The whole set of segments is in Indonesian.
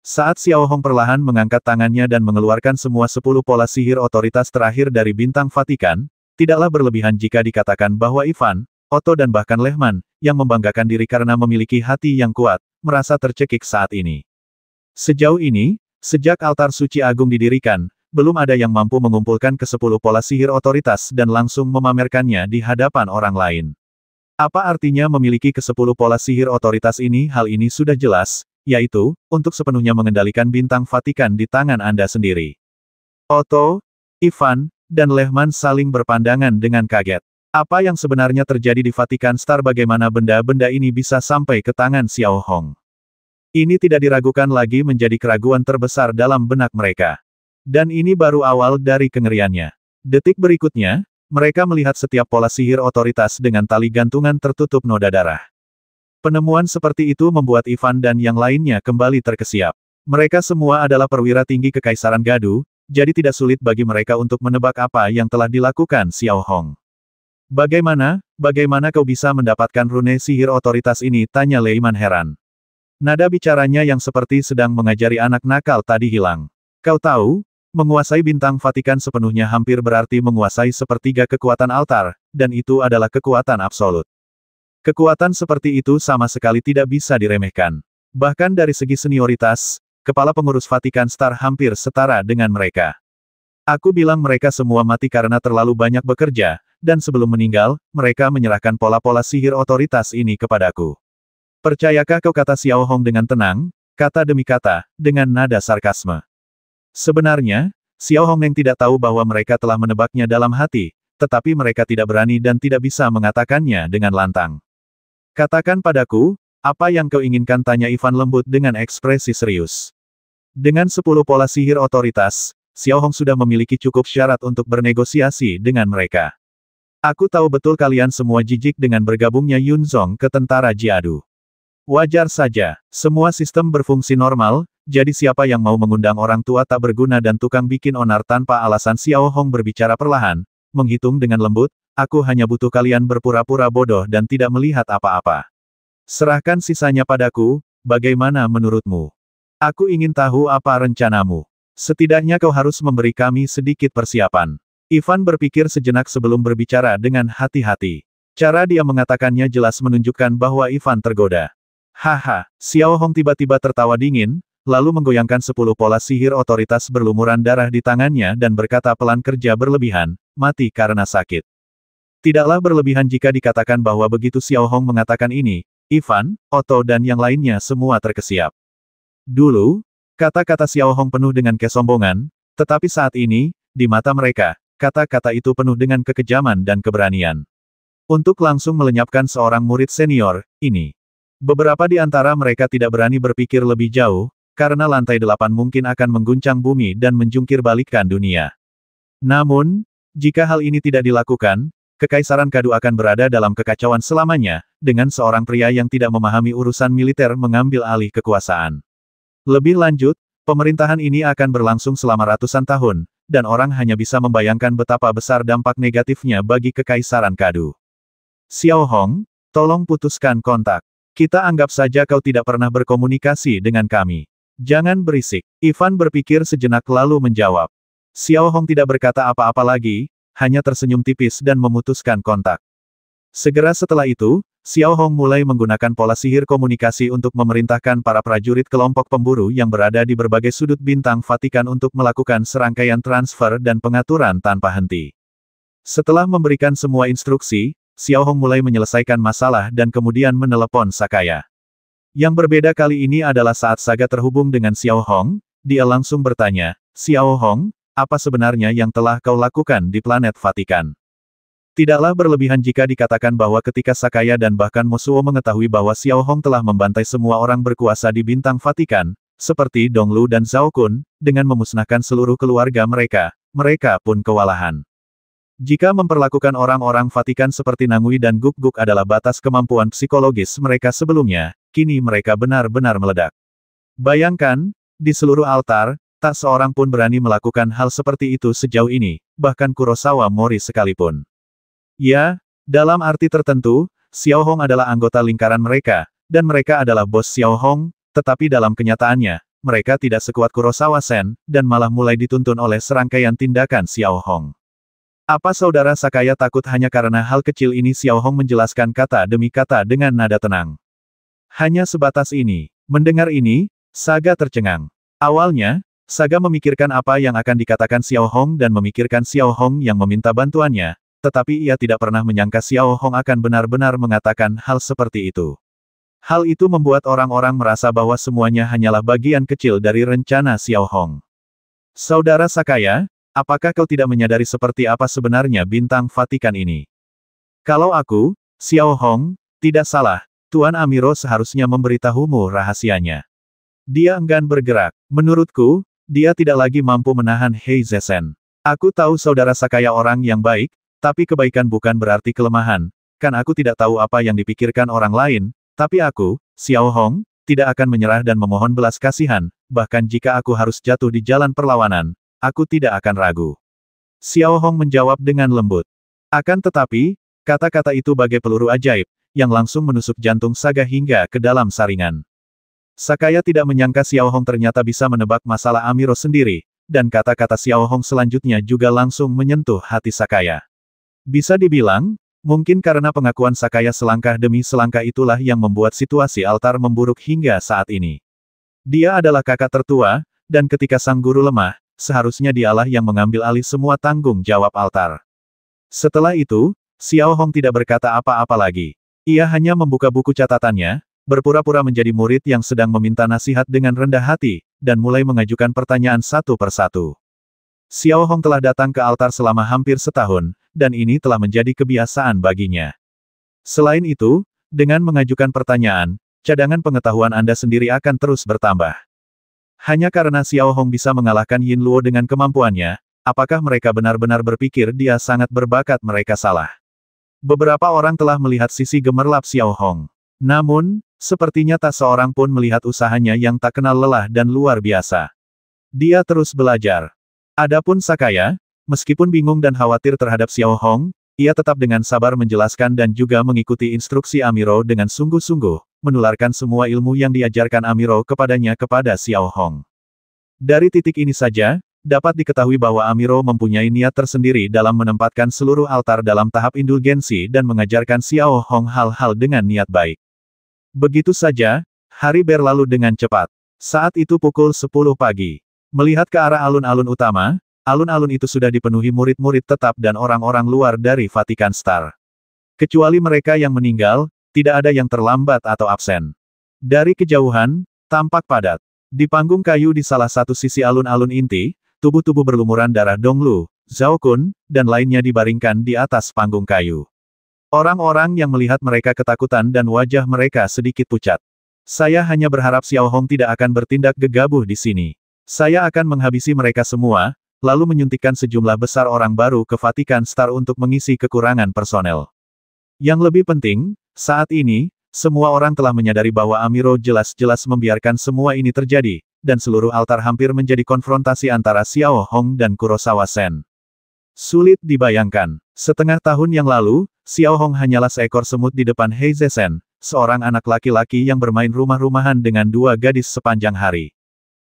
Saat Xiao Hong perlahan mengangkat tangannya dan mengeluarkan semua 10 pola sihir otoritas terakhir dari bintang Vatikan, tidaklah berlebihan jika dikatakan bahwa Ivan, Otto dan bahkan Lehman, yang membanggakan diri karena memiliki hati yang kuat, merasa tercekik saat ini. Sejauh ini, sejak altar suci agung didirikan, belum ada yang mampu mengumpulkan ke-10 pola sihir otoritas dan langsung memamerkannya di hadapan orang lain. Apa artinya memiliki ke-10 pola sihir otoritas ini? Hal ini sudah jelas, yaitu, untuk sepenuhnya mengendalikan bintang Vatikan di tangan Anda sendiri. Otto, Ivan, dan Lehman saling berpandangan dengan kaget. Apa yang sebenarnya terjadi di Vatikan Star? Bagaimana benda-benda ini bisa sampai ke tangan Xiao Hong? Ini tidak diragukan lagi menjadi keraguan terbesar dalam benak mereka. Dan ini baru awal dari kengeriannya. Detik berikutnya, mereka melihat setiap pola sihir otoritas dengan tali gantungan tertutup noda darah. Penemuan seperti itu membuat Ivan dan yang lainnya kembali terkesiap. Mereka semua adalah perwira tinggi Kekaisaran Gadu, jadi tidak sulit bagi mereka untuk menebak apa yang telah dilakukan Xiao Hong. Bagaimana kau bisa mendapatkan rune sihir otoritas ini? Tanya Leiman heran. Nada bicaranya yang seperti sedang mengajari anak nakal tadi hilang. Kau tahu, menguasai bintang Vatikan sepenuhnya hampir berarti menguasai sepertiga kekuatan altar, dan itu adalah kekuatan absolut. Kekuatan seperti itu sama sekali tidak bisa diremehkan. Bahkan dari segi senioritas, kepala pengurus Vatikan Star hampir setara dengan mereka. Aku bilang mereka semua mati karena terlalu banyak bekerja, dan sebelum meninggal, mereka menyerahkan pola-pola sihir otoritas ini kepadaku. Percayakah kau? Kata Xiao Hong dengan tenang, kata demi kata, dengan nada sarkasme. Sebenarnya, Xiao Hong yang tidak tahu bahwa mereka telah menebaknya dalam hati, tetapi mereka tidak berani dan tidak bisa mengatakannya dengan lantang. Katakan padaku, apa yang kau inginkan? Tanya Ivan lembut dengan ekspresi serius. Dengan 10 pola sihir otoritas, Xiao Hong sudah memiliki cukup syarat untuk bernegosiasi dengan mereka. Aku tahu betul kalian semua jijik dengan bergabungnya Yun Zong ke tentara Jiadu. Wajar saja, semua sistem berfungsi normal, jadi siapa yang mau mengundang orang tua tak berguna dan tukang bikin onar tanpa alasan? Xiao Hong berbicara perlahan, menghitung dengan lembut, aku hanya butuh kalian berpura-pura bodoh dan tidak melihat apa-apa. Serahkan sisanya padaku, bagaimana menurutmu? Aku ingin tahu apa rencanamu. Setidaknya kau harus memberi kami sedikit persiapan. Ivan berpikir sejenak sebelum berbicara dengan hati-hati. Cara dia mengatakannya jelas menunjukkan bahwa Ivan tergoda. Haha, Xiao Hong tiba-tiba tertawa dingin, lalu menggoyangkan 10 pola sihir otoritas berlumuran darah di tangannya dan berkata pelan, kerja berlebihan, mati karena sakit. Tidaklah berlebihan jika dikatakan bahwa begitu Xiao Hong mengatakan ini, Ivan, Otto dan yang lainnya semua terkesiap. Dulu, kata-kata Xiao Hong penuh dengan kesombongan, tetapi saat ini, di mata mereka, kata-kata itu penuh dengan kekejaman dan keberanian. Untuk langsung melenyapkan seorang murid senior, ini. Beberapa di antara mereka tidak berani berpikir lebih jauh, karena lantai 8 mungkin akan mengguncang bumi dan menjungkir balikkan dunia. Namun, jika hal ini tidak dilakukan, Kekaisaran Kadu akan berada dalam kekacauan selamanya, dengan seorang pria yang tidak memahami urusan militer mengambil alih kekuasaan. Lebih lanjut, pemerintahan ini akan berlangsung selama ratusan tahun, dan orang hanya bisa membayangkan betapa besar dampak negatifnya bagi Kekaisaran Kadu. Xiao Hong, tolong putuskan kontak. Kita anggap saja kau tidak pernah berkomunikasi dengan kami. Jangan berisik. Ivan berpikir sejenak lalu menjawab. Xiao Hong tidak berkata apa-apa lagi, hanya tersenyum tipis dan memutuskan kontak. Segera setelah itu, Xiao Hong mulai menggunakan pola sihir komunikasi untuk memerintahkan para prajurit kelompok pemburu yang berada di berbagai sudut bintang Vatikan untuk melakukan serangkaian transfer dan pengaturan tanpa henti. Setelah memberikan semua instruksi, Xiao Hong mulai menyelesaikan masalah dan kemudian menelepon Sakaya. Yang berbeda kali ini adalah saat Saga terhubung dengan Xiao Hong, dia langsung bertanya, Xiao Hong, apa sebenarnya yang telah kau lakukan di planet Vatikan? Tidaklah berlebihan jika dikatakan bahwa ketika Sakaya dan bahkan Mosuo mengetahui bahwa Xiao Hong telah membantai semua orang berkuasa di bintang Vatikan, seperti Donglu dan Zhao Kun, dengan memusnahkan seluruh keluarga mereka, mereka pun kewalahan. Jika memperlakukan orang-orang Vatikan seperti Nangui dan Guk-Guk adalah batas kemampuan psikologis mereka sebelumnya, kini mereka benar-benar meledak. Bayangkan, di seluruh altar, tak seorang pun berani melakukan hal seperti itu sejauh ini, bahkan Kurosawa Mori sekalipun. Ya, dalam arti tertentu, Xiao Hong adalah anggota lingkaran mereka, dan mereka adalah bos Xiao Hong, tetapi dalam kenyataannya, mereka tidak sekuat Kurosawa Sen, dan malah mulai dituntun oleh serangkaian tindakan Xiao Hong. Apa saudara Sakaya takut hanya karena hal kecil ini? Xiao Hong menjelaskan kata demi kata dengan nada tenang. Hanya sebatas ini. Mendengar ini, Saga tercengang. Awalnya, Saga memikirkan apa yang akan dikatakan Xiao Hong dan memikirkan Xiao Hong yang meminta bantuannya, tetapi ia tidak pernah menyangka Xiao Hong akan benar-benar mengatakan hal seperti itu. Hal itu membuat orang-orang merasa bahwa semuanya hanyalah bagian kecil dari rencana Xiao Hong. Saudara Sakaya, apakah kau tidak menyadari seperti apa sebenarnya bintang Vatikan ini? Kalau aku, Xiao Hong, tidak salah, Tuan Amiro seharusnya memberitahumu rahasianya. Dia enggan bergerak. Menurutku, dia tidak lagi mampu menahan Hei Zesen. Aku tahu saudara Sakaya orang yang baik, tapi kebaikan bukan berarti kelemahan. Kan aku tidak tahu apa yang dipikirkan orang lain, tapi aku, Xiao Hong, tidak akan menyerah dan memohon belas kasihan, bahkan jika aku harus jatuh di jalan perlawanan, aku tidak akan ragu. Xiao Hong menjawab dengan lembut. Akan tetapi, kata-kata itu bagai peluru ajaib, yang langsung menusuk jantung Saga hingga ke dalam saringan. Sakaya tidak menyangka Xiao Hong ternyata bisa menebak masalah Amiro sendiri, dan kata-kata Xiao Hong selanjutnya juga langsung menyentuh hati Sakaya. Bisa dibilang, mungkin karena pengakuan Sakaya selangkah demi selangkah itulah yang membuat situasi altar memburuk hingga saat ini. Dia adalah kakak tertua, dan ketika sang guru lemah, seharusnya dialah yang mengambil alih semua tanggung jawab altar. Setelah itu, Xiao Hong tidak berkata apa-apa lagi. Ia hanya membuka buku catatannya, berpura-pura menjadi murid yang sedang meminta nasihat dengan rendah hati, dan mulai mengajukan pertanyaan satu persatu. Xiao Hong telah datang ke altar selama hampir setahun, dan ini telah menjadi kebiasaan baginya. Selain itu, dengan mengajukan pertanyaan, cadangan pengetahuan Anda sendiri akan terus bertambah. Hanya karena Xiao Hong bisa mengalahkan Yin Luo dengan kemampuannya, apakah mereka benar-benar berpikir dia sangat berbakat? Mereka salah. Beberapa orang telah melihat sisi gemerlap Xiao Hong. Namun, sepertinya tak seorang pun melihat usahanya yang tak kenal lelah dan luar biasa. Dia terus belajar. Adapun Sakaya, meskipun bingung dan khawatir terhadap Xiao Hong, ia tetap dengan sabar menjelaskan dan juga mengikuti instruksi Amiro dengan sungguh-sungguh, menularkan semua ilmu yang diajarkan Amiro kepadanya kepada Xiao Hong. Dari titik ini saja, dapat diketahui bahwa Amiro mempunyai niat tersendiri dalam menempatkan seluruh altar dalam tahap indulgensi dan mengajarkan Xiao Hong hal-hal dengan niat baik. Begitu saja, hari berlalu dengan cepat. Saat itu pukul 10 pagi. Melihat ke arah alun-alun utama, alun-alun itu sudah dipenuhi murid-murid tetap dan orang-orang luar dari Vatikan Star. Kecuali mereka yang meninggal, tidak ada yang terlambat atau absen. Dari kejauhan, tampak padat. Di panggung kayu di salah satu sisi alun-alun inti, tubuh-tubuh berlumuran darah Donglu, Zhao Kun, dan lainnya dibaringkan di atas panggung kayu. Orang-orang yang melihat mereka ketakutan dan wajah mereka sedikit pucat. Saya hanya berharap Xiao Hong tidak akan bertindak gegabah di sini. Saya akan menghabisi mereka semua, lalu menyuntikkan sejumlah besar orang baru ke Vatikan Star untuk mengisi kekurangan personel. Yang lebih penting, saat ini, semua orang telah menyadari bahwa Amiro jelas-jelas membiarkan semua ini terjadi, dan seluruh altar hampir menjadi konfrontasi antara Xiao Hong dan Kurosawa Sen. Sulit dibayangkan, setengah tahun yang lalu, Xiao Hong hanyalah seekor semut di depan Hei Zesen, seorang anak laki-laki yang bermain rumah-rumahan dengan dua gadis sepanjang hari.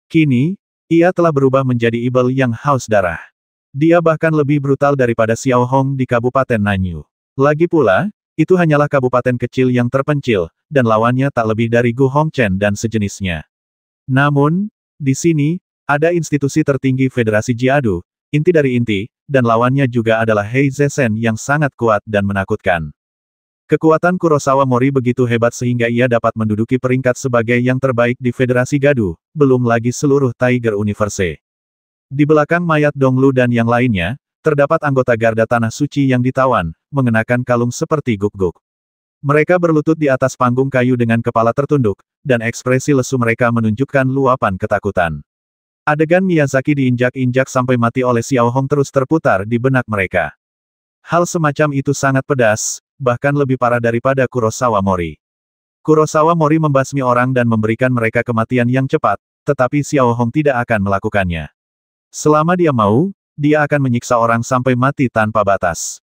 Kini, ia telah berubah menjadi ibel yang haus darah. Dia bahkan lebih brutal daripada Xiao Hong di Kabupaten Nanyu. Lagi pula, itu hanyalah kabupaten kecil yang terpencil, dan lawannya tak lebih dari Gu Hongchen dan sejenisnya. Namun, di sini, ada institusi tertinggi Federasi Jiadu, inti dari inti, dan lawannya juga adalah Hei Zesen yang sangat kuat dan menakutkan. Kekuatan Kurosawa Mori begitu hebat sehingga ia dapat menduduki peringkat sebagai yang terbaik di Federasi Gadu, belum lagi seluruh Tiger Universe. Di belakang mayat Donglu dan yang lainnya, terdapat anggota Garda Tanah Suci yang ditawan, mengenakan kalung seperti guk-guk. Mereka berlutut di atas panggung kayu dengan kepala tertunduk, dan ekspresi lesu mereka menunjukkan luapan ketakutan. Adegan Miyazaki diinjak-injak sampai mati oleh Xiao Hong terus terputar di benak mereka. Hal semacam itu sangat pedas, bahkan lebih parah daripada Kurosawa Mori. Kurosawa Mori membasmi orang dan memberikan mereka kematian yang cepat, tetapi Xiao Hong tidak akan melakukannya. Selama dia mau, dia akan menyiksa orang sampai mati tanpa batas.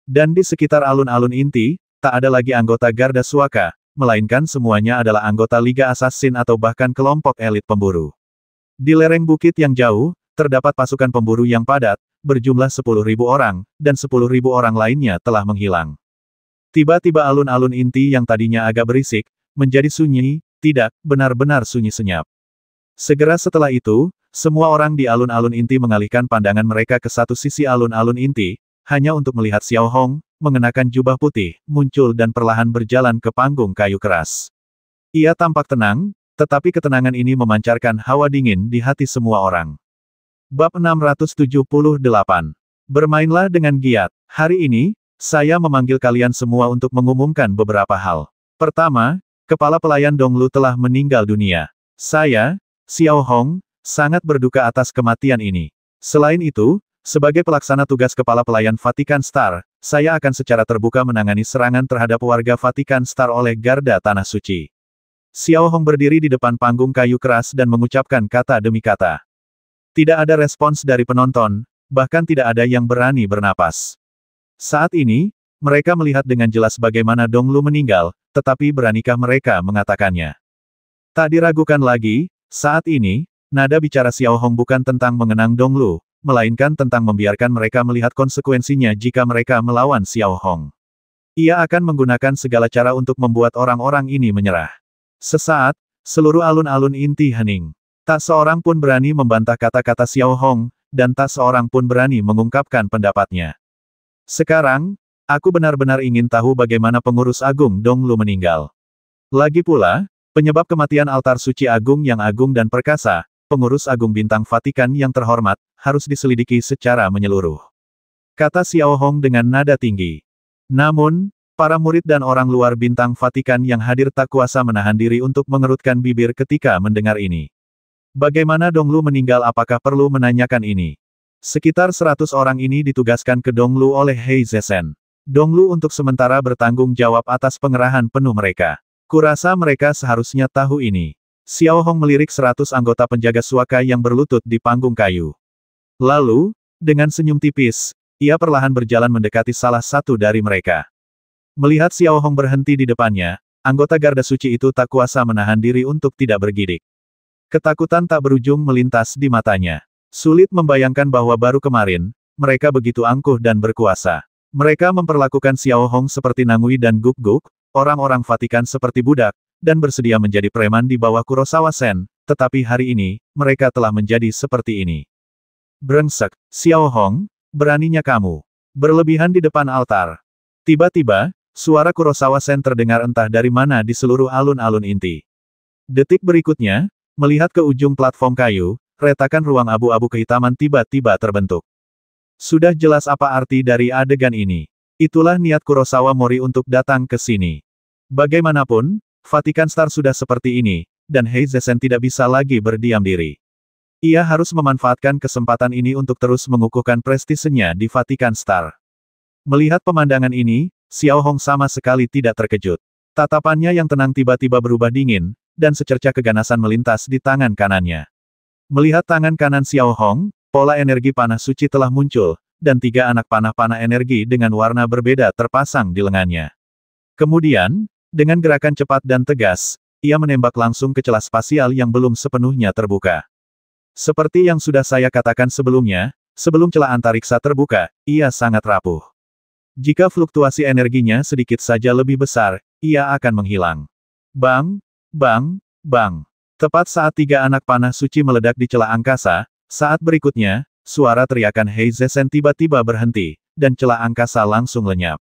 Dan di sekitar alun-alun inti, tak ada lagi anggota Garda Suaka, melainkan semuanya adalah anggota Liga Assassin atau bahkan kelompok elit pemburu. Di lereng bukit yang jauh, terdapat pasukan pemburu yang padat, berjumlah 10.000 orang, dan 10.000 orang lainnya telah menghilang. Tiba-tiba alun-alun inti yang tadinya agak berisik, menjadi sunyi, tidak, benar-benar sunyi senyap. Segera setelah itu, semua orang di alun-alun inti mengalihkan pandangan mereka ke satu sisi alun-alun inti, hanya untuk melihat Xiao Hong, mengenakan jubah putih, muncul dan perlahan berjalan ke panggung kayu keras. Ia tampak tenang, tetapi ketenangan ini memancarkan hawa dingin di hati semua orang. Bab 678. Bermainlah dengan giat. Hari ini, saya memanggil kalian semua untuk mengumumkan beberapa hal. Pertama, kepala pelayan Donglu telah meninggal dunia. Saya, Xiao Hong, sangat berduka atas kematian ini. Selain itu, sebagai pelaksana tugas kepala pelayan Vatikan Star, saya akan secara terbuka menangani serangan terhadap warga Vatikan Star oleh Garda Tanah Suci. Xiao Hong berdiri di depan panggung kayu keras dan mengucapkan kata demi kata. Tidak ada respons dari penonton, bahkan tidak ada yang berani bernapas. Saat ini, mereka melihat dengan jelas bagaimana Donglu meninggal, tetapi beranikah mereka mengatakannya? Tak diragukan lagi, saat ini, nada bicara Xiao Hong bukan tentang mengenang Donglu, melainkan tentang membiarkan mereka melihat konsekuensinya jika mereka melawan Xiao Hong. Ia akan menggunakan segala cara untuk membuat orang-orang ini menyerah. Sesaat, seluruh alun-alun inti hening. Tak seorang pun berani membantah kata-kata Xiao Hong, dan tak seorang pun berani mengungkapkan pendapatnya. Sekarang, aku benar-benar ingin tahu bagaimana pengurus agung Donglu meninggal. Lagi pula, penyebab kematian altar suci agung yang agung dan perkasa, pengurus agung bintang Vatikan yang terhormat, harus diselidiki secara menyeluruh. Kata Xiao Hong dengan nada tinggi. Namun, para murid dan orang luar bintang Vatikan yang hadir tak kuasa menahan diri untuk mengerutkan bibir ketika mendengar ini. Bagaimana Donglu meninggal? Apakah perlu menanyakan ini? Sekitar 100 orang ini ditugaskan ke Donglu oleh Hei Zesen. Donglu untuk sementara bertanggung jawab atas pengerahan penuh mereka. Kurasa mereka seharusnya tahu ini. Xiao Hong melirik 100 anggota penjaga suaka yang berlutut di panggung kayu. Lalu, dengan senyum tipis, ia perlahan berjalan mendekati salah satu dari mereka. Melihat Xiao Hong berhenti di depannya, anggota Garda Suci itu tak kuasa menahan diri untuk tidak bergidik. Ketakutan tak berujung melintas di matanya. Sulit membayangkan bahwa baru kemarin, mereka begitu angkuh dan berkuasa. Mereka memperlakukan Xiao Hong seperti Nangui dan Guk-Guk, orang-orang Vatikan seperti budak, dan bersedia menjadi preman di bawah Kurosawa Sen, tetapi hari ini, mereka telah menjadi seperti ini. Brengsek, Xiao Hong, beraninya kamu berlebihan di depan altar. Tiba-tiba, suara Kurosawa Sen terdengar entah dari mana di seluruh alun-alun inti. Detik berikutnya, melihat ke ujung platform kayu, retakan ruang abu-abu kehitaman tiba-tiba terbentuk. Sudah jelas apa arti dari adegan ini. Itulah niat Kurosawa Mori untuk datang ke sini. Bagaimanapun, Vatikan Star sudah seperti ini, dan Hei Zesen tidak bisa lagi berdiam diri. Ia harus memanfaatkan kesempatan ini untuk terus mengukuhkan prestisenya di Vatikan Star. Melihat pemandangan ini, Xiao Hong sama sekali tidak terkejut. Tatapannya yang tenang tiba-tiba berubah dingin, dan secercah keganasan melintas di tangan kanannya. Melihat tangan kanan Xiao Hong, pola energi panah suci telah muncul, dan 3 anak panah-panah energi dengan warna berbeda terpasang di lengannya. Kemudian, dengan gerakan cepat dan tegas, ia menembak langsung ke celah spasial yang belum sepenuhnya terbuka. Seperti yang sudah saya katakan sebelumnya, sebelum celah antariksa terbuka, ia sangat rapuh. Jika fluktuasi energinya sedikit saja lebih besar, ia akan menghilang. Bang, bang, bang. Tepat saat 3 anak panah suci meledak di celah angkasa, saat berikutnya, suara teriakan Hei Zesen tiba-tiba berhenti, dan celah angkasa langsung lenyap.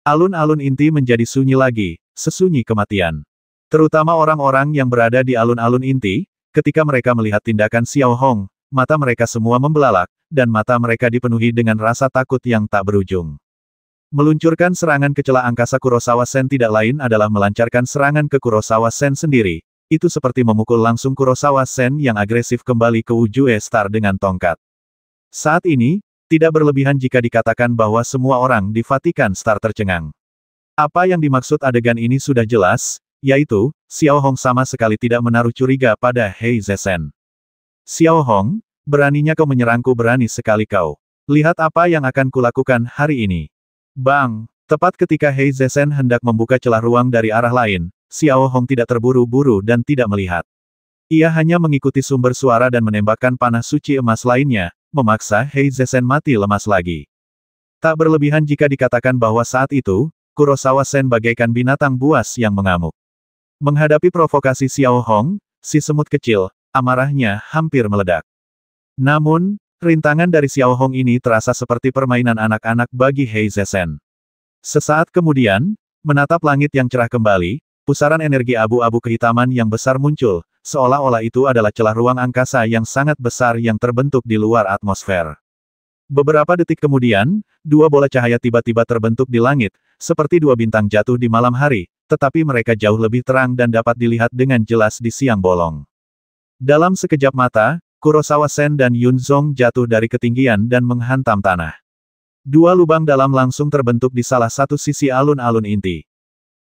Alun-alun inti menjadi sunyi lagi, sesunyi kematian. Terutama orang-orang yang berada di alun-alun inti, ketika mereka melihat tindakan Xiao Hong, mata mereka semua membelalak, dan mata mereka dipenuhi dengan rasa takut yang tak berujung. Meluncurkan serangan ke celah angkasa Kurosawa Sen tidak lain adalah melancarkan serangan ke Kurosawa Sen sendiri. Itu seperti memukul langsung Kurosawa Sen yang agresif kembali ke wujud Star dengan tongkat. Saat ini, tidak berlebihan jika dikatakan bahwa semua orang di Vatikan Star tercengang. Apa yang dimaksud adegan ini sudah jelas, yaitu, Xiao Hong sama sekali tidak menaruh curiga pada Hei Zesen. Xiao Hong, beraninya kau menyerangku, berani sekali kau. Lihat apa yang akan kulakukan hari ini. Bang! Tepat ketika Hei Zesen hendak membuka celah ruang dari arah lain, Xiao Hong tidak terburu-buru dan tidak melihat. Ia hanya mengikuti sumber suara dan menembakkan panah suci emas lainnya, memaksa Hei Zesen mati lemas lagi. Tak berlebihan jika dikatakan bahwa saat itu, Kurosawa Sen bagaikan binatang buas yang mengamuk. Menghadapi provokasi Xiao Hong, si semut kecil, amarahnya hampir meledak. Namun, rintangan dari Xiao Hong ini terasa seperti permainan anak-anak bagi Hei Zesen. Sesaat kemudian, menatap langit yang cerah kembali, pusaran energi abu-abu kehitaman yang besar muncul, seolah-olah itu adalah celah ruang angkasa yang sangat besar yang terbentuk di luar atmosfer. Beberapa detik kemudian, dua bola cahaya tiba-tiba terbentuk di langit, seperti dua bintang jatuh di malam hari, tetapi mereka jauh lebih terang dan dapat dilihat dengan jelas di siang bolong. Dalam sekejap mata, Kurosawa Sen dan Yun Zong jatuh dari ketinggian dan menghantam tanah. Dua lubang dalam langsung terbentuk di salah satu sisi alun-alun inti.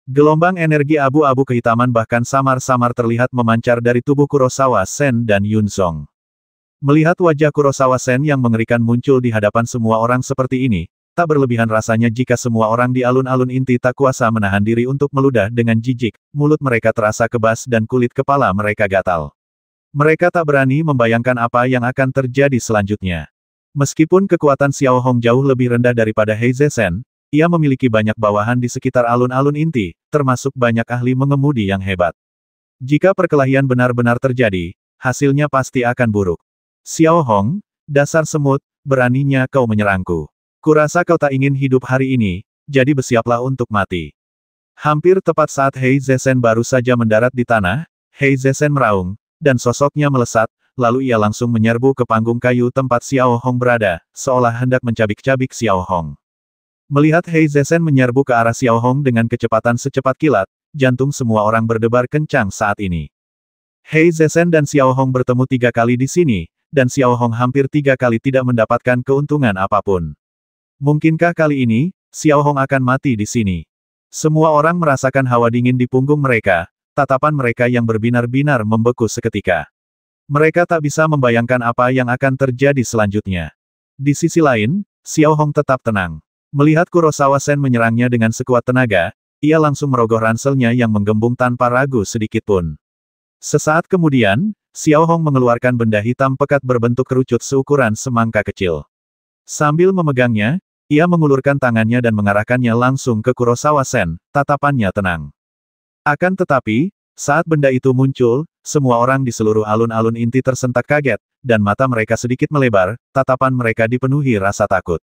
Gelombang energi abu-abu kehitaman bahkan samar-samar terlihat memancar dari tubuh Kurosawa Sen dan Yun Zong. Melihat wajah Kurosawa Sen yang mengerikan muncul di hadapan semua orang seperti ini, tak berlebihan rasanya jika semua orang di alun-alun inti tak kuasa menahan diri untuk meludah dengan jijik, mulut mereka terasa kebas dan kulit kepala mereka gatal. Mereka tak berani membayangkan apa yang akan terjadi selanjutnya. Meskipun kekuatan Xiao Hong jauh lebih rendah daripada Hei Zesen, ia memiliki banyak bawahan di sekitar alun-alun inti, termasuk banyak ahli mengemudi yang hebat. Jika perkelahian benar-benar terjadi, hasilnya pasti akan buruk. Xiao Hong, dasar semut, beraninya kau menyerangku. Kurasa kau tak ingin hidup hari ini, jadi bersiaplah untuk mati. Hampir tepat saat Hei Zesen baru saja mendarat di tanah, Hei Zesen meraung, dan sosoknya melesat, lalu ia langsung menyerbu ke panggung kayu tempat Xiao Hong berada, seolah hendak mencabik-cabik Xiao Hong. Melihat Hei Zesen menyerbu ke arah Xiao Hong dengan kecepatan secepat kilat, jantung semua orang berdebar kencang saat ini. Hei Zesen dan Xiao Hong bertemu 3 kali di sini, dan Xiao Hong hampir 3 kali tidak mendapatkan keuntungan apapun. Mungkinkah kali ini, Xiao Hong akan mati di sini? Semua orang merasakan hawa dingin di punggung mereka, tatapan mereka yang berbinar-binar membeku seketika. Mereka tak bisa membayangkan apa yang akan terjadi selanjutnya. Di sisi lain, Xiao Hong tetap tenang. Melihat Kurosawa Sen menyerangnya dengan sekuat tenaga, ia langsung merogoh ranselnya yang menggembung tanpa ragu sedikitpun. Sesaat kemudian, Xiao Hong mengeluarkan benda hitam pekat berbentuk kerucut seukuran semangka kecil. Sambil memegangnya, ia mengulurkan tangannya dan mengarahkannya langsung ke Kurosawa Sen, tatapannya tenang. Akan tetapi, saat benda itu muncul, semua orang di seluruh alun-alun inti tersentak kaget, dan mata mereka sedikit melebar, tatapan mereka dipenuhi rasa takut.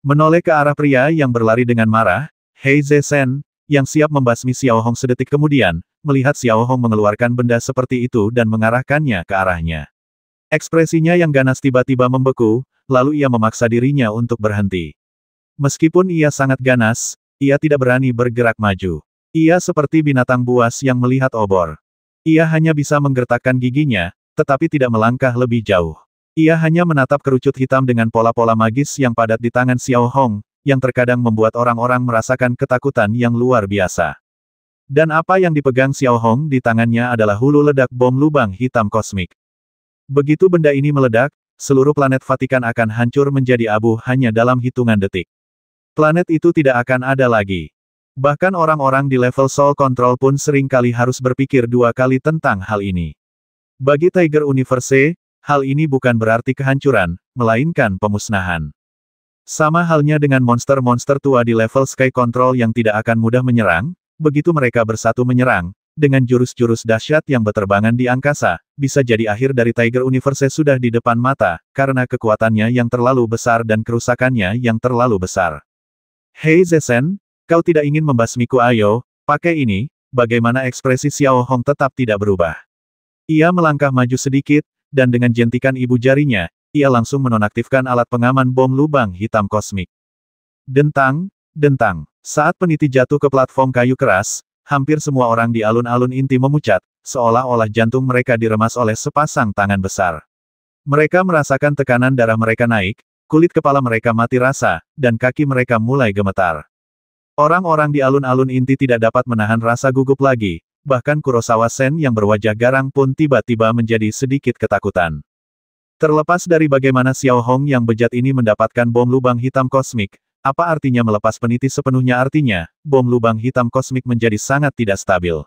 Menoleh ke arah pria yang berlari dengan marah, Hei Zesen, yang siap membasmi Xiao Hong sedetik kemudian, melihat Xiao Hong mengeluarkan benda seperti itu dan mengarahkannya ke arahnya. Ekspresinya yang ganas tiba-tiba membeku, lalu ia memaksa dirinya untuk berhenti. Meskipun ia sangat ganas, ia tidak berani bergerak maju. Ia seperti binatang buas yang melihat obor. Ia hanya bisa menggertakkan giginya, tetapi tidak melangkah lebih jauh. Ia hanya menatap kerucut hitam dengan pola-pola magis yang padat di tangan Xiao Hong, yang terkadang membuat orang-orang merasakan ketakutan yang luar biasa. Dan apa yang dipegang Xiao Hong di tangannya adalah hulu ledak bom lubang hitam kosmik. Begitu benda ini meledak, seluruh planet Vatikan akan hancur menjadi abu hanya dalam hitungan detik. Planet itu tidak akan ada lagi. Bahkan orang-orang di level Soul Control pun sering kali harus berpikir 2 kali tentang hal ini. Bagi Tiger Universe, hal ini bukan berarti kehancuran, melainkan pemusnahan. Sama halnya dengan monster-monster tua di level Sky Control yang tidak akan mudah menyerang, begitu mereka bersatu menyerang, dengan jurus-jurus dahsyat yang berterbangan di angkasa, bisa jadi akhir dari Tiger Universe sudah di depan mata, karena kekuatannya yang terlalu besar dan kerusakannya yang terlalu besar. Hei Zesen, kau tidak ingin membasmiku? Ayo, pakai ini. Bagaimana ekspresi Xiao Hong tetap tidak berubah. Ia melangkah maju sedikit, dan dengan jentikan ibu jarinya, ia langsung menonaktifkan alat pengaman bom lubang hitam kosmik. Dentang, dentang. Saat peniti jatuh ke platform kayu keras, hampir semua orang di alun-alun inti memucat, seolah-olah jantung mereka diremas oleh sepasang tangan besar. Mereka merasakan tekanan darah mereka naik, kulit kepala mereka mati rasa, dan kaki mereka mulai gemetar. Orang-orang di alun-alun inti tidak dapat menahan rasa gugup lagi, bahkan Kurosawa Sen yang berwajah garang pun tiba-tiba menjadi sedikit ketakutan. Terlepas dari bagaimana Xiao Hong yang bejat ini mendapatkan bom lubang hitam kosmik, apa artinya melepas peniti sepenuhnya? Artinya, bom lubang hitam kosmik menjadi sangat tidak stabil.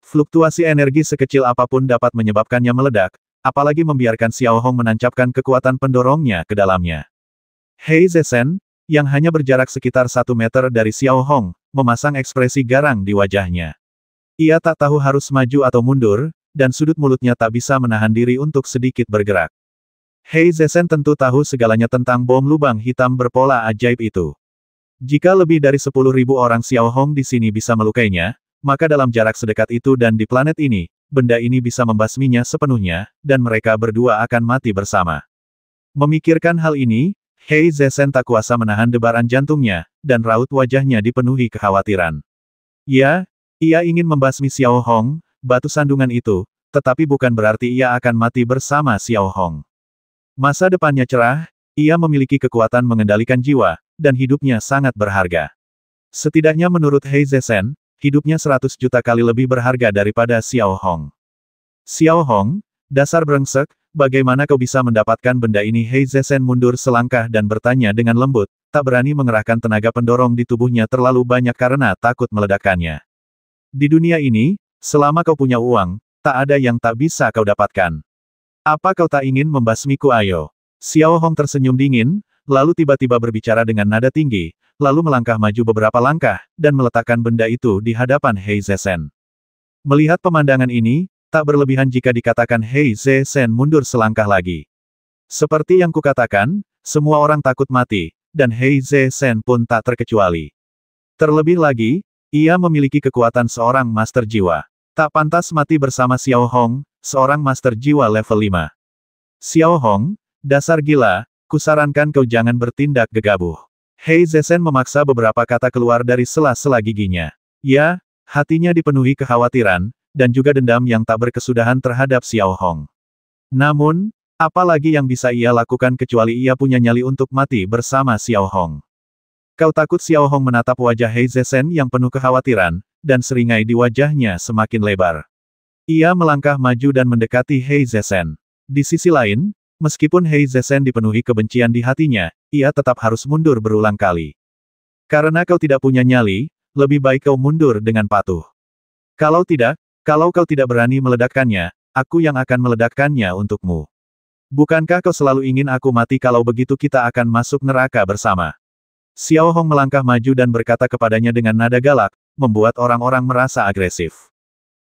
Fluktuasi energi sekecil apapun dapat menyebabkannya meledak, apalagi membiarkan Xiao Hong menancapkan kekuatan pendorongnya ke dalamnya. Hei Zesen, yang hanya berjarak sekitar 1 meter dari Xiao Hong, memasang ekspresi garang di wajahnya. Ia tak tahu harus maju atau mundur, dan sudut mulutnya tak bisa menahan diri untuk sedikit bergerak. Hei Zesen tentu tahu segalanya tentang bom lubang hitam berpola ajaib itu. Jika lebih dari 10.000 orang Xiao Hong di sini bisa melukainya, maka dalam jarak sedekat itu dan di planet ini, benda ini bisa membasminya sepenuhnya, dan mereka berdua akan mati bersama. Memikirkan hal ini, Hei Zesen tak kuasa menahan debaran jantungnya, dan raut wajahnya dipenuhi kekhawatiran. Ya, ia ingin membasmi Xiao Hong, batu sandungan itu, tetapi bukan berarti ia akan mati bersama Xiao Hong. Masa depannya cerah, ia memiliki kekuatan mengendalikan jiwa, dan hidupnya sangat berharga. Setidaknya menurut Hei Zesen, hidupnya 100 juta kali lebih berharga daripada Xiao Hong. Xiao Hong, dasar brengsek, bagaimana kau bisa mendapatkan benda ini? Hei Zesen mundur selangkah dan bertanya dengan lembut, tak berani mengerahkan tenaga pendorong di tubuhnya terlalu banyak karena takut meledakkannya. Di dunia ini, selama kau punya uang, tak ada yang tak bisa kau dapatkan. Apa kau tak ingin membasmiku? Ayo. Xiao Hong tersenyum dingin, lalu tiba-tiba berbicara dengan nada tinggi, lalu melangkah maju beberapa langkah, dan meletakkan benda itu di hadapan Hei Zesen. Melihat pemandangan ini, tak berlebihan jika dikatakan Hei Zesen mundur selangkah lagi. Seperti yang kukatakan, semua orang takut mati, dan Hei Zesen pun tak terkecuali. Terlebih lagi, ia memiliki kekuatan seorang master jiwa. Tak pantas mati bersama Xiao Hong, seorang master jiwa level 5. Xiao Hong, dasar gila, kusarankan kau jangan bertindak gegabah. Hei Zesen memaksa beberapa kata keluar dari sela-sela giginya. Ya, hatinya dipenuhi kekhawatiran, dan juga dendam yang tak berkesudahan terhadap Xiao Hong. Namun, apa lagi yang bisa ia lakukan kecuali ia punya nyali untuk mati bersama Xiao Hong? Kau takut? Xiao Hong menatap wajah Hei Zesen yang penuh kekhawatiran, dan seringai di wajahnya semakin lebar. Ia melangkah maju dan mendekati Hei Zesen. Di sisi lain, meskipun Hei Zesen dipenuhi kebencian di hatinya, ia tetap harus mundur berulang kali. Karena kau tidak punya nyali, lebih baik kau mundur dengan patuh. Kalau kau tidak berani meledakkannya, aku yang akan meledakkannya untukmu. Bukankah kau selalu ingin aku mati? Kalau begitu kita akan masuk neraka bersama. Xiao Hong melangkah maju dan berkata kepadanya dengan nada galak, membuat orang-orang merasa agresif.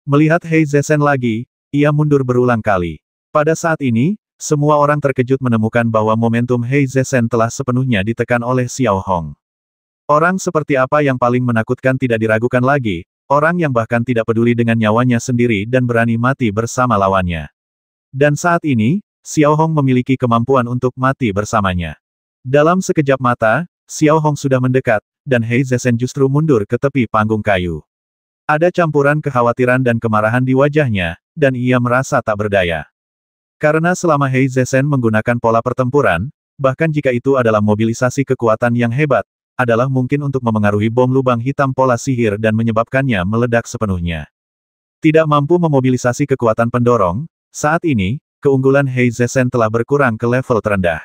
Melihat Hei Zesen lagi, ia mundur berulang kali. Pada saat ini, semua orang terkejut menemukan bahwa momentum Hei Zesen telah sepenuhnya ditekan oleh Xiao Hong. Orang seperti apa yang paling menakutkan tidak diragukan lagi, orang yang bahkan tidak peduli dengan nyawanya sendiri dan berani mati bersama lawannya. Dan saat ini, Xiao Hong memiliki kemampuan untuk mati bersamanya. Dalam sekejap mata, Xiao Hong sudah mendekat, dan Hei Zesen justru mundur ke tepi panggung kayu. Ada campuran kekhawatiran dan kemarahan di wajahnya, dan ia merasa tak berdaya. Karena selama Hei Zesen menggunakan pola pertempuran, bahkan jika itu adalah mobilisasi kekuatan yang hebat, adalah mungkin untuk memengaruhi bom lubang hitam pola sihir dan menyebabkannya meledak sepenuhnya. Tidak mampu memobilisasi kekuatan pendorong, saat ini, keunggulan Hei Zesen telah berkurang ke level terendah.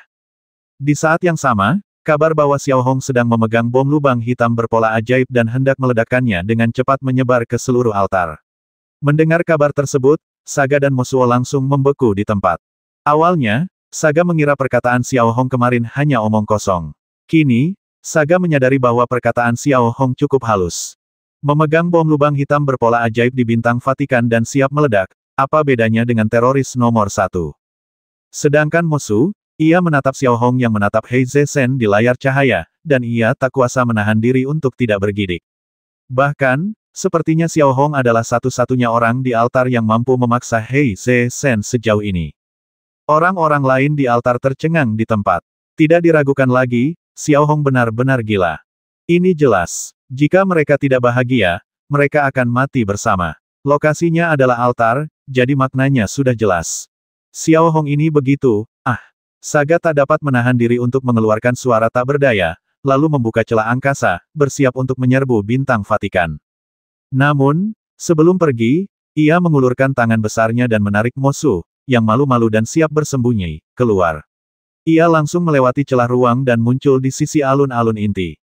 Di saat yang sama, kabar bahwa Xiao Hong sedang memegang bom lubang hitam berpola ajaib dan hendak meledakkannya dengan cepat menyebar ke seluruh altar. Mendengar kabar tersebut, Saga dan Mosuo langsung membeku di tempat. Awalnya, Saga mengira perkataan Xiao Hong kemarin hanya omong kosong. Kini, Saga menyadari bahwa perkataan Xiao Hong cukup halus. Memegang bom lubang hitam berpola ajaib di bintang Vatikan dan siap meledak, apa bedanya dengan teroris nomor 1? Sedangkan Mosu, ia menatap Xiao Hong yang menatap Hei Zesen di layar cahaya, dan ia tak kuasa menahan diri untuk tidak bergidik. Bahkan, sepertinya Xiao Hong adalah satu-satunya orang di altar yang mampu memaksa Hei Zesen sejauh ini. Orang-orang lain di altar tercengang di tempat. Tidak diragukan lagi, Xiao Hong benar-benar gila. Ini jelas, jika mereka tidak bahagia, mereka akan mati bersama. Lokasinya adalah altar, jadi maknanya sudah jelas. Xiao Hong ini begitu, Saga tak dapat menahan diri untuk mengeluarkan suara tak berdaya, lalu membuka celah angkasa, bersiap untuk menyerbu bintang Vatikan. Namun, sebelum pergi, ia mengulurkan tangan besarnya dan menarik Mosu, yang malu-malu dan siap bersembunyi, keluar. Ia langsung melewati celah ruang dan muncul di sisi alun-alun inti.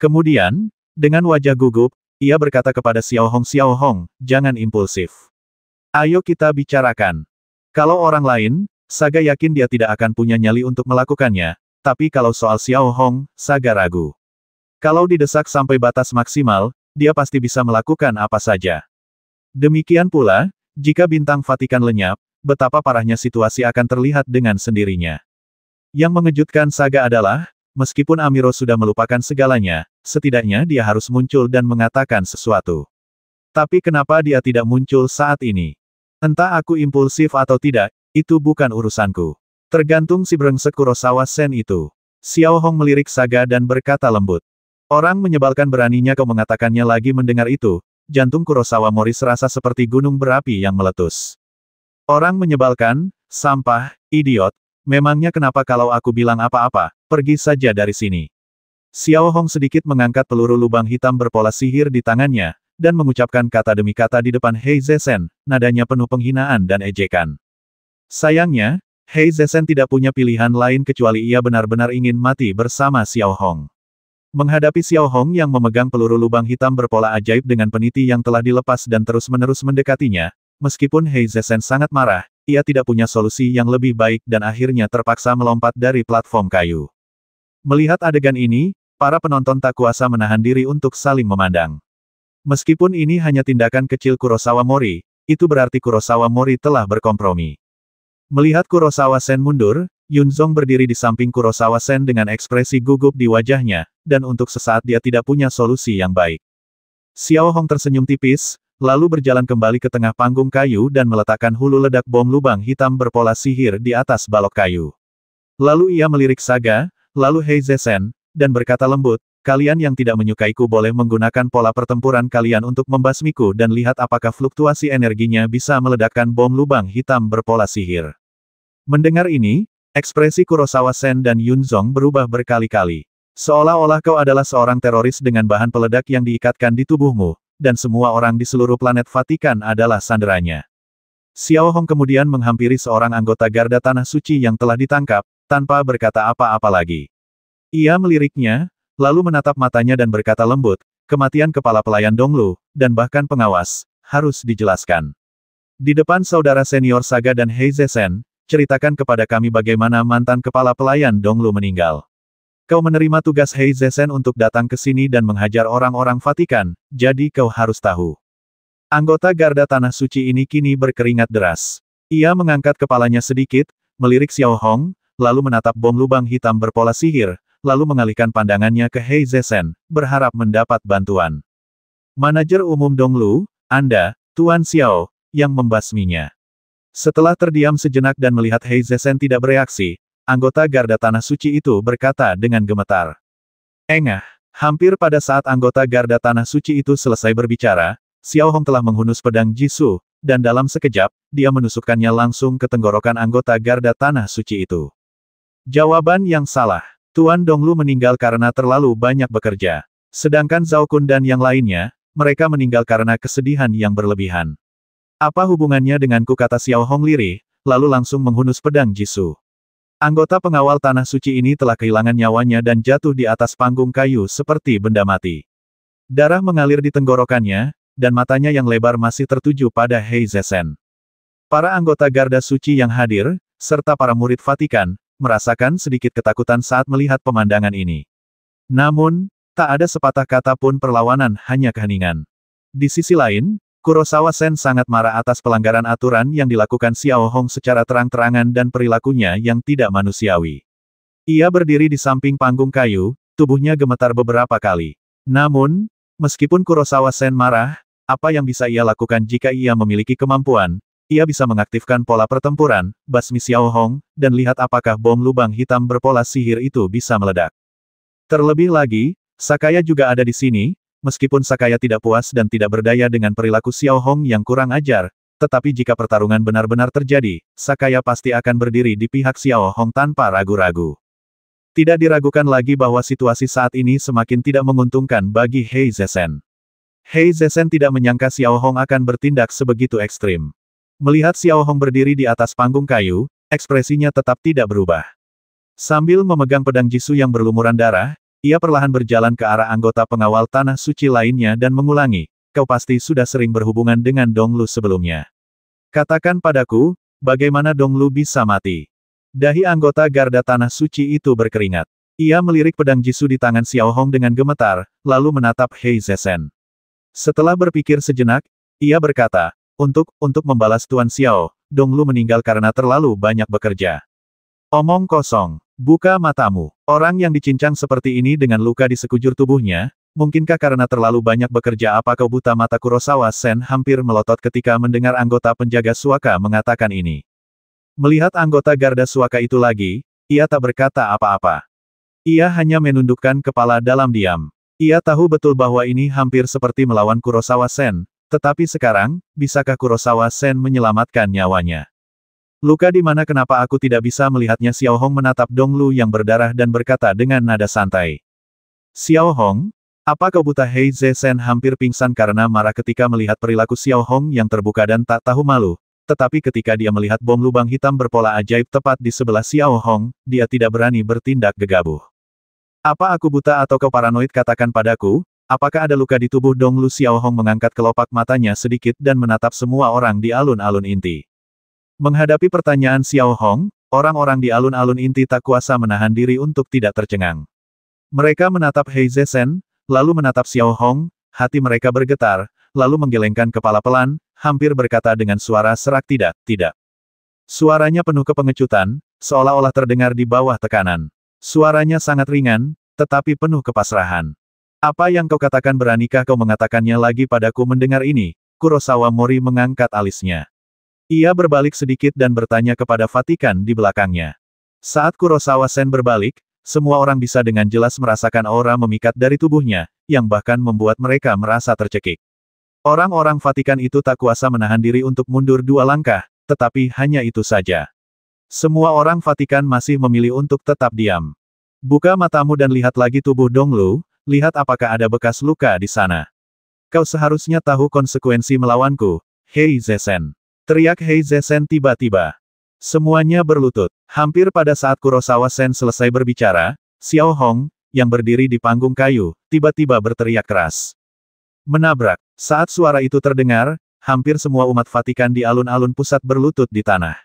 Kemudian, dengan wajah gugup, ia berkata kepada Xiao Hong, jangan impulsif. Ayo kita bicarakan. Kalau orang lain, Saga yakin dia tidak akan punya nyali untuk melakukannya, tapi kalau soal Xiao Hong, Saga ragu. Kalau didesak sampai batas maksimal, dia pasti bisa melakukan apa saja. Demikian pula, jika bintang Vatikan lenyap, betapa parahnya situasi akan terlihat dengan sendirinya. Yang mengejutkan Saga adalah, meskipun Amiro sudah melupakan segalanya, setidaknya dia harus muncul dan mengatakan sesuatu. Tapi kenapa dia tidak muncul saat ini? Entah aku impulsif atau tidak, itu bukan urusanku. Tergantung si brengsek Kurosawa Sen itu. Xiao Hong melirik Saga dan berkata lembut. Orang menyebalkan beraninya kau mengatakannya lagi mendengar itu, jantung Kurosawa Mori serasa seperti gunung berapi yang meletus. Orang menyebalkan, sampah, idiot. Memangnya kenapa kalau aku bilang apa-apa, pergi saja dari sini. Xiao Hong sedikit mengangkat peluru lubang hitam berpola sihir di tangannya, dan mengucapkan kata demi kata di depan Hei Zesen, nadanya penuh penghinaan dan ejekan. Sayangnya, Hei Zesen tidak punya pilihan lain kecuali ia benar-benar ingin mati bersama Xiao Hong. Menghadapi Xiao Hong yang memegang peluru lubang hitam berpola ajaib dengan peniti yang telah dilepas dan terus-menerus mendekatinya, meskipun Hei Zesen sangat marah, ia tidak punya solusi yang lebih baik dan akhirnya terpaksa melompat dari platform kayu. Melihat adegan ini, para penonton tak kuasa menahan diri untuk saling memandang. Meskipun ini hanya tindakan kecil Kurosawa Mori, itu berarti Kurosawa Mori telah berkompromi. Melihat Kurosawa Sen mundur, Yunzong berdiri di samping Kurosawa Sen dengan ekspresi gugup di wajahnya, dan untuk sesaat dia tidak punya solusi yang baik. Xiao Hong tersenyum tipis, lalu berjalan kembali ke tengah panggung kayu dan meletakkan hulu ledak bom lubang hitam berpola sihir di atas balok kayu. Lalu ia melirik Saga, lalu Hei Zesen, dan berkata lembut, kalian yang tidak menyukaiku boleh menggunakan pola pertempuran kalian untuk membasmiku dan lihat apakah fluktuasi energinya bisa meledakkan bom lubang hitam berpola sihir. Mendengar ini, ekspresi Kurosawa Sen dan Yunzong berubah berkali-kali. Seolah-olah kau adalah seorang teroris dengan bahan peledak yang diikatkan di tubuhmu, dan semua orang di seluruh planet Vatikan adalah sanderanya. Xiao Hong kemudian menghampiri seorang anggota Garda Tanah Suci yang telah ditangkap, tanpa berkata apa-apa lagi. Ia meliriknya, lalu menatap matanya dan berkata lembut, kematian kepala pelayan Donglu, dan bahkan pengawas, harus dijelaskan. Di depan saudara senior Saga dan Hei Zesen, ceritakan kepada kami bagaimana mantan kepala pelayan Donglu meninggal. Kau menerima tugas Hei Zesen untuk datang ke sini dan menghajar orang-orang Vatikan, jadi kau harus tahu. Anggota Garda Tanah Suci ini kini berkeringat deras. Ia mengangkat kepalanya sedikit, melirik Xiao Hong, lalu menatap bom lubang hitam berpola sihir, lalu mengalihkan pandangannya ke Hei Zesen, berharap mendapat bantuan. Manajer umum Donglu, Anda, Tuan Xiao, yang membasminya. Setelah terdiam sejenak dan melihat Hei Zesen tidak bereaksi, anggota Garda Tanah Suci itu berkata dengan gemetar. Engah, hampir pada saat anggota Garda Tanah Suci itu selesai berbicara, Xiao Hong telah menghunus pedang Jisoo, dan dalam sekejap, dia menusukkannya langsung ke tenggorokan anggota Garda Tanah Suci itu. Jawaban yang salah. Tuan Donglu meninggal karena terlalu banyak bekerja. Sedangkan Zhao Kun dan yang lainnya, mereka meninggal karena kesedihan yang berlebihan. Apa hubungannya denganku, kata Xiao Hong lirih, lalu langsung menghunus pedang Jisoo. Anggota pengawal Tanah Suci ini telah kehilangan nyawanya dan jatuh di atas panggung kayu seperti benda mati. Darah mengalir di tenggorokannya, dan matanya yang lebar masih tertuju pada Hei Zesen. Para anggota Garda Suci yang hadir, serta para murid Vatikan, merasakan sedikit ketakutan saat melihat pemandangan ini. Namun, tak ada sepatah kata pun perlawanan, hanya keheningan. Di sisi lain, Kurosawa Sen sangat marah atas pelanggaran aturan yang dilakukan Xiao Hong secara terang-terangan dan perilakunya yang tidak manusiawi. Ia berdiri di samping panggung kayu, tubuhnya gemetar beberapa kali. Namun, meskipun Kurosawa Sen marah, apa yang bisa ia lakukan jika ia memiliki kemampuan? Ia bisa mengaktifkan pola pertempuran, basmi Xiao Hong, dan lihat apakah bom lubang hitam berpola sihir itu bisa meledak. Terlebih lagi, Sakaya juga ada di sini. Meskipun Sakaya tidak puas dan tidak berdaya dengan perilaku Xiao Hong yang kurang ajar, tetapi jika pertarungan benar-benar terjadi, Sakaya pasti akan berdiri di pihak Xiao Hong tanpa ragu-ragu. Tidak diragukan lagi bahwa situasi saat ini semakin tidak menguntungkan bagi Hei Zesen. Hei Zesen tidak menyangka Xiao Hong akan bertindak sebegitu ekstrim. Melihat Xiao Hong berdiri di atas panggung kayu, ekspresinya tetap tidak berubah. Sambil memegang pedang Jisoo yang berlumuran darah, Ia perlahan berjalan ke arah anggota pengawal tanah suci lainnya dan mengulangi, kau pasti sudah sering berhubungan dengan Donglu sebelumnya. Katakan padaku, bagaimana Donglu bisa mati? Dahi anggota garda tanah suci itu berkeringat. Ia melirik pedang Jisoo di tangan Xiao Hong dengan gemetar, lalu menatap Hei Zesen. Setelah berpikir sejenak, ia berkata, untuk membalas Tuan Xiao, Donglu meninggal karena terlalu banyak bekerja. Omong kosong. Buka matamu. Orang yang dicincang seperti ini dengan luka di sekujur tubuhnya, mungkinkah karena terlalu banyak bekerja? Apa kau buta? Mata Kurosawa Sen hampir melotot ketika mendengar anggota penjaga suaka mengatakan ini. Melihat anggota garda suaka itu lagi, ia tak berkata apa-apa. Ia hanya menundukkan kepala dalam diam. Ia tahu betul bahwa ini hampir seperti melawan Kurosawa Sen, tetapi sekarang, bisakah Kurosawa Sen menyelamatkan nyawanya? Luka di mana? Kenapa aku tidak bisa melihatnya? Xiao Hong menatap Donglu yang berdarah dan berkata dengan nada santai. Xiao Hong, apa kau buta? Hei Zesen hampir pingsan karena marah ketika melihat perilaku Xiao Hong yang terbuka dan tak tahu malu. Tetapi ketika dia melihat bom lubang hitam berpola ajaib tepat di sebelah Xiao Hong, dia tidak berani bertindak gegabah. Apa aku buta atau kau paranoid? Katakan padaku, apakah ada luka di tubuh Donglu? Xiao Hong mengangkat kelopak matanya sedikit dan menatap semua orang di alun-alun inti. Menghadapi pertanyaan Xiao Hong, orang-orang di alun-alun inti tak kuasa menahan diri untuk tidak tercengang. Mereka menatap Hei Zesen, lalu menatap Xiao Hong, hati mereka bergetar, lalu menggelengkan kepala pelan, hampir berkata dengan suara serak tidak. Suaranya penuh kepengecutan, seolah-olah terdengar di bawah tekanan. Suaranya sangat ringan, tetapi penuh kepasrahan. Apa yang kau katakan? Beranikah kau mengatakannya lagi padaku? Mendengar ini, Kurosawa Mori mengangkat alisnya. Ia berbalik sedikit dan bertanya kepada Vatikan di belakangnya. Saat Kurosawa Sen berbalik, semua orang bisa dengan jelas merasakan aura memikat dari tubuhnya, yang bahkan membuat mereka merasa tercekik. Orang-orang Vatikan itu tak kuasa menahan diri untuk mundur 2 langkah, tetapi hanya itu saja. Semua orang Vatikan masih memilih untuk tetap diam. Buka matamu dan lihat lagi tubuh Donglu, lihat apakah ada bekas luka di sana. Kau seharusnya tahu konsekuensi melawanku, Hei Zesen. Teriak Hei Zesen tiba-tiba. Semuanya berlutut. Hampir pada saat Kurosawa Sen selesai berbicara, Xiao Hong, yang berdiri di panggung kayu, tiba-tiba berteriak keras. Menabrak. Saat suara itu terdengar, hampir semua umat Vatikan di alun-alun pusat berlutut di tanah.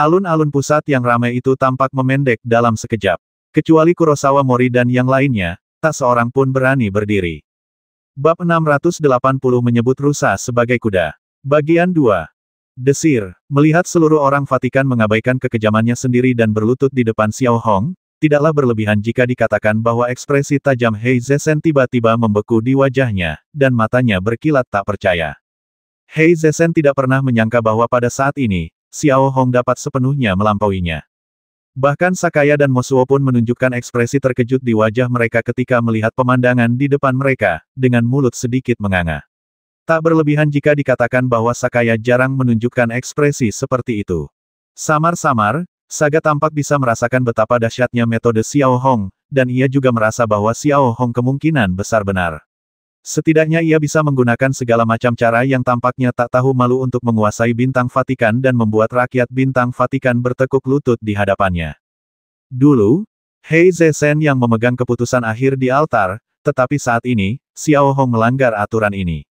Alun-alun pusat yang ramai itu tampak memendek dalam sekejap. Kecuali Kurosawa Mori dan yang lainnya, tak seorang pun berani berdiri. Bab 680 menyebut rusa sebagai kuda. Bagian 2. Desir, melihat seluruh orang Vatikan mengabaikan kekejamannya sendiri dan berlutut di depan Xiao Hong, tidaklah berlebihan jika dikatakan bahwa ekspresi tajam Hei Zesen tiba-tiba membeku di wajahnya, dan matanya berkilat tak percaya. Hei Zesen tidak pernah menyangka bahwa pada saat ini, Xiao Hong dapat sepenuhnya melampauinya. Bahkan Sakaya dan Mosuo pun menunjukkan ekspresi terkejut di wajah mereka ketika melihat pemandangan di depan mereka, dengan mulut sedikit menganga. Tak berlebihan jika dikatakan bahwa Sakaya jarang menunjukkan ekspresi seperti itu. Samar-samar, Saga tampak bisa merasakan betapa dahsyatnya metode Xiao Hong, dan ia juga merasa bahwa Xiao Hong kemungkinan besar benar. Setidaknya ia bisa menggunakan segala macam cara yang tampaknya tak tahu malu untuk menguasai bintang Vatikan dan membuat rakyat bintang Vatikan bertekuk lutut di hadapannya. Dulu, Hei Zesen yang memegang keputusan akhir di altar, tetapi saat ini, Xiao Hong melanggar aturan ini.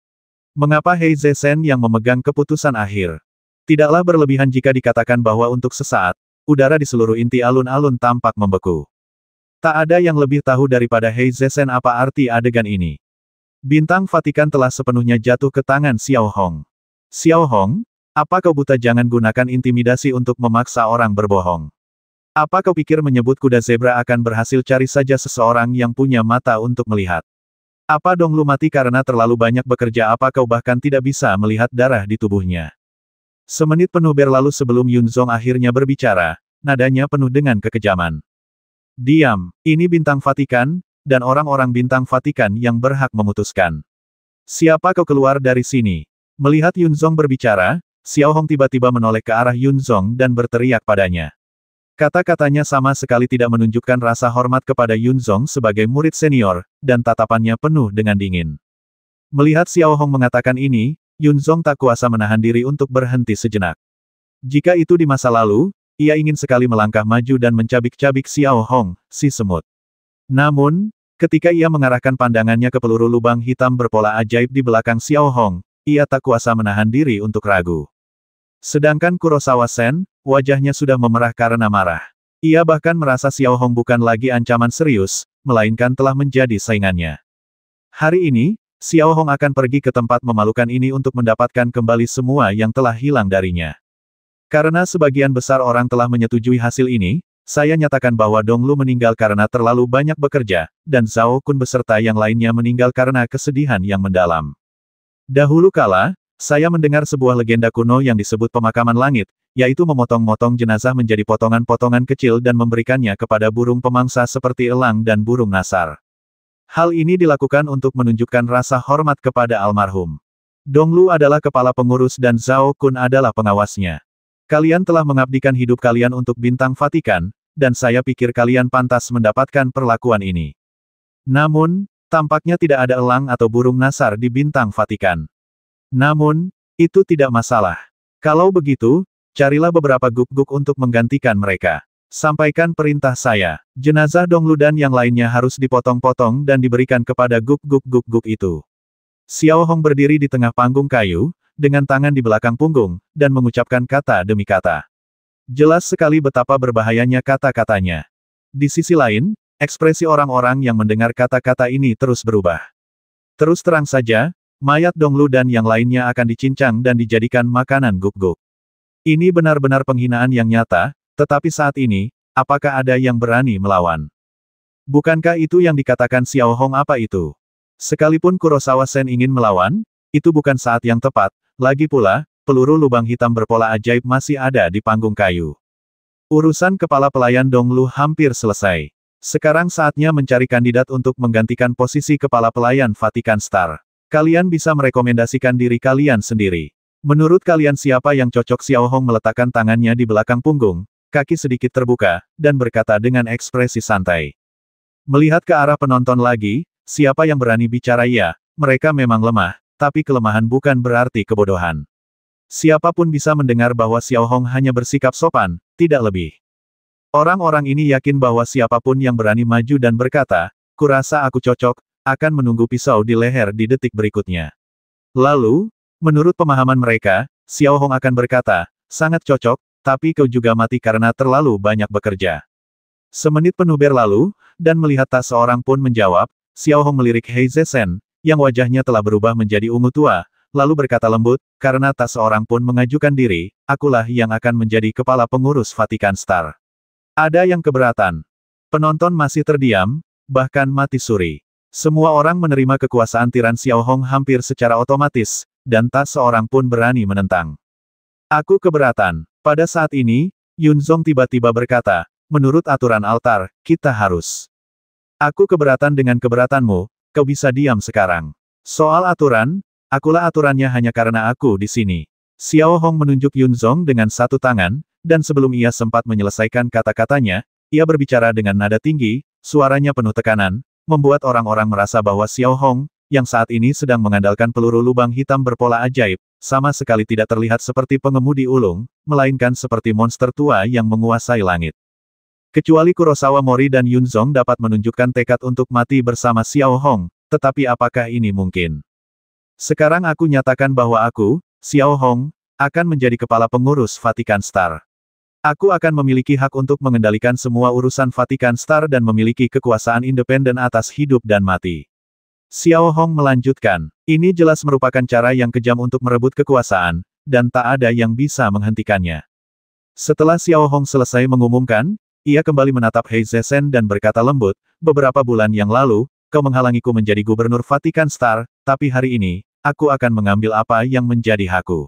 Mengapa Hei Zesen yang memegang keputusan akhir? Tidaklah berlebihan jika dikatakan bahwa untuk sesaat, udara di seluruh inti alun-alun tampak membeku. Tak ada yang lebih tahu daripada Hei Zesen apa arti adegan ini. Bintang Vatikan telah sepenuhnya jatuh ke tangan Xiao Hong. Xiao Hong, apa kau buta? Jangan gunakan intimidasi untuk memaksa orang berbohong. Apa kau pikir menyebut kuda zebra akan berhasil? Cari saja seseorang yang punya mata untuk melihat. Apa Donglu mati karena terlalu banyak bekerja? Apa kau bahkan tidak bisa melihat darah di tubuhnya? Semenit penuh berlalu sebelum Yunzong akhirnya berbicara, nadanya penuh dengan kekejaman. Diam, ini bintang Vatikan, dan orang-orang bintang Vatikan yang berhak memutuskan. Siapa kau? Keluar dari sini. Melihat Yunzong berbicara, Xiao Hong tiba-tiba menoleh ke arah Yunzong dan berteriak padanya. Kata-katanya sama sekali tidak menunjukkan rasa hormat kepada Yunzong sebagai murid senior, dan tatapannya penuh dengan dingin. Melihat Xiao Hong mengatakan ini, Yunzong tak kuasa menahan diri untuk berhenti sejenak. Jika itu di masa lalu, ia ingin sekali melangkah maju dan mencabik-cabik Xiao Hong, si semut. Namun, Ketika ia mengarahkan pandangannya ke peluru lubang hitam berpola ajaib di belakang Xiao Hong, ia tak kuasa menahan diri untuk ragu. Sedangkan Kurosawa Sen, wajahnya sudah memerah karena marah. Ia bahkan merasa Xiao Hong bukan lagi ancaman serius, melainkan telah menjadi saingannya. Hari ini, Xiao Hong akan pergi ke tempat memalukan ini untuk mendapatkan kembali semua yang telah hilang darinya. Karena sebagian besar orang telah menyetujui hasil ini, saya nyatakan bahwa Donglu meninggal karena terlalu banyak bekerja, dan Zhao Kun beserta yang lainnya meninggal karena kesedihan yang mendalam. Dahulu kala, saya mendengar sebuah legenda kuno yang disebut pemakaman langit, yaitu memotong-motong jenazah menjadi potongan-potongan kecil dan memberikannya kepada burung pemangsa seperti elang dan burung nasar. Hal ini dilakukan untuk menunjukkan rasa hormat kepada almarhum. Donglu adalah kepala pengurus dan Zhao Kun adalah pengawasnya. Kalian telah mengabdikan hidup kalian untuk bintang Vatikan, dan saya pikir kalian pantas mendapatkan perlakuan ini. Namun, tampaknya tidak ada elang atau burung nasar di bintang Vatikan. Namun, itu tidak masalah. Kalau begitu, carilah beberapa guk-guk untuk menggantikan mereka. Sampaikan perintah saya. Jenazah Donglu dan yang lainnya harus dipotong-potong dan diberikan kepada guk-guk itu. Xiao Hong berdiri di tengah panggung kayu, dengan tangan di belakang punggung, dan mengucapkan kata demi kata. Jelas sekali betapa berbahayanya kata-katanya. Di sisi lain, ekspresi orang-orang yang mendengar kata-kata ini terus berubah. Terus terang saja, mayat Donglu dan yang lainnya akan dicincang dan dijadikan makanan guk-guk. Ini benar-benar penghinaan yang nyata, tetapi saat ini, apakah ada yang berani melawan? Bukankah itu yang dikatakan Xiao Hong apa itu? Sekalipun Kurosawa Sen ingin melawan, itu bukan saat yang tepat. Lagi pula, peluru lubang hitam berpola ajaib masih ada di panggung kayu. Urusan kepala pelayan Donglu hampir selesai. Sekarang saatnya mencari kandidat untuk menggantikan posisi kepala pelayan Vatikan Star. Kalian bisa merekomendasikan diri kalian sendiri. Menurut kalian siapa yang cocok? Xiao Hong meletakkan tangannya di belakang punggung, kaki sedikit terbuka, dan berkata dengan ekspresi santai. Melihat ke arah penonton lagi, siapa yang berani bicara? Ya, mereka memang lemah. Tapi kelemahan bukan berarti kebodohan. Siapapun bisa mendengar bahwa Xiao Hong hanya bersikap sopan, tidak lebih. Orang-orang ini yakin bahwa siapapun yang berani maju dan berkata, kurasa aku cocok, akan menunggu pisau di leher di detik berikutnya. Lalu, menurut pemahaman mereka, Xiao Hong akan berkata, sangat cocok, tapi kau juga mati karena terlalu banyak bekerja. Semenit penuh berlalu, dan melihat tak seorang pun menjawab, Xiao Hong melirik Hei Zesen, yang wajahnya telah berubah menjadi ungu tua, lalu berkata lembut, karena tak seorang pun mengajukan diri, akulah yang akan menjadi kepala pengurus Vatikan Star. Ada yang keberatan. Penonton masih terdiam, bahkan mati suri. Semua orang menerima kekuasaan tiran Xiao Hong hampir secara otomatis, dan tak seorang pun berani menentang. Aku keberatan. Pada saat ini, Yunzong tiba-tiba berkata, menurut aturan altar, kita harus. Aku keberatan dengan keberatanmu. Kau bisa diam sekarang. Soal aturan, akulah aturannya hanya karena aku di sini. Xiao Hong menunjuk Yunzong dengan satu tangan, dan sebelum ia sempat menyelesaikan kata-katanya, ia berbicara dengan nada tinggi, suaranya penuh tekanan, membuat orang-orang merasa bahwa Xiao Hong, yang saat ini sedang mengandalkan peluru lubang hitam berpola ajaib, sama sekali tidak terlihat seperti pengemudi ulung, melainkan seperti monster tua yang menguasai langit. Kecuali Kurosawa Mori dan Yunzong dapat menunjukkan tekad untuk mati bersama Xiao Hong, tetapi apakah ini mungkin? Sekarang aku nyatakan bahwa aku, Xiao Hong, akan menjadi kepala pengurus Vatikan Star. Aku akan memiliki hak untuk mengendalikan semua urusan Vatikan Star dan memiliki kekuasaan independen atas hidup dan mati. Xiao Hong melanjutkan, ini jelas merupakan cara yang kejam untuk merebut kekuasaan, dan tak ada yang bisa menghentikannya. Setelah Xiao Hong selesai mengumumkan, ia kembali menatap Hei Zesen dan berkata lembut, beberapa bulan yang lalu, kau menghalangiku menjadi gubernur Vatikan Star, tapi hari ini, aku akan mengambil apa yang menjadi hakku.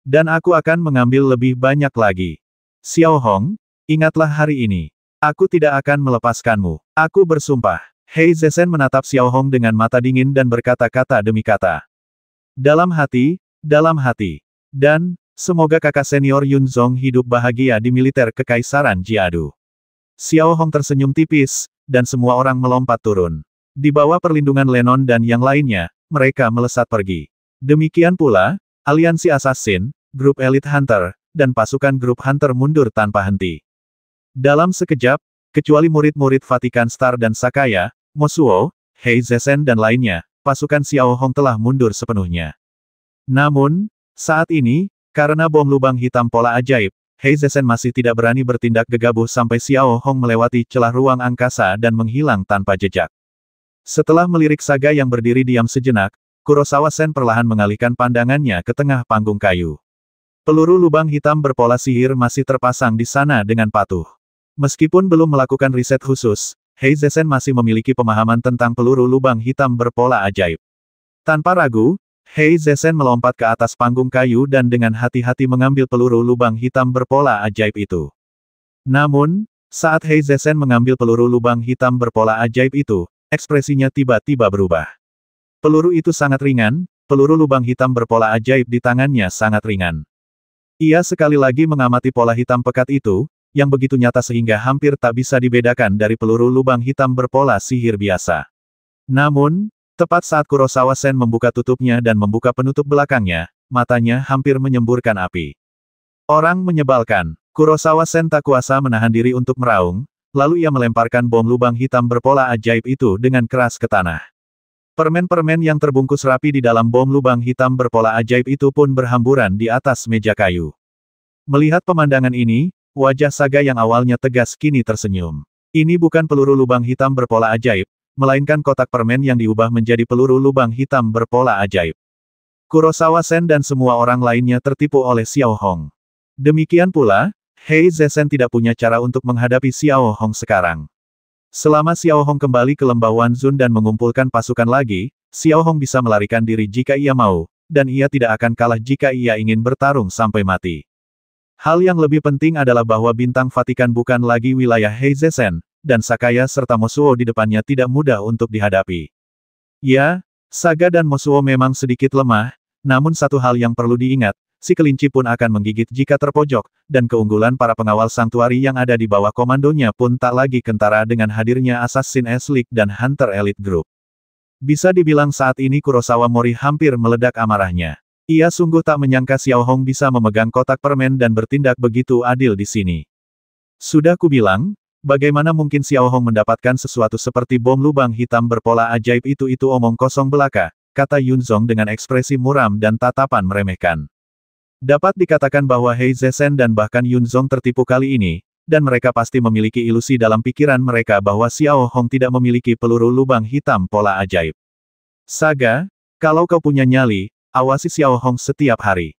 Dan aku akan mengambil lebih banyak lagi. Xiao Hong, ingatlah hari ini. Aku tidak akan melepaskanmu. Aku bersumpah. Hei Zesen menatap Xiao Hong dengan mata dingin dan berkata kata demi kata. Dalam hati, dan, semoga kakak senior Yunzong hidup bahagia di militer Kekaisaran Jiadu. Xiao Hong tersenyum tipis, dan semua orang melompat turun. Di bawah perlindungan Lenon dan yang lainnya, mereka melesat pergi. Demikian pula, aliansi assassin, grup elit hunter, dan pasukan grup hunter mundur tanpa henti. Dalam sekejap, kecuali murid-murid Vatikan Star dan Sakaya, Mo Suo, Hei Zesen dan lainnya, pasukan Xiao Hong telah mundur sepenuhnya. Namun, saat ini, karena bom lubang hitam pola ajaib, Hei Zesen masih tidak berani bertindak gegabah sampai Xiao Hong melewati celah ruang angkasa dan menghilang tanpa jejak. Setelah melirik Saga yang berdiri diam sejenak, Kurosawa Sen perlahan mengalihkan pandangannya ke tengah panggung kayu. Peluru lubang hitam berpola sihir masih terpasang di sana dengan patuh. Meskipun belum melakukan riset khusus, Hei Zesen masih memiliki pemahaman tentang peluru lubang hitam berpola ajaib. Tanpa ragu, Hei Zesen melompat ke atas panggung kayu dan dengan hati-hati mengambil peluru lubang hitam berpola ajaib itu. Namun, saat Hei Zesen mengambil peluru lubang hitam berpola ajaib itu, ekspresinya tiba-tiba berubah. Peluru itu sangat ringan, peluru lubang hitam berpola ajaib di tangannya sangat ringan. Ia sekali lagi mengamati pola hitam pekat itu, yang begitu nyata sehingga hampir tak bisa dibedakan dari peluru lubang hitam berpola sihir biasa. Namun, tepat saat Kurosawa Sen membuka tutupnya dan membuka penutup belakangnya, matanya hampir menyemburkan api. Orang menyebalkan. Kurosawa Sen tak kuasa menahan diri untuk meraung, lalu ia melemparkan bom lubang hitam berpola ajaib itu dengan keras ke tanah. Permen-permen yang terbungkus rapi di dalam bom lubang hitam berpola ajaib itu pun berhamburan di atas meja kayu. Melihat pemandangan ini, wajah Saga yang awalnya tegas kini tersenyum. Ini bukan peluru lubang hitam berpola ajaib, melainkan kotak permen yang diubah menjadi peluru lubang hitam berpola ajaib. Kurosawa Sen dan semua orang lainnya tertipu oleh Xiao Hong. Demikian pula, Hei Zesen tidak punya cara untuk menghadapi Xiao Hong sekarang. Selama Xiao Hong kembali ke lembah Wanzun dan mengumpulkan pasukan lagi, Xiao Hong bisa melarikan diri jika ia mau, dan ia tidak akan kalah jika ia ingin bertarung sampai mati. Hal yang lebih penting adalah bahwa bintang Vatikan bukan lagi wilayah Hei Zesen, dan Sakaya serta Mosuo di depannya tidak mudah untuk dihadapi. Ya, Saga dan Mosuo memang sedikit lemah, namun satu hal yang perlu diingat, si kelinci pun akan menggigit jika terpojok, dan keunggulan para pengawal Sanctuary yang ada di bawah komandonya pun tak lagi kentara dengan hadirnya Assassin S-League dan Hunter Elite Group. Bisa dibilang saat ini Kurosawa Mori hampir meledak amarahnya. Ia sungguh tak menyangka Xiao Hong bisa memegang kotak permen dan bertindak begitu adil di sini. Sudah kubilang, bagaimana mungkin Xiao Hong mendapatkan sesuatu seperti bom lubang hitam berpola ajaib itu omong kosong belaka, kata Yunzong dengan ekspresi muram dan tatapan meremehkan. Dapat dikatakan bahwa Hei Zesen dan bahkan Yunzong tertipu kali ini, dan mereka pasti memiliki ilusi dalam pikiran mereka bahwa Xiao Hong tidak memiliki peluru lubang hitam pola ajaib. Saga, kalau kau punya nyali, awasi Xiao Hong setiap hari.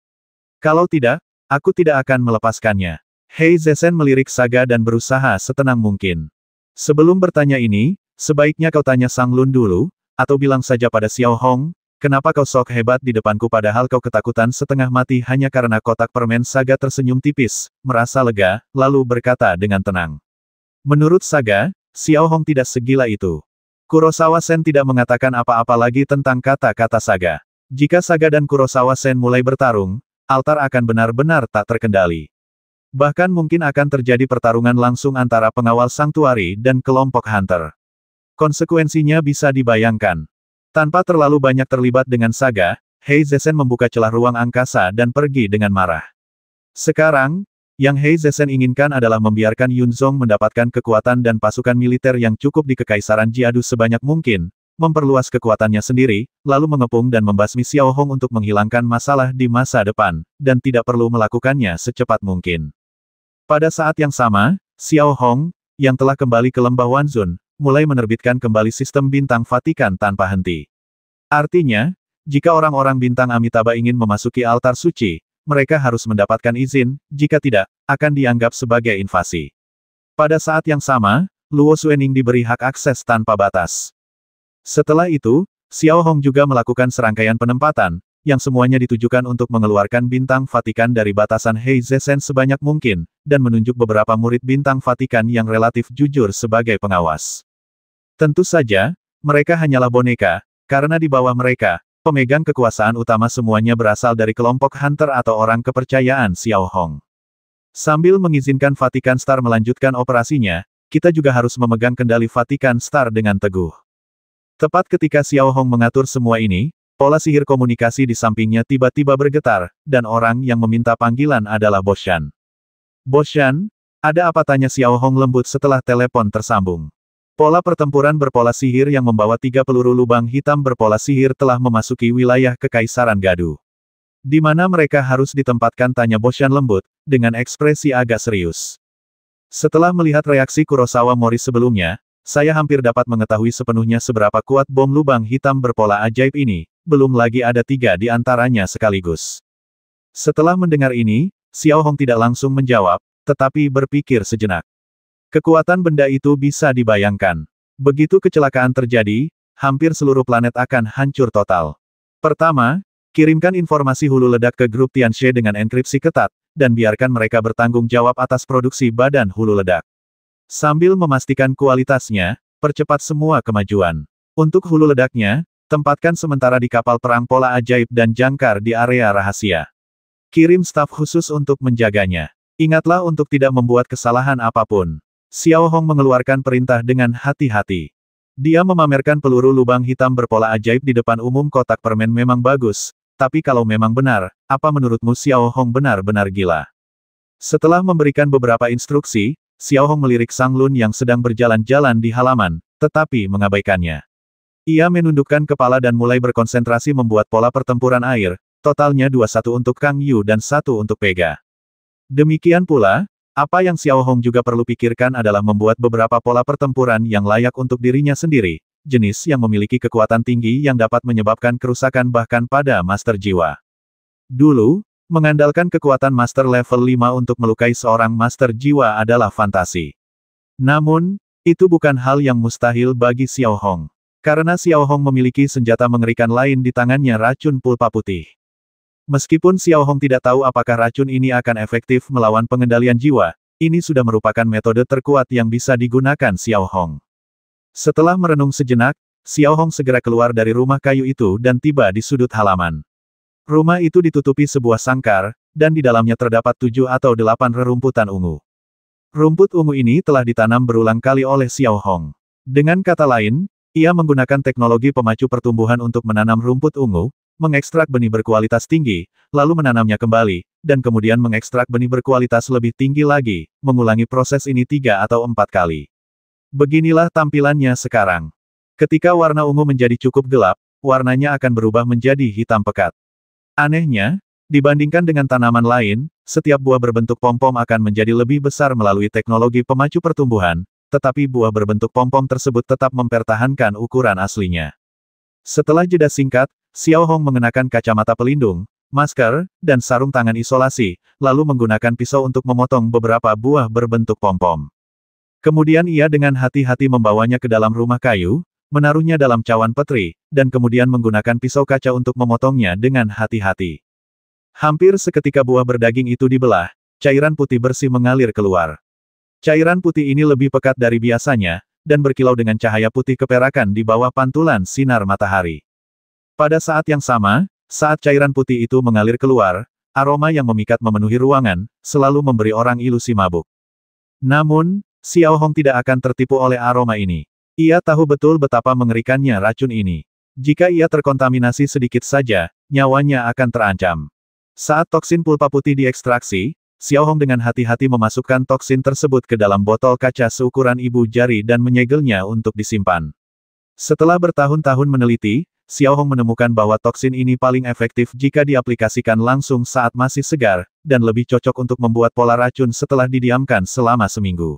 Kalau tidak, aku tidak akan melepaskannya. Hei Zesen melirik Saga dan berusaha setenang mungkin. Sebelum bertanya ini, sebaiknya kau tanya Sang Lun dulu, atau bilang saja pada Xiao Hong, kenapa kau sok hebat di depanku padahal kau ketakutan setengah mati hanya karena kotak permen. Saga tersenyum tipis, merasa lega, lalu berkata dengan tenang. Menurut Saga, Xiao Hong tidak segila itu. Kurosawa Sen tidak mengatakan apa-apa lagi tentang kata-kata Saga. Jika Saga dan Kurosawa Sen mulai bertarung, altar akan benar-benar tak terkendali. Bahkan mungkin akan terjadi pertarungan langsung antara pengawal Sanctuary dan kelompok Hunter. Konsekuensinya bisa dibayangkan. Tanpa terlalu banyak terlibat dengan Saga, Hei Zesen membuka celah ruang angkasa dan pergi dengan marah. Sekarang, yang Hei Zesen inginkan adalah membiarkan Yunzong mendapatkan kekuatan dan pasukan militer yang cukup di Kekaisaran Jiadu sebanyak mungkin, memperluas kekuatannya sendiri, lalu mengepung dan membasmi Xiao Hong untuk menghilangkan masalah di masa depan, dan tidak perlu melakukannya secepat mungkin. Pada saat yang sama, Xiao Hong, yang telah kembali ke lembah Wanzun, mulai menerbitkan kembali sistem bintang Vatikan tanpa henti. Artinya, jika orang-orang bintang Amitabha ingin memasuki altar suci, mereka harus mendapatkan izin, jika tidak, akan dianggap sebagai invasi. Pada saat yang sama, Luo Xuening diberi hak akses tanpa batas. Setelah itu, Xiao Hong juga melakukan serangkaian penempatan, yang semuanya ditujukan untuk mengeluarkan bintang Vatikan dari batasan Hei Zesen sebanyak mungkin, dan menunjuk beberapa murid bintang Vatikan yang relatif jujur sebagai pengawas. Tentu saja, mereka hanyalah boneka, karena di bawah mereka, pemegang kekuasaan utama semuanya berasal dari kelompok Hunter atau orang kepercayaan Xiao Hong. Sambil mengizinkan Vatikan Star melanjutkan operasinya, kita juga harus memegang kendali Vatikan Star dengan teguh. Tepat ketika Xiao Hong mengatur semua ini, pola sihir komunikasi di sampingnya tiba-tiba bergetar, dan orang yang meminta panggilan adalah Boshan. Boshan, ada apa, tanya Xiao Hong lembut setelah telepon tersambung. Pola pertempuran berpola sihir yang membawa 3 peluru lubang hitam berpola sihir telah memasuki wilayah Kekaisaran Gadu. Di mana mereka harus ditempatkan, tanya Boshan lembut, dengan ekspresi agak serius. Setelah melihat reaksi Kurosawa Mori sebelumnya, saya hampir dapat mengetahui sepenuhnya seberapa kuat bom lubang hitam berpola ajaib ini, belum lagi ada 3 di antaranya sekaligus. Setelah mendengar ini, Xiao Hong tidak langsung menjawab, tetapi berpikir sejenak. Kekuatan benda itu bisa dibayangkan. Begitu kecelakaan terjadi, hampir seluruh planet akan hancur total. Pertama, kirimkan informasi hulu ledak ke grup Tianxie dengan enkripsi ketat, dan biarkan mereka bertanggung jawab atas produksi badan hulu ledak. Sambil memastikan kualitasnya, percepat semua kemajuan. Untuk hulu ledaknya, tempatkan sementara di kapal perang pola ajaib dan jangkar di area rahasia. Kirim staf khusus untuk menjaganya. Ingatlah untuk tidak membuat kesalahan apapun. Xiao Hong mengeluarkan perintah dengan hati-hati. Dia memamerkan peluru lubang hitam berpola ajaib di depan umum kotak permen memang bagus, tapi kalau memang benar, apa menurutmu Xiao Hong benar-benar gila? Setelah memberikan beberapa instruksi, Xiao Hong melirik Sang Lun yang sedang berjalan-jalan di halaman, tetapi mengabaikannya. Ia menundukkan kepala dan mulai berkonsentrasi membuat pola pertempuran air, totalnya 21 untuk Kang Yu dan 1 untuk Pega. Demikian pula, apa yang Xiao Hong juga perlu pikirkan adalah membuat beberapa pola pertempuran yang layak untuk dirinya sendiri, jenis yang memiliki kekuatan tinggi yang dapat menyebabkan kerusakan bahkan pada Master Jiwa. Dulu, mengandalkan kekuatan Master level 5 untuk melukai seorang Master Jiwa adalah fantasi. Namun, itu bukan hal yang mustahil bagi Xiao Hong. Karena Xiao Hong memiliki senjata mengerikan lain di tangannya, racun pulpa putih. Meskipun Xiao Hong tidak tahu apakah racun ini akan efektif melawan pengendalian jiwa, ini sudah merupakan metode terkuat yang bisa digunakan Xiao Hong. Setelah merenung sejenak, Xiao Hong segera keluar dari rumah kayu itu dan tiba di sudut halaman. Rumah itu ditutupi sebuah sangkar, dan di dalamnya terdapat 7 atau 8 rerumputan ungu. Rumput ungu ini telah ditanam berulang kali oleh Xiao Hong. Dengan kata lain, ia menggunakan teknologi pemacu pertumbuhan untuk menanam rumput ungu, mengekstrak benih berkualitas tinggi, lalu menanamnya kembali, dan kemudian mengekstrak benih berkualitas lebih tinggi lagi, mengulangi proses ini 3 atau 4 kali. Beginilah tampilannya sekarang. Ketika warna ungu menjadi cukup gelap, warnanya akan berubah menjadi hitam pekat. Anehnya, dibandingkan dengan tanaman lain, setiap buah berbentuk pom-pom akan menjadi lebih besar melalui teknologi pemacu pertumbuhan, tetapi buah berbentuk pom-pom tersebut tetap mempertahankan ukuran aslinya. Setelah jeda singkat, Xiao Hong mengenakan kacamata pelindung, masker, dan sarung tangan isolasi, lalu menggunakan pisau untuk memotong beberapa buah berbentuk pom-pom. Kemudian ia dengan hati-hati membawanya ke dalam rumah kayu, menaruhnya dalam cawan petri, dan kemudian menggunakan pisau kaca untuk memotongnya dengan hati-hati. Hampir seketika buah berdaging itu dibelah, cairan putih bersih mengalir keluar. Cairan putih ini lebih pekat dari biasanya, dan berkilau dengan cahaya putih keperakan di bawah pantulan sinar matahari. Pada saat yang sama, saat cairan putih itu mengalir keluar, aroma yang memikat memenuhi ruangan, selalu memberi orang ilusi mabuk. Namun, Xiao Hong tidak akan tertipu oleh aroma ini. Ia tahu betul betapa mengerikannya racun ini. Jika ia terkontaminasi sedikit saja, nyawanya akan terancam. Saat toksin pulpa putih diekstraksi, Xiao Hong dengan hati-hati memasukkan toksin tersebut ke dalam botol kaca seukuran ibu jari dan menyegelnya untuk disimpan. Setelah bertahun-tahun meneliti, Xiao Hong menemukan bahwa toksin ini paling efektif jika diaplikasikan langsung saat masih segar, dan lebih cocok untuk membuat pola racun setelah didiamkan selama seminggu.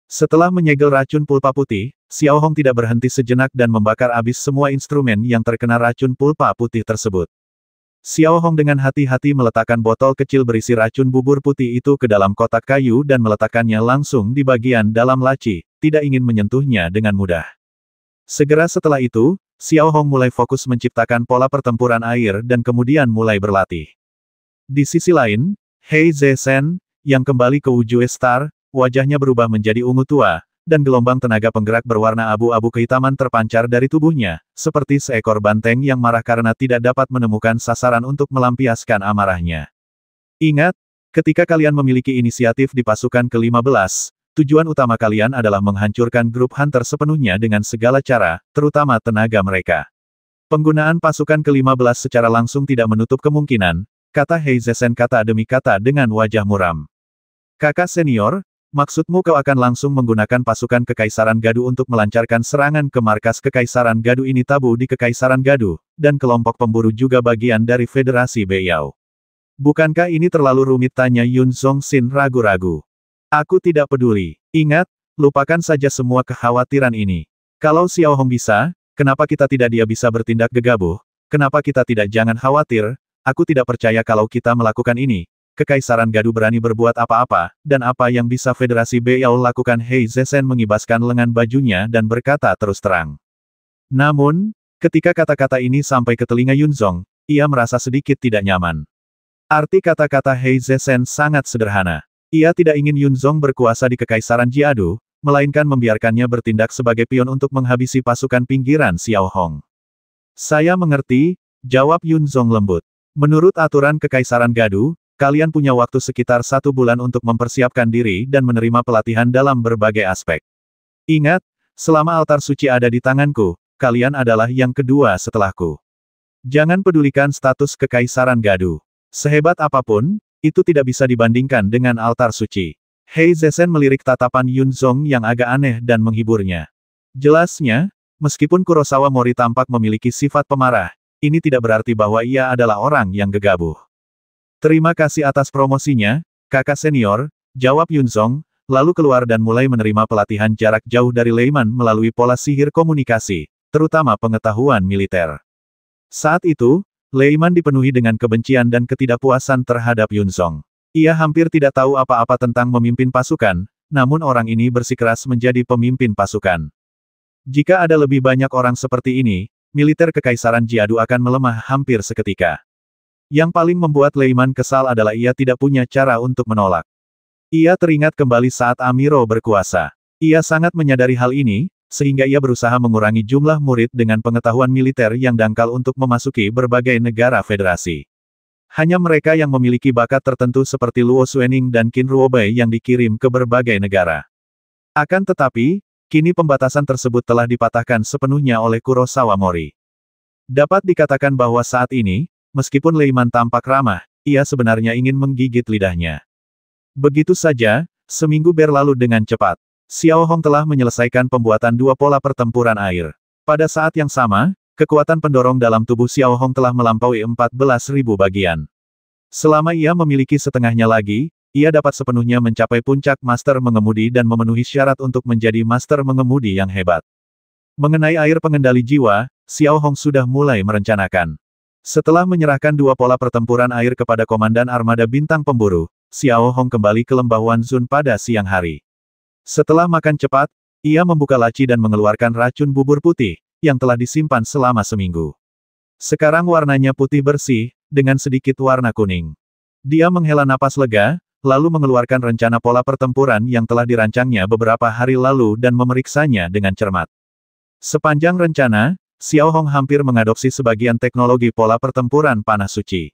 Setelah menyegel racun pulpa putih, Xiao Hong tidak berhenti sejenak dan membakar habis semua instrumen yang terkena racun pulpa putih tersebut. Xiao Hong dengan hati-hati meletakkan botol kecil berisi racun bubur putih itu ke dalam kotak kayu dan meletakkannya langsung di bagian dalam laci, tidak ingin menyentuhnya dengan mudah. Segera setelah itu, Xiao Hong mulai fokus menciptakan pola pertempuran air dan kemudian mulai berlatih. Di sisi lain, Hei Zesen, yang kembali ke Wujue Star, wajahnya berubah menjadi ungu tua, dan gelombang tenaga penggerak berwarna abu-abu kehitaman terpancar dari tubuhnya, seperti seekor banteng yang marah karena tidak dapat menemukan sasaran untuk melampiaskan amarahnya. Ingat, ketika kalian memiliki inisiatif di pasukan ke-15, tujuan utama kalian adalah menghancurkan grup hunter sepenuhnya dengan segala cara, terutama tenaga mereka. Penggunaan pasukan ke-15 secara langsung tidak menutup kemungkinan, kata Hei Zesen kata demi kata dengan wajah muram. Kakak senior, Maksudmu kau akan langsung menggunakan pasukan Kekaisaran Gadu untuk melancarkan serangan ke markas Kekaisaran Gadu ini? Tabu di Kekaisaran Gadu, dan kelompok pemburu juga bagian dari Federasi Beiyao. Bukankah ini terlalu rumit? Tanya Yun Zhongxin ragu-ragu. Aku tidak peduli. Ingat, lupakan saja semua kekhawatiran ini. Kalau Xiao Hong bisa, kenapa kita tidak? Dia bisa bertindak gegabah, kenapa kita tidak? Jangan khawatir, aku tidak percaya kalau kita melakukan ini. Kekaisaran Gadu berani berbuat apa-apa, dan apa yang bisa Federasi Beiyao lakukan? Hei Zesen mengibaskan lengan bajunya dan berkata terus terang. Namun, ketika kata-kata ini sampai ke telinga Yunzong, ia merasa sedikit tidak nyaman. Arti kata-kata Hei Zesen sangat sederhana. Ia tidak ingin Yunzong berkuasa di Kekaisaran Jiadu, melainkan membiarkannya bertindak sebagai pion untuk menghabisi pasukan pinggiran Xiao Hong. Saya mengerti, jawab Yunzong lembut. Menurut aturan Kekaisaran Gadu, kalian punya waktu sekitar 1 bulan untuk mempersiapkan diri dan menerima pelatihan dalam berbagai aspek. Ingat, selama altar suci ada di tanganku, kalian adalah yang kedua setelahku. Jangan pedulikan status Kekaisaran Gadu. Sehebat apapun, itu tidak bisa dibandingkan dengan altar suci. Hei Zesen melirik tatapan Yunzong yang agak aneh dan menghiburnya. Jelasnya, meskipun Kurosawa Mori tampak memiliki sifat pemarah, ini tidak berarti bahwa ia adalah orang yang gegabah. Terima kasih atas promosinya, kakak senior, jawab Yunzong, lalu keluar dan mulai menerima pelatihan jarak jauh dari Leiman melalui pola sihir komunikasi, terutama pengetahuan militer. Saat itu, Leiman dipenuhi dengan kebencian dan ketidakpuasan terhadap Yunzong. Ia hampir tidak tahu apa-apa tentang memimpin pasukan, namun orang ini bersikeras menjadi pemimpin pasukan. Jika ada lebih banyak orang seperti ini, militer Kekaisaran Jiadu akan melemah hampir seketika. Yang paling membuat Leiman kesal adalah ia tidak punya cara untuk menolak. Ia teringat kembali saat Amiro berkuasa. Ia sangat menyadari hal ini, sehingga ia berusaha mengurangi jumlah murid dengan pengetahuan militer yang dangkal untuk memasuki berbagai negara federasi. Hanya mereka yang memiliki bakat tertentu seperti Luo Xuening dan Qin Ruobei yang dikirim ke berbagai negara. Akan tetapi, kini pembatasan tersebut telah dipatahkan sepenuhnya oleh Kurosawa Mori. Dapat dikatakan bahwa saat ini, meskipun Leiman tampak ramah, ia sebenarnya ingin menggigit lidahnya. Begitu saja, seminggu berlalu dengan cepat. Xiao Hong telah menyelesaikan pembuatan 2 pola pertempuran air. Pada saat yang sama, kekuatan pendorong dalam tubuh Xiao Hong telah melampaui 14.000 bagian. Selama ia memiliki setengahnya lagi, ia dapat sepenuhnya mencapai puncak master mengemudi dan memenuhi syarat untuk menjadi master mengemudi yang hebat. Mengenai air pengendali jiwa, Xiao Hong sudah mulai merencanakan. Setelah menyerahkan 2 pola pertempuran air kepada Komandan Armada Bintang Pemburu, Xiao Hong kembali ke lembah Wanzun pada siang hari. Setelah makan cepat, ia membuka laci dan mengeluarkan racun bubur putih, yang telah disimpan selama seminggu. Sekarang warnanya putih bersih, dengan sedikit warna kuning. Dia menghela napas lega, lalu mengeluarkan rencana pola pertempuran yang telah dirancangnya beberapa hari lalu dan memeriksanya dengan cermat. Sepanjang rencana, Xiao Hong hampir mengadopsi sebagian teknologi pola pertempuran panah suci.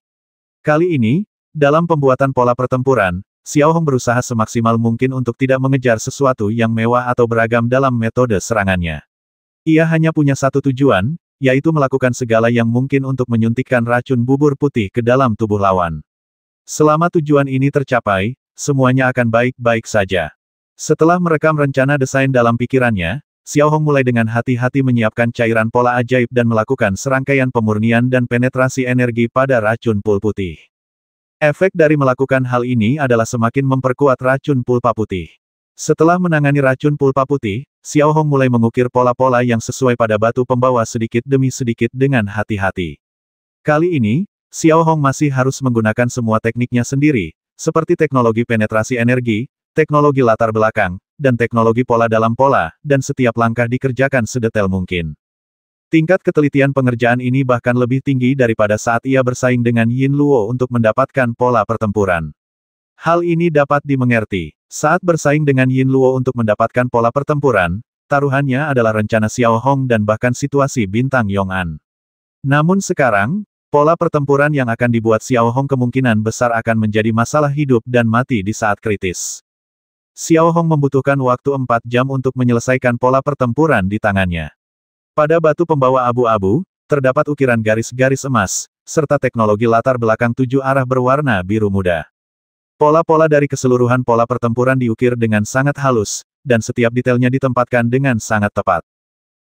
Kali ini, dalam pembuatan pola pertempuran, Xiao Hong berusaha semaksimal mungkin untuk tidak mengejar sesuatu yang mewah atau beragam dalam metode serangannya. Ia hanya punya satu tujuan, yaitu melakukan segala yang mungkin untuk menyuntikkan racun bubur putih ke dalam tubuh lawan. Selama tujuan ini tercapai, semuanya akan baik-baik saja. Setelah merekam rencana desain dalam pikirannya, Xiao Hong mulai dengan hati-hati menyiapkan cairan pola ajaib dan melakukan serangkaian pemurnian dan penetrasi energi pada racun pul putih. Efek dari melakukan hal ini adalah semakin memperkuat racun pulpa putih. Setelah menangani racun pulpa putih, Xiao Hong mulai mengukir pola-pola yang sesuai pada batu pembawa sedikit demi sedikit dengan hati-hati. Kali ini, Xiao Hong masih harus menggunakan semua tekniknya sendiri, seperti teknologi penetrasi energi, teknologi latar belakang, dan teknologi pola dalam pola, dan setiap langkah dikerjakan sedetail mungkin. Tingkat ketelitian pengerjaan ini bahkan lebih tinggi daripada saat ia bersaing dengan Yin Luo untuk mendapatkan pola pertempuran. Hal ini dapat dimengerti. Saat bersaing dengan Yin Luo untuk mendapatkan pola pertempuran, taruhannya adalah rencana Xiao Hong dan bahkan situasi bintang Yong'an. Namun sekarang, pola pertempuran yang akan dibuat Xiao Hong kemungkinan besar akan menjadi masalah hidup dan mati di saat kritis. Xiao Hong membutuhkan waktu 4 jam untuk menyelesaikan pola pertempuran di tangannya. Pada batu pembawa abu-abu, terdapat ukiran garis-garis emas, serta teknologi latar belakang 7 arah berwarna biru muda. Pola-pola dari keseluruhan pola pertempuran diukir dengan sangat halus, dan setiap detailnya ditempatkan dengan sangat tepat.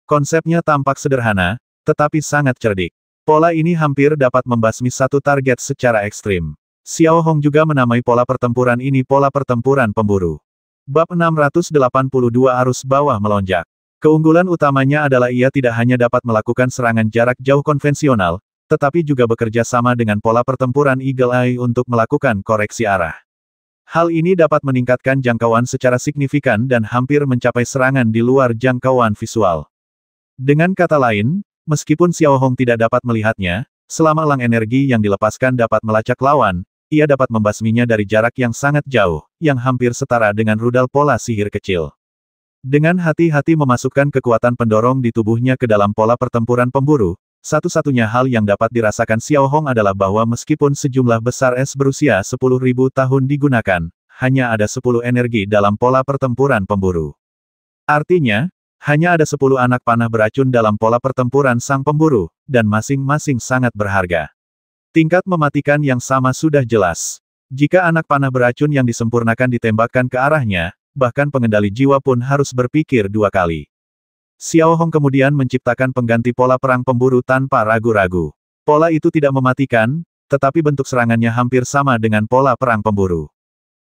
Konsepnya tampak sederhana, tetapi sangat cerdik. Pola ini hampir dapat membasmi satu target secara ekstrim. Xiao Hong juga menamai pola pertempuran ini pola pertempuran pemburu. Bab 682 Arus Bawah Melonjak. Keunggulan utamanya adalah ia tidak hanya dapat melakukan serangan jarak jauh konvensional, tetapi juga bekerja sama dengan pola pertempuran Eagle Eye untuk melakukan koreksi arah. Hal ini dapat meningkatkan jangkauan secara signifikan dan hampir mencapai serangan di luar jangkauan visual. Dengan kata lain, meskipun Xiao Hong tidak dapat melihatnya, selama elang energi yang dilepaskan dapat melacak lawan, ia dapat membasminya dari jarak yang sangat jauh, yang hampir setara dengan rudal pola sihir kecil. Dengan hati-hati memasukkan kekuatan pendorong di tubuhnya ke dalam pola pertempuran pemburu, satu-satunya hal yang dapat dirasakan Xiao Hong adalah bahwa meskipun sejumlah besar es berusia 10.000 tahun digunakan, hanya ada 10 energi dalam pola pertempuran pemburu. Artinya, hanya ada 10 anak panah beracun dalam pola pertempuran sang pemburu, dan masing-masing sangat berharga. Tingkat mematikan yang sama sudah jelas. Jika anak panah beracun yang disempurnakan ditembakkan ke arahnya, bahkan pengendali jiwa pun harus berpikir dua kali. Xiao Hong kemudian menciptakan pengganti pola perang pemburu tanpa ragu-ragu. Pola itu tidak mematikan, tetapi bentuk serangannya hampir sama dengan pola perang pemburu.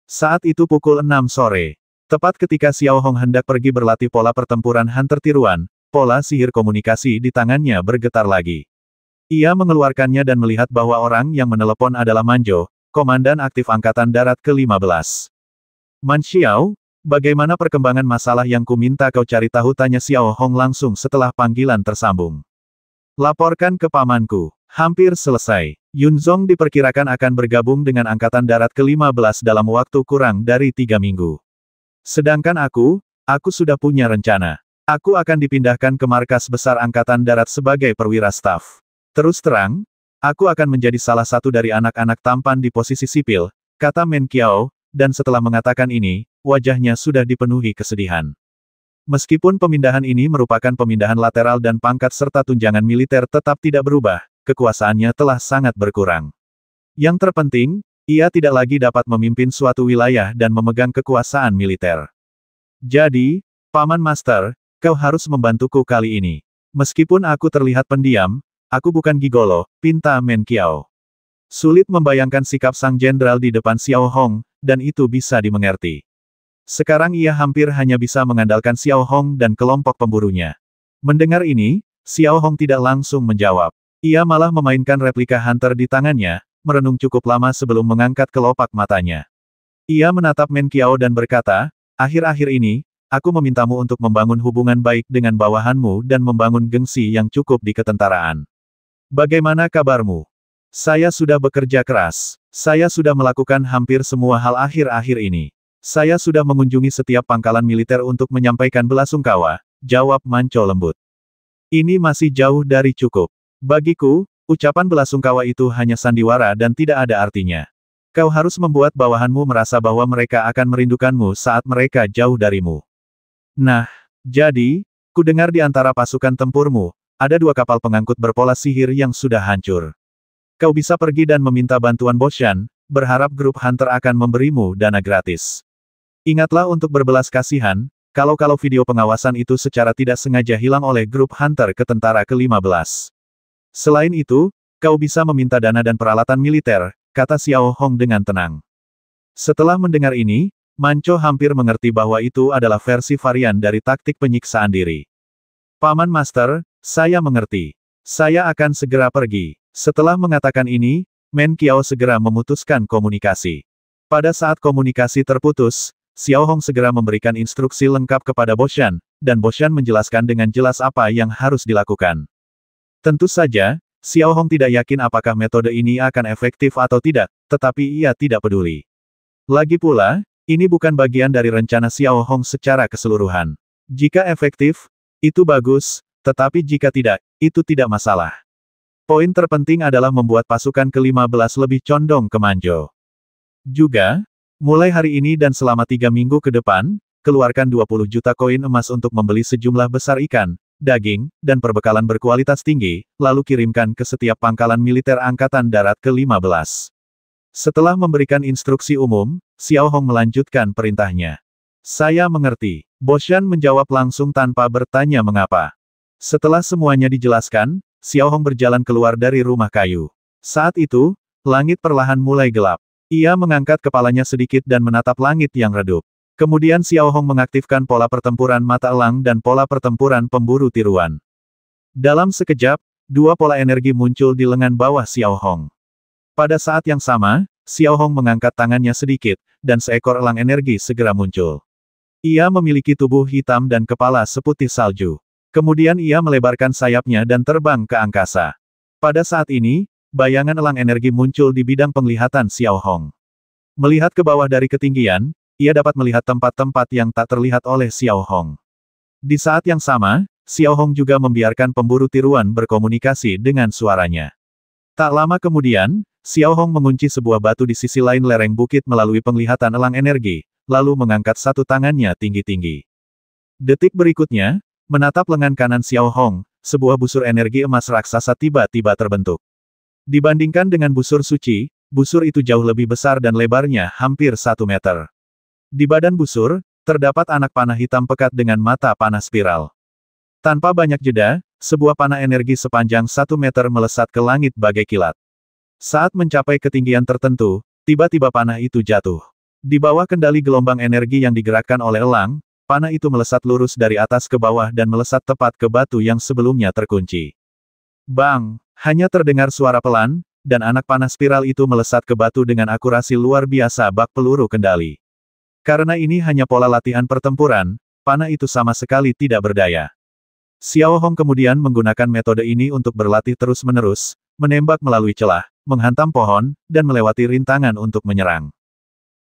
Saat itu pukul 6 sore. Tepat ketika Xiao Hong hendak pergi berlatih pola pertempuran hunter tiruan, pola sihir komunikasi di tangannya bergetar lagi. Ia mengeluarkannya dan melihat bahwa orang yang menelepon adalah Manjo, Komandan Aktif Angkatan Darat ke-15. Man Xiao, bagaimana perkembangan masalah yang ku minta kau cari tahu, tanya Xiao Hong langsung setelah panggilan tersambung. Laporkan ke pamanku. Hampir selesai. Yun Zong diperkirakan akan bergabung dengan Angkatan Darat ke-15 dalam waktu kurang dari 3 minggu. Sedangkan aku sudah punya rencana. Aku akan dipindahkan ke markas besar Angkatan Darat sebagai perwira staf. Terus terang, aku akan menjadi salah satu dari anak-anak tampan di posisi sipil, kata Men Qiao, dan setelah mengatakan ini, wajahnya sudah dipenuhi kesedihan. Meskipun pemindahan ini merupakan pemindahan lateral dan pangkat serta tunjangan militer tetap tidak berubah, kekuasaannya telah sangat berkurang. Yang terpenting, ia tidak lagi dapat memimpin suatu wilayah dan memegang kekuasaan militer. Jadi, Paman Master, kau harus membantuku kali ini. Meskipun aku terlihat pendiam, aku bukan gigolo, pinta Men Qiao. Sulit membayangkan sikap sang jenderal di depan Xiao Hong, dan itu bisa dimengerti. Sekarang ia hampir hanya bisa mengandalkan Xiao Hong dan kelompok pemburunya. Mendengar ini, Xiao Hong tidak langsung menjawab. Ia malah memainkan replika hunter di tangannya, merenung cukup lama sebelum mengangkat kelopak matanya. Ia menatap Men Qiao dan berkata, akhir-akhir ini, aku memintamu untuk membangun hubungan baik dengan bawahanmu dan membangun gengsi yang cukup di ketentaraan. Bagaimana kabarmu? Saya sudah bekerja keras. Saya sudah melakukan hampir semua hal akhir-akhir ini. Saya sudah mengunjungi setiap pangkalan militer untuk menyampaikan belasungkawa, jawab Manco lembut. Ini masih jauh dari cukup. Bagiku, ucapan belasungkawa itu hanya sandiwara dan tidak ada artinya. Kau harus membuat bawahanmu merasa bahwa mereka akan merindukanmu saat mereka jauh darimu. Nah, jadi, ku dengar di antara pasukan tempurmu, ada 2 kapal pengangkut berpola sihir yang sudah hancur. Kau bisa pergi dan meminta bantuan Boshan, berharap grup hunter akan memberimu dana gratis. Ingatlah untuk berbelas kasihan, kalau video pengawasan itu secara tidak sengaja hilang oleh grup hunter ke tentara ke-15. Selain itu, kau bisa meminta dana dan peralatan militer, kata Xiao Hong dengan tenang. Setelah mendengar ini, Manco hampir mengerti bahwa itu adalah versi varian dari taktik penyiksaan diri. Paman Master, saya mengerti. Saya akan segera pergi. Setelah mengatakan ini, Men Qiao segera memutuskan komunikasi. Pada saat komunikasi terputus, Xiao Hong segera memberikan instruksi lengkap kepada Boshan, dan Boshan menjelaskan dengan jelas apa yang harus dilakukan. Tentu saja, Xiao Hong tidak yakin apakah metode ini akan efektif atau tidak, tetapi ia tidak peduli. Lagi pula, ini bukan bagian dari rencana Xiao Hong secara keseluruhan. Jika efektif, itu bagus, tetapi jika tidak, itu tidak masalah. Poin terpenting adalah membuat pasukan ke-15 lebih condong ke Manjo. Juga, mulai hari ini dan selama 3 minggu ke depan, keluarkan 20 juta koin emas untuk membeli sejumlah besar ikan, daging, dan perbekalan berkualitas tinggi, lalu kirimkan ke setiap pangkalan militer Angkatan Darat ke-15. Setelah memberikan instruksi umum, Xiao Hong melanjutkan perintahnya. Saya mengerti. Boshan menjawab langsung tanpa bertanya mengapa. Setelah semuanya dijelaskan, Xiao Hong berjalan keluar dari rumah kayu. Saat itu, langit perlahan mulai gelap. Ia mengangkat kepalanya sedikit dan menatap langit yang redup. Kemudian Xiao Hong mengaktifkan pola pertempuran mata elang dan pola pertempuran pemburu tiruan. Dalam sekejap, dua pola energi muncul di lengan bawah Xiao Hong. Pada saat yang sama, Xiao Hong mengangkat tangannya sedikit, dan seekor elang energi segera muncul. Ia memiliki tubuh hitam dan kepala seputih salju. Kemudian ia melebarkan sayapnya dan terbang ke angkasa. Pada saat ini, bayangan elang energi muncul di bidang penglihatan Xiao Hong. Melihat ke bawah dari ketinggian, ia dapat melihat tempat-tempat yang tak terlihat oleh Xiao Hong. Di saat yang sama, Xiao Hong juga membiarkan pemburu tiruan berkomunikasi dengan suaranya. Tak lama kemudian, Xiao Hong mengunci sebuah batu di sisi lain lereng bukit melalui penglihatan elang energi, lalu mengangkat satu tangannya tinggi-tinggi. Detik berikutnya, menatap lengan kanan Xiao Hong, sebuah busur energi emas raksasa tiba-tiba terbentuk. Dibandingkan dengan busur suci, busur itu jauh lebih besar dan lebarnya hampir 1 meter. Di badan busur, terdapat anak panah hitam pekat dengan mata panah spiral. Tanpa banyak jeda, sebuah panah energi sepanjang 1 meter melesat ke langit bagai kilat. Saat mencapai ketinggian tertentu, tiba-tiba panah itu jatuh. Di bawah kendali gelombang energi yang digerakkan oleh elang, panah itu melesat lurus dari atas ke bawah dan melesat tepat ke batu yang sebelumnya terkunci. Bang! Hanya terdengar suara pelan, dan anak panah spiral itu melesat ke batu dengan akurasi luar biasa bak peluru kendali. Karena ini hanya pola latihan pertempuran, panah itu sama sekali tidak berdaya. Xiao Hong kemudian menggunakan metode ini untuk berlatih terus-menerus, menembak melalui celah, menghantam pohon, dan melewati rintangan untuk menyerang.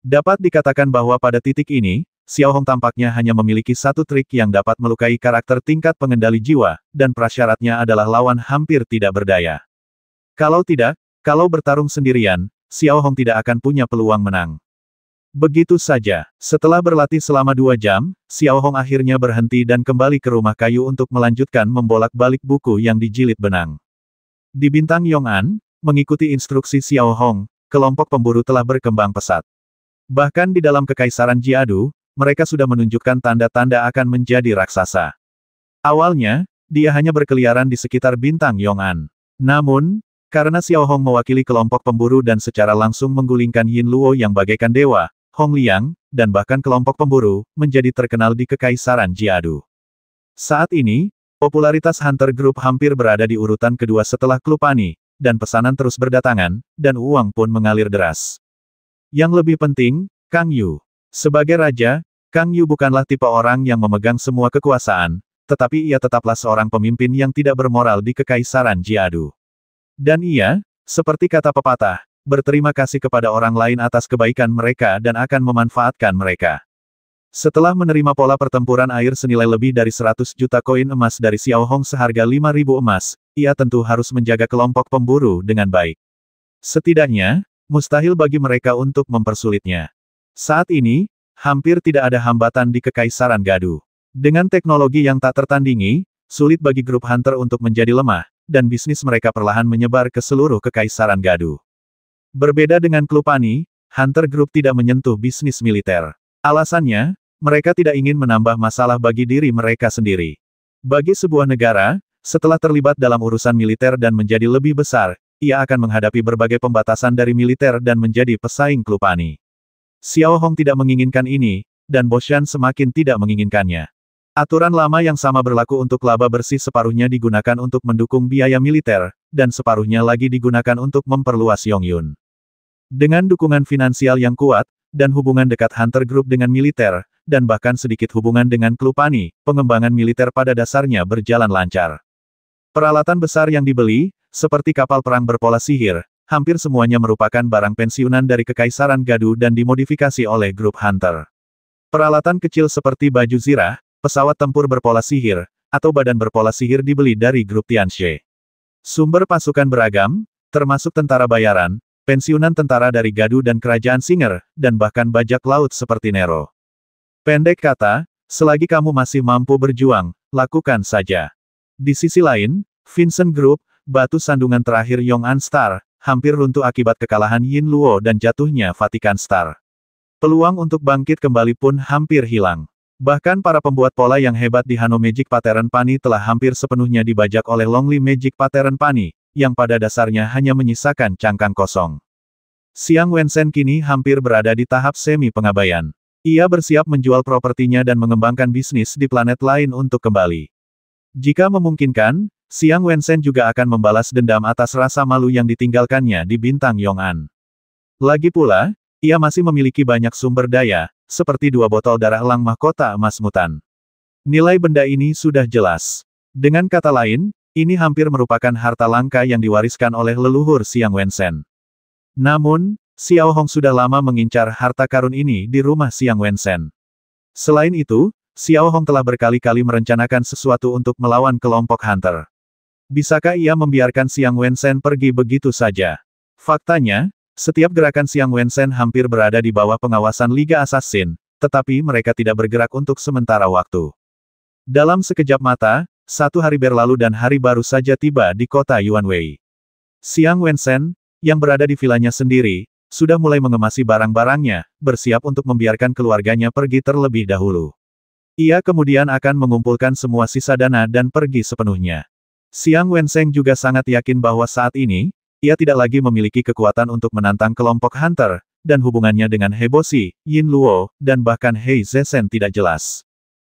Dapat dikatakan bahwa pada titik ini, Xiao Hong tampaknya hanya memiliki satu trik yang dapat melukai karakter tingkat pengendali jiwa, dan prasyaratnya adalah lawan hampir tidak berdaya. Kalau tidak, kalau bertarung sendirian, Xiao Hong tidak akan punya peluang menang. Begitu saja, setelah berlatih selama 2 jam, Xiao Hong akhirnya berhenti dan kembali ke rumah kayu untuk melanjutkan membolak-balik buku yang dijilid benang. Di bintang Yong'an, mengikuti instruksi Xiao Hong, kelompok pemburu telah berkembang pesat. Bahkan di dalam kekaisaran Jiadu, mereka sudah menunjukkan tanda-tanda akan menjadi raksasa. Awalnya, dia hanya berkeliaran di sekitar bintang Yong'an. Namun, karena Xiao Hong mewakili kelompok pemburu dan secara langsung menggulingkan Yin Luo yang bagaikan dewa, Hong Liang, dan bahkan kelompok pemburu, menjadi terkenal di kekaisaran Jiadu. Saat ini, popularitas Hunter Group hampir berada di urutan kedua setelah Klupani, dan pesanan terus berdatangan, dan uang pun mengalir deras. Yang lebih penting, Kang Yu. Sebagai raja, Kang Yu bukanlah tipe orang yang memegang semua kekuasaan, tetapi ia tetaplah seorang pemimpin yang tidak bermoral di kekaisaran Jiadu. Dan ia, seperti kata pepatah, berterima kasih kepada orang lain atas kebaikan mereka dan akan memanfaatkan mereka. Setelah menerima pola pertempuran air senilai lebih dari 100 juta koin emas dari Xiao Hong seharga 5.000 emas, ia tentu harus menjaga kelompok pemburu dengan baik. Setidaknya, mustahil bagi mereka untuk mempersulitnya. Saat ini, hampir tidak ada hambatan di Kekaisaran Gadu. Dengan teknologi yang tak tertandingi, sulit bagi grup Hunter untuk menjadi lemah, dan bisnis mereka perlahan menyebar ke seluruh Kekaisaran Gadu. Berbeda dengan Klupani, Hunter Group tidak menyentuh bisnis militer. Alasannya, mereka tidak ingin menambah masalah bagi diri mereka sendiri. Bagi sebuah negara, setelah terlibat dalam urusan militer dan menjadi lebih besar, ia akan menghadapi berbagai pembatasan dari militer dan menjadi pesaing Klupani. Xiao Hong tidak menginginkan ini, dan Boshan semakin tidak menginginkannya. Aturan lama yang sama berlaku untuk laba bersih separuhnya digunakan untuk mendukung biaya militer, dan separuhnya lagi digunakan untuk memperluas Yongyun. Dengan dukungan finansial yang kuat, dan hubungan dekat Hunter Group dengan militer, dan bahkan sedikit hubungan dengan Klupani, pengembangan militer pada dasarnya berjalan lancar. Peralatan besar yang dibeli, seperti kapal perang berpola sihir, hampir semuanya merupakan barang pensiunan dari Kekaisaran Gadu dan dimodifikasi oleh grup Hunter. Peralatan kecil seperti baju zirah, pesawat tempur berpola sihir, atau badan berpola sihir dibeli dari grup Tianxie. Sumber pasukan beragam, termasuk tentara bayaran, pensiunan tentara dari Gadu dan kerajaan Singer, dan bahkan bajak laut seperti Nero. Pendek kata, selagi kamu masih mampu berjuang, lakukan saja. Di sisi lain, Vincent Group, batu sandungan terakhir Yong'an Star, hampir runtuh akibat kekalahan Yin Luo dan jatuhnya Vatikan Star. Peluang untuk bangkit kembali pun hampir hilang. Bahkan para pembuat pola yang hebat di Hano Magic Pattern Pani telah hampir sepenuhnya dibajak oleh Lonely Magic Pattern Pani, yang pada dasarnya hanya menyisakan cangkang kosong. Xiang Wensen kini hampir berada di tahap semi pengabaian. Ia bersiap menjual propertinya dan mengembangkan bisnis di planet lain untuk kembali. Jika memungkinkan, Xiang Wensen juga akan membalas dendam atas rasa malu yang ditinggalkannya di Bintang Yong'an. Lagi pula, ia masih memiliki banyak sumber daya, seperti 2 botol darah elang mahkota emas mutan. Nilai benda ini sudah jelas. Dengan kata lain, ini hampir merupakan harta langka yang diwariskan oleh leluhur Xiang Wensen. Namun, Xiao Hong sudah lama mengincar harta karun ini di rumah Xiang Wensen. Selain itu, Xiao Hong telah berkali-kali merencanakan sesuatu untuk melawan kelompok Hunter. Bisakah ia membiarkan Xiang Wensen pergi begitu saja? Faktanya, setiap gerakan Xiang Wensen hampir berada di bawah pengawasan Liga Assassin, tetapi mereka tidak bergerak untuk sementara waktu. Dalam sekejap mata, 1 hari berlalu dan hari baru saja tiba di kota Yuanwei. Xiang Wensen, yang berada di vilanya sendiri, sudah mulai mengemasi barang-barangnya, bersiap untuk membiarkan keluarganya pergi terlebih dahulu. Ia kemudian akan mengumpulkan semua sisa dana dan pergi sepenuhnya. Xiang Wensen juga sangat yakin bahwa saat ini, ia tidak lagi memiliki kekuatan untuk menantang kelompok Hunter, dan hubungannya dengan Heboshi, Yin Luo, dan bahkan Hei Zesen tidak jelas.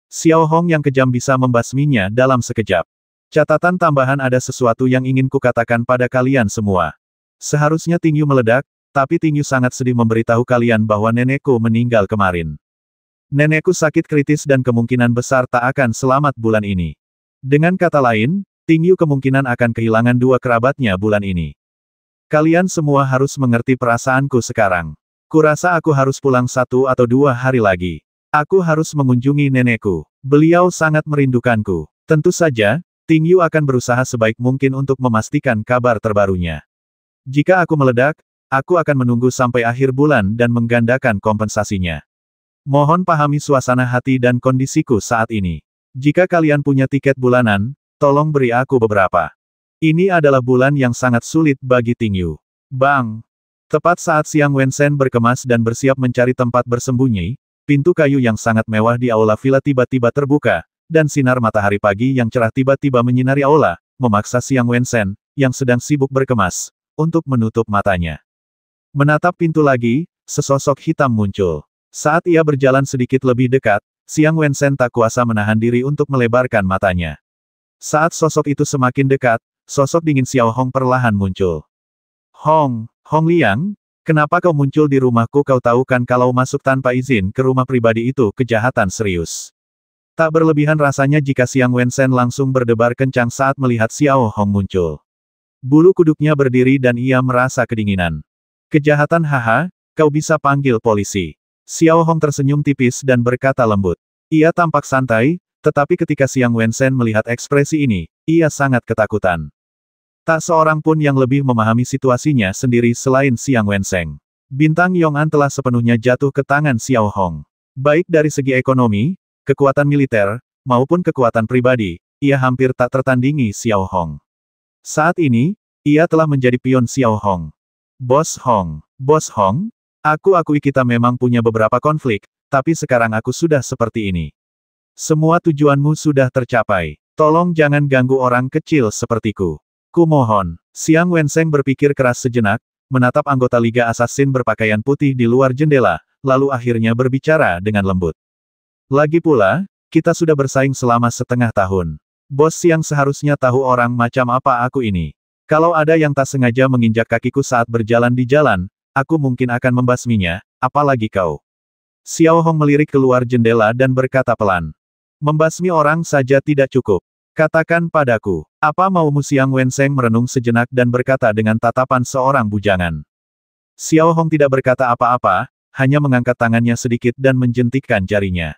Xiao Hong yang kejam bisa membasminya dalam sekejap. Catatan tambahan, ada sesuatu yang ingin kukatakan pada kalian semua. Seharusnya Ting Yu meledak, tapi Ting Yu sangat sedih memberitahu kalian bahwa nenekku meninggal kemarin. Nenekku sakit kritis dan kemungkinan besar tak akan selamat bulan ini. Dengan kata lain, Ting Yu kemungkinan akan kehilangan 2 kerabatnya bulan ini. Kalian semua harus mengerti perasaanku sekarang. Kurasa aku harus pulang 1 atau 2 hari lagi. Aku harus mengunjungi nenekku. Beliau sangat merindukanku. Tentu saja, Ting Yu akan berusaha sebaik mungkin untuk memastikan kabar terbarunya. Jika aku meledak, aku akan menunggu sampai akhir bulan dan menggandakan kompensasinya. Mohon pahami suasana hati dan kondisiku saat ini. Jika kalian punya tiket bulanan, tolong beri aku beberapa. Ini adalah bulan yang sangat sulit bagi Ting Yu. Bang! Tepat saat Xiang Wensen berkemas dan bersiap mencari tempat bersembunyi, pintu kayu yang sangat mewah di aula villa tiba-tiba terbuka, dan sinar matahari pagi yang cerah tiba-tiba menyinari aula, memaksa Xiang Wensen, yang sedang sibuk berkemas, untuk menutup matanya. Menatap pintu lagi, sesosok hitam muncul. Saat ia berjalan sedikit lebih dekat, Xiang Wensen tak kuasa menahan diri untuk melebarkan matanya. Saat sosok itu semakin dekat, sosok dingin Xiao Hong perlahan muncul. Hong Liang, kenapa kau muncul di rumahku? Kau tahu kan kalau masuk tanpa izin ke rumah pribadi itu kejahatan serius. Tak berlebihan rasanya jika Xiang Wensen langsung berdebar kencang saat melihat Xiao Hong muncul. Bulu kuduknya berdiri dan ia merasa kedinginan. Kejahatan, haha, kau bisa panggil polisi. Xiao Hong tersenyum tipis dan berkata lembut. Ia tampak santai, tetapi ketika Xiang Wensen melihat ekspresi ini, ia sangat ketakutan. Tak seorang pun yang lebih memahami situasinya sendiri selain Xiang Wensen. Bintang Yong'an telah sepenuhnya jatuh ke tangan Xiao Hong. Baik dari segi ekonomi, kekuatan militer, maupun kekuatan pribadi, ia hampir tak tertandingi Xiao Hong. Saat ini, ia telah menjadi pion Xiao Hong. Bos Hong, aku akui kita memang punya beberapa konflik, tapi sekarang aku sudah seperti ini. Semua tujuanmu sudah tercapai. Tolong jangan ganggu orang kecil sepertiku. Kumohon. Xiang Wensen berpikir keras sejenak, menatap anggota Liga Assassin berpakaian putih di luar jendela, lalu akhirnya berbicara dengan lembut. Lagi pula, kita sudah bersaing selama setengah tahun. Bos Xiang seharusnya tahu orang macam apa aku ini. Kalau ada yang tak sengaja menginjak kakiku saat berjalan di jalan, aku mungkin akan membasminya, apalagi kau. Xiao Hong melirik keluar jendela dan berkata pelan. Membasmi orang saja tidak cukup. Katakan padaku, apa maumu? Xiang Wensen merenung sejenak dan berkata dengan tatapan seorang bujangan. Xiao Hong tidak berkata apa-apa, hanya mengangkat tangannya sedikit dan menjentikkan jarinya.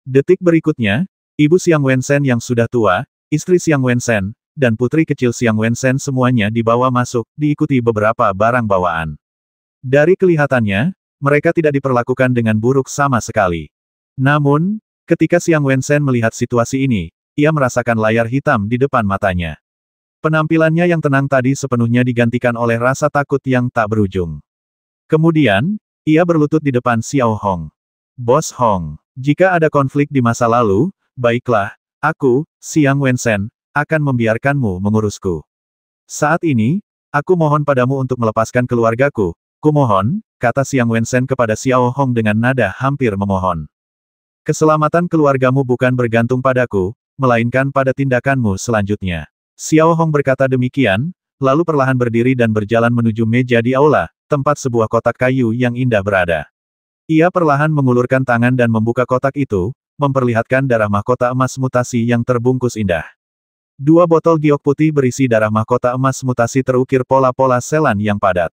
Detik berikutnya, Ibu Xiang Wensen yang sudah tua, istri Xiang Wensen, dan putri kecil Xiang Wensen semuanya dibawa masuk, diikuti beberapa barang bawaan. Dari kelihatannya, mereka tidak diperlakukan dengan buruk sama sekali. Namun, ketika Xiang Wensen melihat situasi ini, ia merasakan layar hitam di depan matanya. Penampilannya yang tenang tadi sepenuhnya digantikan oleh rasa takut yang tak berujung. Kemudian, ia berlutut di depan Xiao Hong. Bos Hong, jika ada konflik di masa lalu, baiklah, aku, Xiang Wensen, akan membiarkanmu mengurusku. Saat ini, aku mohon padamu untuk melepaskan keluargaku. Kumohon, kata Xiang Wensen kepada Xiao Hong dengan nada hampir memohon. Keselamatan keluargamu bukan bergantung padaku, melainkan pada tindakanmu selanjutnya. Xiao Hong berkata demikian, lalu perlahan berdiri dan berjalan menuju meja di aula, tempat sebuah kotak kayu yang indah berada. Ia perlahan mengulurkan tangan dan membuka kotak itu, memperlihatkan darah mahkota emas mutasi yang terbungkus indah. 2 botol giok putih berisi darah mahkota emas mutasi terukir pola-pola selan yang padat.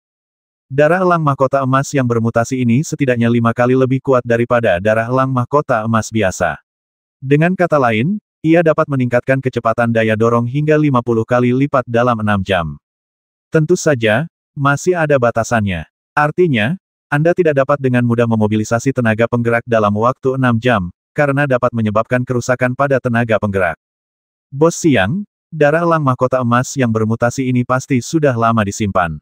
Darah elang mahkota emas yang bermutasi ini setidaknya 5 kali lebih kuat daripada darah elang mahkota emas biasa. Dengan kata lain, ia dapat meningkatkan kecepatan daya dorong hingga 50 kali lipat dalam 6 jam. Tentu saja, masih ada batasannya. Artinya, Anda tidak dapat dengan mudah memobilisasi tenaga penggerak dalam waktu 6 jam, karena dapat menyebabkan kerusakan pada tenaga penggerak. Bos Xiang, darah elang mahkota emas yang bermutasi ini pasti sudah lama disimpan.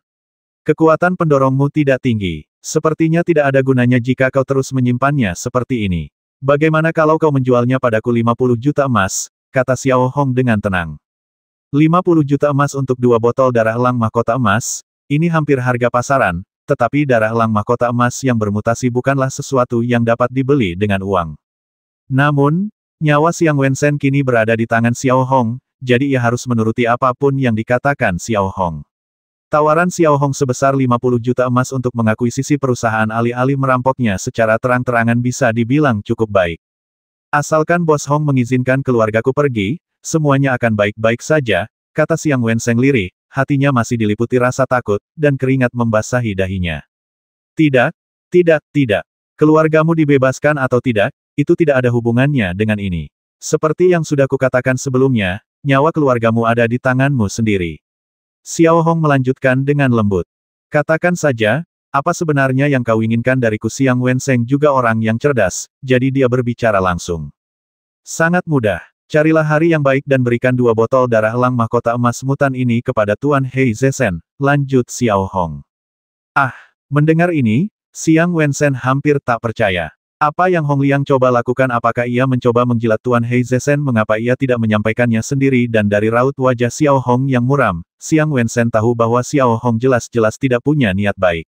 Kekuatan pendorongmu tidak tinggi. Sepertinya tidak ada gunanya jika kau terus menyimpannya seperti ini. Bagaimana kalau kau menjualnya padaku 50 juta emas, kata Xiao Hong dengan tenang. 50 juta emas untuk 2 botol darah elang mahkota emas, ini hampir harga pasaran, tetapi darah elang mahkota emas yang bermutasi bukanlah sesuatu yang dapat dibeli dengan uang. Namun, nyawa Xiang Wensen kini berada di tangan Xiao Hong, jadi ia harus menuruti apapun yang dikatakan Xiao Hong. Tawaran Xiao Hong sebesar 50 juta emas untuk mengakuisisi perusahaan alih-alih merampoknya secara terang-terangan bisa dibilang cukup baik. Asalkan Bos Hong mengizinkan keluargaku pergi, semuanya akan baik-baik saja, kata Xiang Wensen lirih, hatinya masih diliputi rasa takut, dan keringat membasahi dahinya. Tidak, tidak, tidak. Keluargamu dibebaskan atau tidak, itu tidak ada hubungannya dengan ini. Seperti yang sudah kukatakan sebelumnya, nyawa keluargamu ada di tanganmu sendiri. Xiao Hong melanjutkan dengan lembut. Katakan saja, apa sebenarnya yang kau inginkan dariku? Xiang Wensen juga orang yang cerdas, jadi dia berbicara langsung. Sangat mudah. Carilah hari yang baik dan berikan 2 botol darah elang mahkota emas mutan ini kepada Tuan Hei Zesen, lanjut Xiao Hong. Ah, mendengar ini, Xiang Wensen hampir tak percaya. Apa yang Hong Liang coba lakukan? Apakah ia mencoba menjilat Tuan Hei Zesen? Mengapa ia tidak menyampaikannya sendiri? Dan dari raut wajah Xiao Hong yang muram, Xiang Wensen tahu bahwa Xiao Hong jelas-jelas tidak punya niat baik.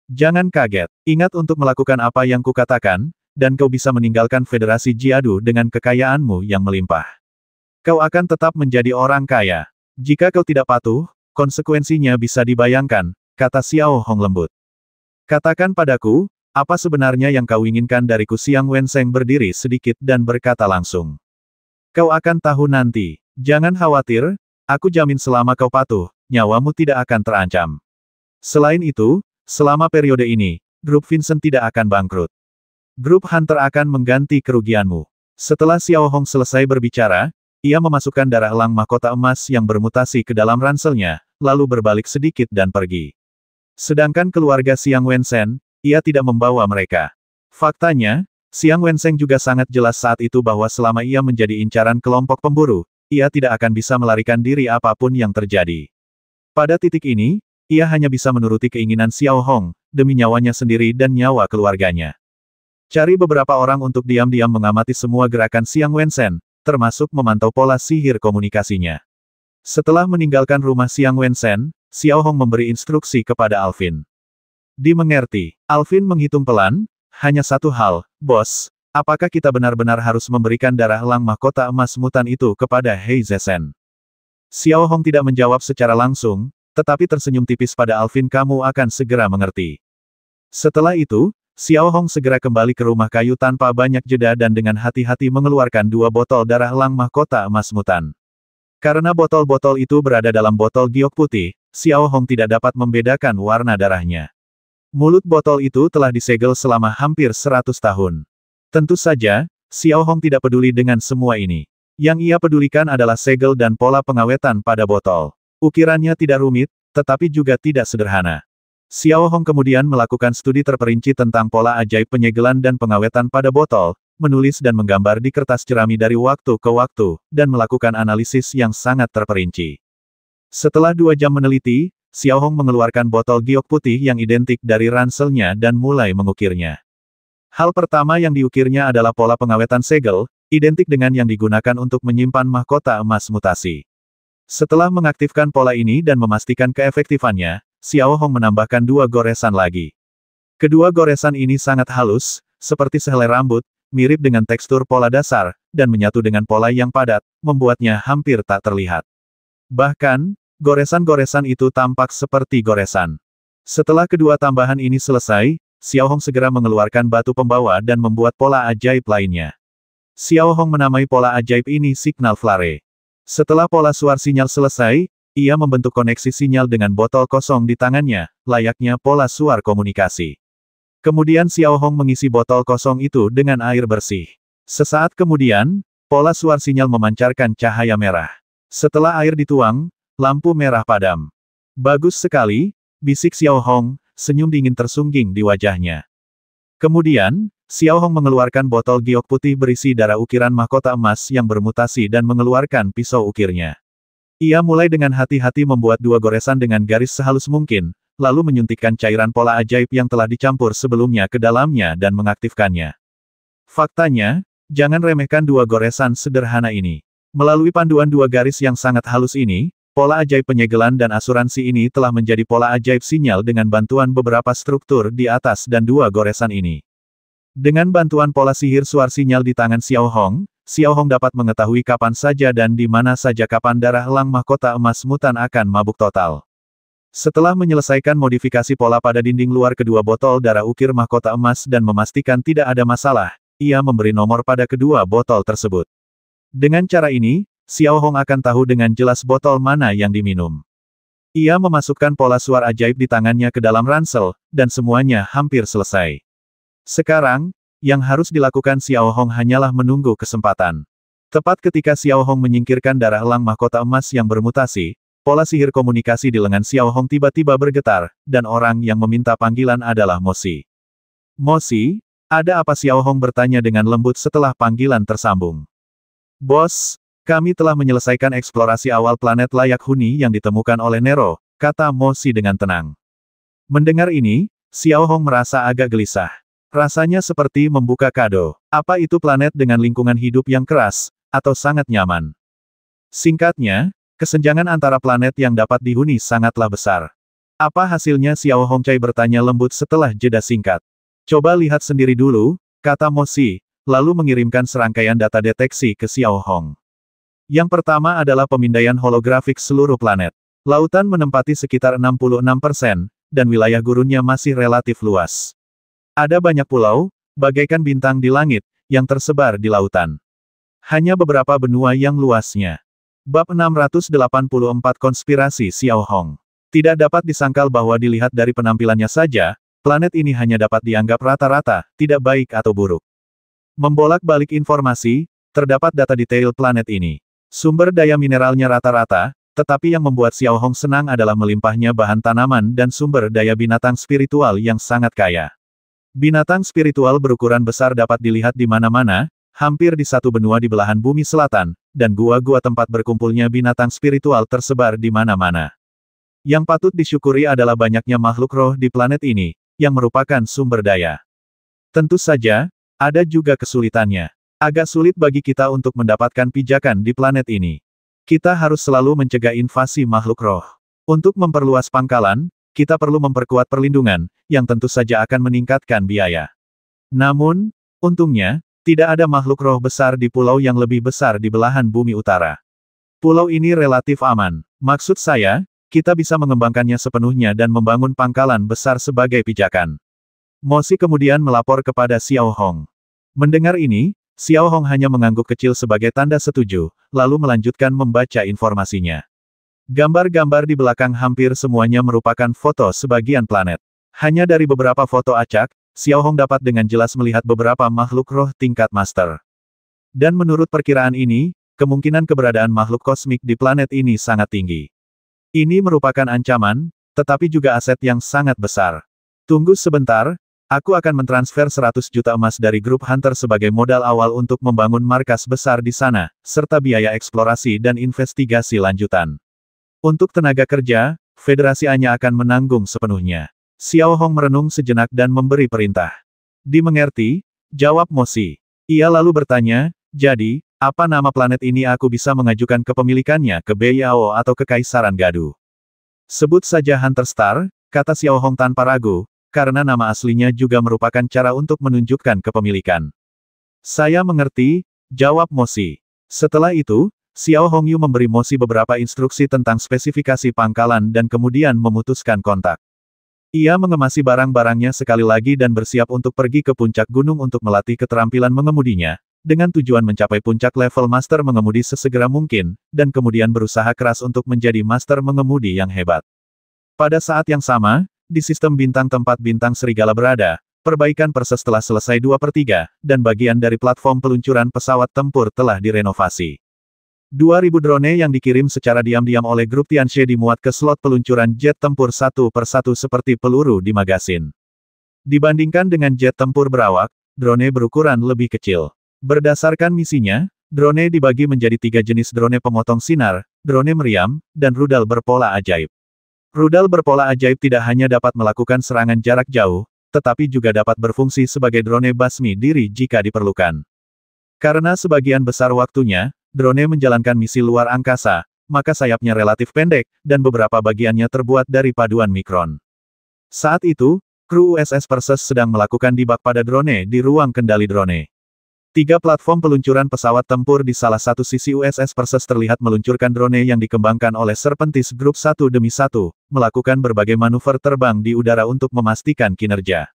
Jangan kaget, ingat untuk melakukan apa yang kukatakan, dan kau bisa meninggalkan Federasi Jiadu dengan kekayaanmu yang melimpah. Kau akan tetap menjadi orang kaya. Jika kau tidak patuh, konsekuensinya bisa dibayangkan, kata Xiao Hong lembut. Katakan padaku, apa sebenarnya yang kau inginkan dariku? Xiang Wensen berdiri sedikit dan berkata langsung. Kau akan tahu nanti. Jangan khawatir, aku jamin selama kau patuh, nyawamu tidak akan terancam. Selain itu, selama periode ini, grup Vincent tidak akan bangkrut. Grup Hunter akan mengganti kerugianmu. Setelah Xiao Hong selesai berbicara, ia memasukkan darah elang mahkota emas yang bermutasi ke dalam ranselnya, lalu berbalik sedikit dan pergi. Sedangkan keluarga Xiang Wensen, ia tidak membawa mereka. Faktanya, Xiang Wensen juga sangat jelas saat itu bahwa selama ia menjadi incaran kelompok pemburu, ia tidak akan bisa melarikan diri apapun yang terjadi. Pada titik ini, ia hanya bisa menuruti keinginan Xiao Hong, demi nyawanya sendiri dan nyawa keluarganya. Cari beberapa orang untuk diam-diam mengamati semua gerakan Xiang Wensen, termasuk memantau pola sihir komunikasinya. Setelah meninggalkan rumah Xiang Wensen, Xiao Hong memberi instruksi kepada Alvin. Dimengerti. Alvin menghitung pelan, hanya satu hal, bos, apakah kita benar-benar harus memberikan darah elang mahkota emas mutan itu kepada Hei Zesen? Xiao Hong tidak menjawab secara langsung, tetapi tersenyum tipis pada Alvin. Kamu akan segera mengerti. Setelah itu, Xiao Hong segera kembali ke rumah kayu tanpa banyak jeda dan dengan hati-hati mengeluarkan 2 botol darah elang mahkota emas mutan. Karena botol-botol itu berada dalam botol giok putih, Xiao Hong tidak dapat membedakan warna darahnya. Mulut botol itu telah disegel selama hampir 100 tahun. Tentu saja, Xiao Hong tidak peduli dengan semua ini. Yang ia pedulikan adalah segel dan pola pengawetan pada botol. Ukirannya tidak rumit, tetapi juga tidak sederhana. Xiao Hong kemudian melakukan studi terperinci tentang pola ajaib penyegelan dan pengawetan pada botol, menulis dan menggambar di kertas jerami dari waktu ke waktu, dan melakukan analisis yang sangat terperinci. Setelah 2 jam meneliti, Xiao Hong mengeluarkan botol giok putih yang identik dari ranselnya dan mulai mengukirnya. Hal pertama yang diukirnya adalah pola pengawetan segel, identik dengan yang digunakan untuk menyimpan mahkota emas mutasi. Setelah mengaktifkan pola ini dan memastikan keefektifannya, Xiao Hong menambahkan 2 goresan lagi. Kedua goresan ini sangat halus, seperti sehelai rambut, mirip dengan tekstur pola dasar, dan menyatu dengan pola yang padat, membuatnya hampir tak terlihat. Bahkan, goresan-goresan itu tampak seperti goresan. Setelah kedua tambahan ini selesai, Xiao Hong segera mengeluarkan batu pembawa dan membuat pola ajaib lainnya. Xiao Hong menamai pola ajaib ini signal flare. Setelah pola suar sinyal selesai, ia membentuk koneksi sinyal dengan botol kosong di tangannya, layaknya pola suar komunikasi. Kemudian Xiao Hong mengisi botol kosong itu dengan air bersih. Sesaat kemudian, pola suar sinyal memancarkan cahaya merah. Setelah air dituang, lampu merah padam. Bagus sekali, bisik Xiao Hong, senyum dingin tersungging di wajahnya. Kemudian, Xiao Hong mengeluarkan botol giok putih berisi darah ukiran mahkota emas yang bermutasi dan mengeluarkan pisau ukirnya. Ia mulai dengan hati-hati membuat 2 goresan dengan garis sehalus mungkin, lalu menyuntikkan cairan pola ajaib yang telah dicampur sebelumnya ke dalamnya dan mengaktifkannya. Faktanya, jangan remehkan 2 goresan sederhana ini. Melalui panduan 2 garis yang sangat halus ini, pola ajaib penyegelan dan asuransi ini telah menjadi pola ajaib sinyal dengan bantuan beberapa struktur di atas dan 2 goresan ini. Dengan bantuan pola sihir suar sinyal di tangan Xiao Hong dapat mengetahui kapan saja dan di mana saja kapan darah elang mahkota emas mutan akan mabuk total. Setelah menyelesaikan modifikasi pola pada dinding luar kedua botol darah ukir mahkota emas dan memastikan tidak ada masalah, ia memberi nomor pada kedua botol tersebut. Dengan cara ini, Xiao Hong akan tahu dengan jelas botol mana yang diminum. Ia memasukkan pola suar ajaib di tangannya ke dalam ransel, dan semuanya hampir selesai. Sekarang, yang harus dilakukan Xiao Hong hanyalah menunggu kesempatan. Tepat ketika Xiao Hong menyingkirkan darah elang mahkota emas yang bermutasi, pola sihir komunikasi di lengan Xiao Hong tiba-tiba bergetar, dan orang yang meminta panggilan adalah Mosi. Mosi, ada apa? Xiao Hong bertanya dengan lembut setelah panggilan tersambung. Bos, kami telah menyelesaikan eksplorasi awal planet layak huni yang ditemukan oleh Nero, kata Mosi dengan tenang. Mendengar ini, Xiao Hong merasa agak gelisah. Rasanya seperti membuka kado. Apa itu planet dengan lingkungan hidup yang keras, atau sangat nyaman? Singkatnya, kesenjangan antara planet yang dapat dihuni sangatlah besar. Apa hasilnya? Xiao Hong Cai bertanya lembut setelah jeda singkat. Coba lihat sendiri dulu, kata Mosi, lalu mengirimkan serangkaian data deteksi ke Xiao Hong. Yang pertama adalah pemindaian holografik seluruh planet. Lautan menempati sekitar 66%, dan wilayah gurunnya masih relatif luas. Ada banyak pulau, bagaikan bintang di langit, yang tersebar di lautan. Hanya beberapa benua yang luasnya. Bab 684 Konspirasi Xiao Hong. Tidak dapat disangkal bahwa dilihat dari penampilannya saja, planet ini hanya dapat dianggap rata-rata, tidak baik atau buruk. Membolak-balik informasi, terdapat data detail planet ini. Sumber daya mineralnya rata-rata, tetapi yang membuat Xiao Hong senang adalah melimpahnya bahan tanaman dan sumber daya binatang spiritual yang sangat kaya. Binatang spiritual berukuran besar dapat dilihat di mana-mana, hampir di satu benua di belahan bumi selatan, dan gua-gua tempat berkumpulnya binatang spiritual tersebar di mana-mana. Yang patut disyukuri adalah banyaknya makhluk roh di planet ini, yang merupakan sumber daya. Tentu saja, ada juga kesulitannya. Agak sulit bagi kita untuk mendapatkan pijakan di planet ini. Kita harus selalu mencegah invasi makhluk roh. Untuk memperluas pangkalan, kita perlu memperkuat perlindungan, yang tentu saja akan meningkatkan biaya. Namun, untungnya, tidak ada makhluk roh besar di pulau yang lebih besar di belahan bumi utara. Pulau ini relatif aman. Maksud saya, kita bisa mengembangkannya sepenuhnya dan membangun pangkalan besar sebagai pijakan. Mosi kemudian melapor kepada Xiao Hong. Mendengar ini, Xiao Hong hanya mengangguk kecil sebagai tanda setuju, lalu melanjutkan membaca informasinya. Gambar-gambar di belakang hampir semuanya merupakan foto sebagian planet. Hanya dari beberapa foto acak, Xiao Hong dapat dengan jelas melihat beberapa makhluk roh tingkat master. Dan menurut perkiraan ini, kemungkinan keberadaan makhluk kosmik di planet ini sangat tinggi. Ini merupakan ancaman, tetapi juga aset yang sangat besar. Tunggu sebentar, aku akan mentransfer 100 juta emas dari grup Hunter sebagai modal awal untuk membangun markas besar di sana, serta biaya eksplorasi dan investigasi lanjutan. Untuk tenaga kerja, Federasi hanya akan menanggung sepenuhnya. Xiao Hong merenung sejenak dan memberi perintah. Dimengerti, jawab Mo Si. Ia lalu bertanya, jadi, apa nama planet ini aku bisa mengajukan kepemilikannya ke Beiyao atau Kekaisaran Gadu? Sebut saja Hunter Star, kata Xiao Hong tanpa ragu, karena nama aslinya juga merupakan cara untuk menunjukkan kepemilikan. Saya mengerti, jawab Mo Si. Setelah itu, Xiao Hongyu memberi Mo Si beberapa instruksi tentang spesifikasi pangkalan dan kemudian memutuskan kontak. Ia mengemasi barang-barangnya sekali lagi dan bersiap untuk pergi ke puncak gunung untuk melatih keterampilan mengemudinya, dengan tujuan mencapai puncak level master mengemudi sesegera mungkin, dan kemudian berusaha keras untuk menjadi master mengemudi yang hebat. Pada saat yang sama, di sistem bintang tempat bintang serigala berada, perbaikan perses telah selesai 2/3, dan bagian dari platform peluncuran pesawat tempur telah direnovasi. 2.000 drone yang dikirim secara diam-diam oleh grup Tianxie dimuat ke slot peluncuran jet tempur satu persatu seperti peluru di magasin. Dibandingkan dengan jet tempur berawak, drone berukuran lebih kecil. Berdasarkan misinya, drone dibagi menjadi 3 jenis drone pemotong sinar, drone meriam, dan rudal berpola ajaib. Rudal berpola ajaib tidak hanya dapat melakukan serangan jarak jauh, tetapi juga dapat berfungsi sebagai drone basmi diri jika diperlukan. Karena sebagian besar waktunya, drone menjalankan misi luar angkasa, maka sayapnya relatif pendek, dan beberapa bagiannya terbuat dari paduan mikron. Saat itu, kru USS Perseus sedang melakukan debug pada drone di ruang kendali drone. 3 platform peluncuran pesawat tempur di salah satu sisi USS Perseus terlihat meluncurkan drone yang dikembangkan oleh Serpentis Group satu demi satu, melakukan berbagai manuver terbang di udara untuk memastikan kinerja.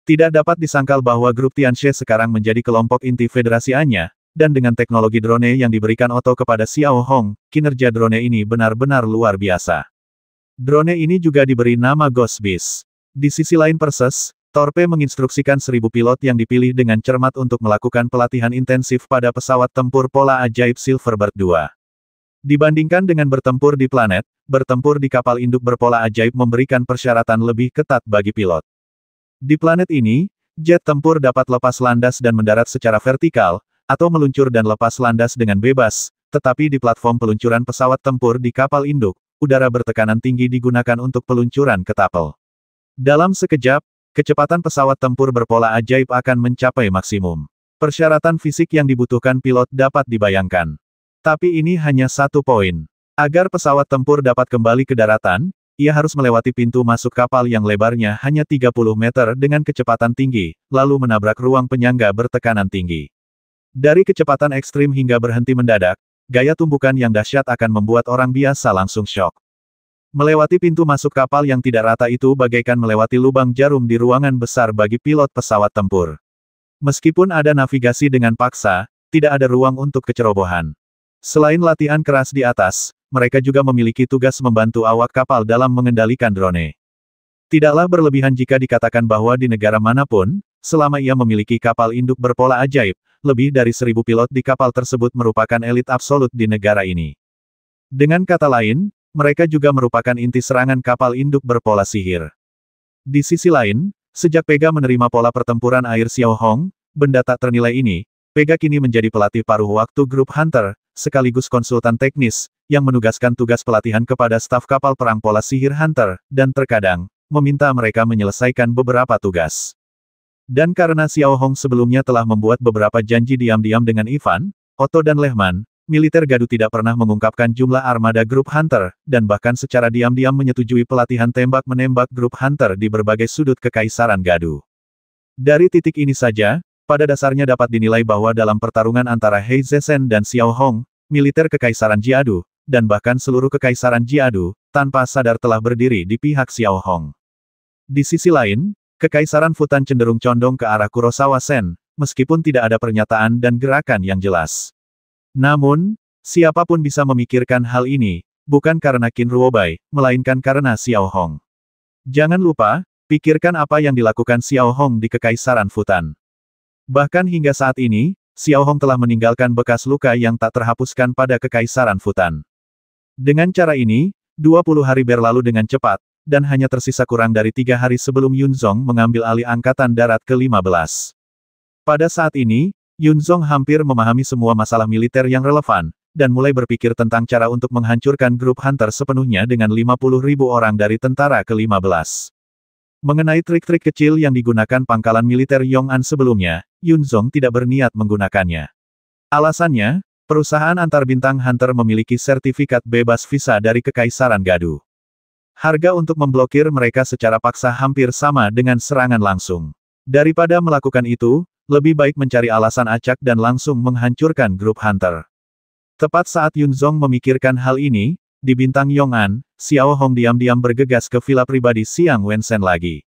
Tidak dapat disangkal bahwa grup Tianxie sekarang menjadi kelompok inti Federasi Anya, dan dengan teknologi drone yang diberikan Otto kepada Xiao Hong, kinerja drone ini benar-benar luar biasa. Drone ini juga diberi nama Ghost Beast. Di sisi lain Perseus, Torpe menginstruksikan 1.000 pilot yang dipilih dengan cermat untuk melakukan pelatihan intensif pada pesawat tempur pola ajaib Silverbird II. Dibandingkan dengan bertempur di planet, bertempur di kapal induk berpola ajaib memberikan persyaratan lebih ketat bagi pilot. Di planet ini, jet tempur dapat lepas landas dan mendarat secara vertikal, atau meluncur dan lepas landas dengan bebas, tetapi di platform peluncuran pesawat tempur di kapal induk, udara bertekanan tinggi digunakan untuk peluncuran ke tapel. Dalam sekejap, kecepatan pesawat tempur berpola ajaib akan mencapai maksimum. Persyaratan fisik yang dibutuhkan pilot dapat dibayangkan. Tapi ini hanya satu poin. Agar pesawat tempur dapat kembali ke daratan, ia harus melewati pintu masuk kapal yang lebarnya hanya 30 meter dengan kecepatan tinggi, lalu menabrak ruang penyangga bertekanan tinggi. Dari kecepatan ekstrim hingga berhenti mendadak, gaya tumbukan yang dahsyat akan membuat orang biasa langsung syok. Melewati pintu masuk kapal yang tidak rata itu bagaikan melewati lubang jarum di ruangan besar bagi pilot pesawat tempur. Meskipun ada navigasi dengan paksa, tidak ada ruang untuk kecerobohan. Selain latihan keras di atas, mereka juga memiliki tugas membantu awak kapal dalam mengendalikan drone. Tidaklah berlebihan jika dikatakan bahwa di negara manapun, selama ia memiliki kapal induk berpola ajaib, lebih dari 1.000 pilot di kapal tersebut merupakan elit absolut di negara ini. Dengan kata lain, mereka juga merupakan inti serangan kapal induk berpola sihir. Di sisi lain, sejak Pega menerima pola pertempuran air Xiao Hong, benda tak ternilai ini, Pega kini menjadi pelatih paruh waktu grup Hunter, sekaligus konsultan teknis, yang menugaskan tugas pelatihan kepada staf kapal perang pola sihir Hunter, dan terkadang, meminta mereka menyelesaikan beberapa tugas. Dan karena Xiao Hong sebelumnya telah membuat beberapa janji diam-diam dengan Ivan, Otto dan Lehman, militer Gadu tidak pernah mengungkapkan jumlah armada grup Hunter, dan bahkan secara diam-diam menyetujui pelatihan tembak-menembak grup Hunter di berbagai sudut Kekaisaran Gadu. Dari titik ini saja, pada dasarnya dapat dinilai bahwa dalam pertarungan antara He Zesen dan Xiao Hong, militer Kekaisaran Jiadu, dan bahkan seluruh Kekaisaran Jiadu, tanpa sadar telah berdiri di pihak Xiao Hong. Di sisi lain, Kekaisaran Futan cenderung condong ke arah Kurosawa Sen, meskipun tidak ada pernyataan dan gerakan yang jelas. Namun, siapapun bisa memikirkan hal ini, bukan karena Qin Ruobai, melainkan karena Xiao Hong. Jangan lupa, pikirkan apa yang dilakukan Xiao Hong di Kekaisaran Futan. Bahkan hingga saat ini, Xiao Hong telah meninggalkan bekas luka yang tak terhapuskan pada Kekaisaran Futan. Dengan cara ini, 20 hari berlalu dengan cepat, dan hanya tersisa kurang dari 3 hari sebelum Yunzong mengambil alih Angkatan Darat ke-15. Pada saat ini, Yunzong hampir memahami semua masalah militer yang relevan, dan mulai berpikir tentang cara untuk menghancurkan grup Hunter sepenuhnya dengan 50.000 orang dari tentara ke-15. Mengenai trik-trik kecil yang digunakan pangkalan militer Yong'an sebelumnya, Yunzong tidak berniat menggunakannya. Alasannya, perusahaan antar bintang Hunter memiliki sertifikat bebas visa dari Kekaisaran Gadu. Harga untuk memblokir mereka secara paksa hampir sama dengan serangan langsung. Daripada melakukan itu, lebih baik mencari alasan acak dan langsung menghancurkan grup Hunter. Tepat saat Yunzong memikirkan hal ini, di bintang Yong'an, Xiao Hong diam-diam bergegas ke villa pribadi Xiang Wensen lagi.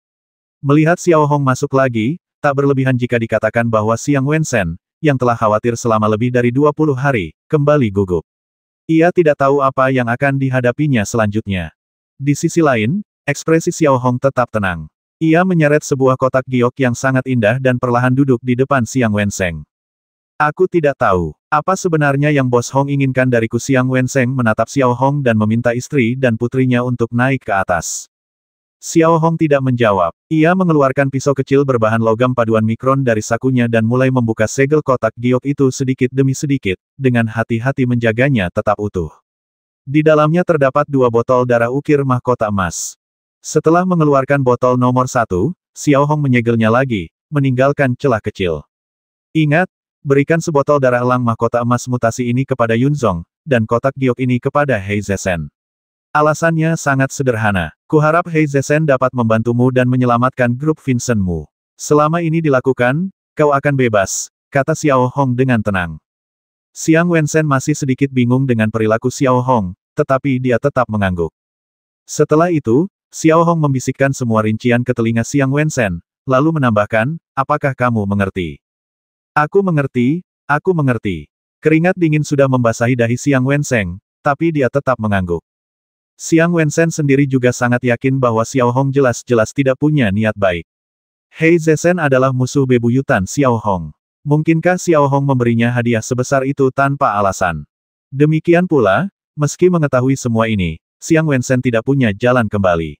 Melihat Xiao Hong masuk lagi, tak berlebihan jika dikatakan bahwa Xiang Wensen, yang telah khawatir selama lebih dari 20 hari, kembali gugup. Ia tidak tahu apa yang akan dihadapinya selanjutnya. Di sisi lain, ekspresi Xiao Hong tetap tenang. Ia menyeret sebuah kotak giok yang sangat indah dan perlahan duduk di depan Xiang Wensen. Aku tidak tahu, apa sebenarnya yang Bos Hong inginkan dariku. Xiang Wensen menatap Xiao Hong dan meminta istri dan putrinya untuk naik ke atas. Xiao Hong tidak menjawab. Ia mengeluarkan pisau kecil berbahan logam paduan mikron dari sakunya dan mulai membuka segel kotak giok itu sedikit demi sedikit, dengan hati-hati menjaganya tetap utuh. Di dalamnya terdapat 2 botol darah ukir mahkota emas. Setelah mengeluarkan botol nomor 1, Xiao Hong menyegelnya lagi, meninggalkan celah kecil. Ingat, berikan sebotol darah elang mahkota emas mutasi ini kepada Yunzong, dan kotak giok ini kepada Hei Zesen. Alasannya sangat sederhana. Kuharap Hei Zesen dapat membantumu dan menyelamatkan grup Vincentmu. Selama ini dilakukan, kau akan bebas, kata Xiao Hong dengan tenang. Xiang Wensen masih sedikit bingung dengan perilaku Xiao Hong, tetapi dia tetap mengangguk. Setelah itu, Xiao Hong membisikkan semua rincian ke telinga Xiang Wensen, lalu menambahkan, apakah kamu mengerti? Aku mengerti, aku mengerti. Keringat dingin sudah membasahi dahi Xiang Wensen, tapi dia tetap mengangguk. Xiang Wensen sendiri juga sangat yakin bahwa Xiao Hong jelas-jelas tidak punya niat baik. Hei Zesen adalah musuh bebuyutan Xiao Hong. Mungkinkah Xiao Hong memberinya hadiah sebesar itu tanpa alasan? Demikian pula, meski mengetahui semua ini, Xiang Wensen tidak punya jalan kembali.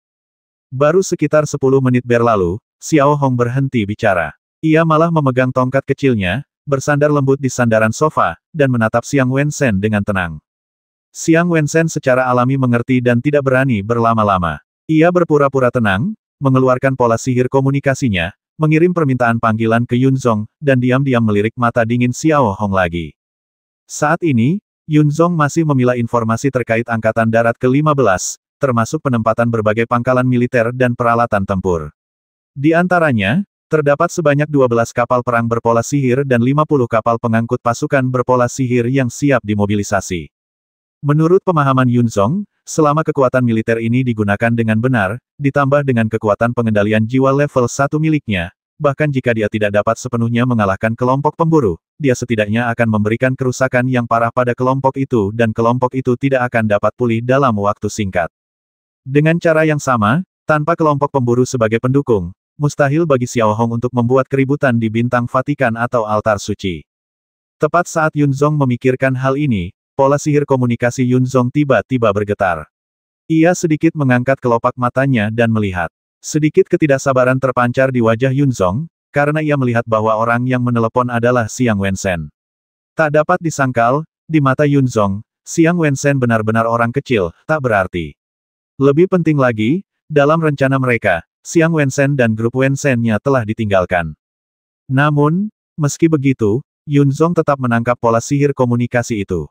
Baru sekitar 10 menit berlalu, Xiao Hong berhenti bicara. Ia malah memegang tongkat kecilnya, bersandar lembut di sandaran sofa, dan menatap Xiang Wensen dengan tenang. Xiang Wensen secara alami mengerti dan tidak berani berlama-lama. Ia berpura-pura tenang, mengeluarkan pola sihir komunikasinya, mengirim permintaan panggilan ke Yunzong, dan diam-diam melirik mata dingin Xiao Hong lagi. Saat ini, Yunzong masih memilah informasi terkait Angkatan Darat ke-15, termasuk penempatan berbagai pangkalan militer dan peralatan tempur. Di antaranya, terdapat sebanyak 12 kapal perang berpola sihir dan 50 kapal pengangkut pasukan berpola sihir yang siap dimobilisasi. Menurut pemahaman Yunzong, selama kekuatan militer ini digunakan dengan benar, ditambah dengan kekuatan pengendalian jiwa level 1 miliknya, bahkan jika dia tidak dapat sepenuhnya mengalahkan kelompok pemburu, dia setidaknya akan memberikan kerusakan yang parah pada kelompok itu dan kelompok itu tidak akan dapat pulih dalam waktu singkat. Dengan cara yang sama, tanpa kelompok pemburu sebagai pendukung, mustahil bagi Xiao Hong untuk membuat keributan di bintang Vatikan atau altar suci. Tepat saat Yunzong memikirkan hal ini, pola sihir komunikasi Yunzong tiba-tiba bergetar. Ia sedikit mengangkat kelopak matanya dan melihat. Sedikit ketidaksabaran terpancar di wajah Yunzong, karena ia melihat bahwa orang yang menelepon adalah Xiang Wensen. Tak dapat disangkal, di mata Yunzong, Xiang Wensen benar-benar orang kecil, tak berarti. Lebih penting lagi, dalam rencana mereka, Xiang Wensen dan grup Wensen-nya telah ditinggalkan. Namun, meski begitu, Yunzong tetap menangkap pola sihir komunikasi itu.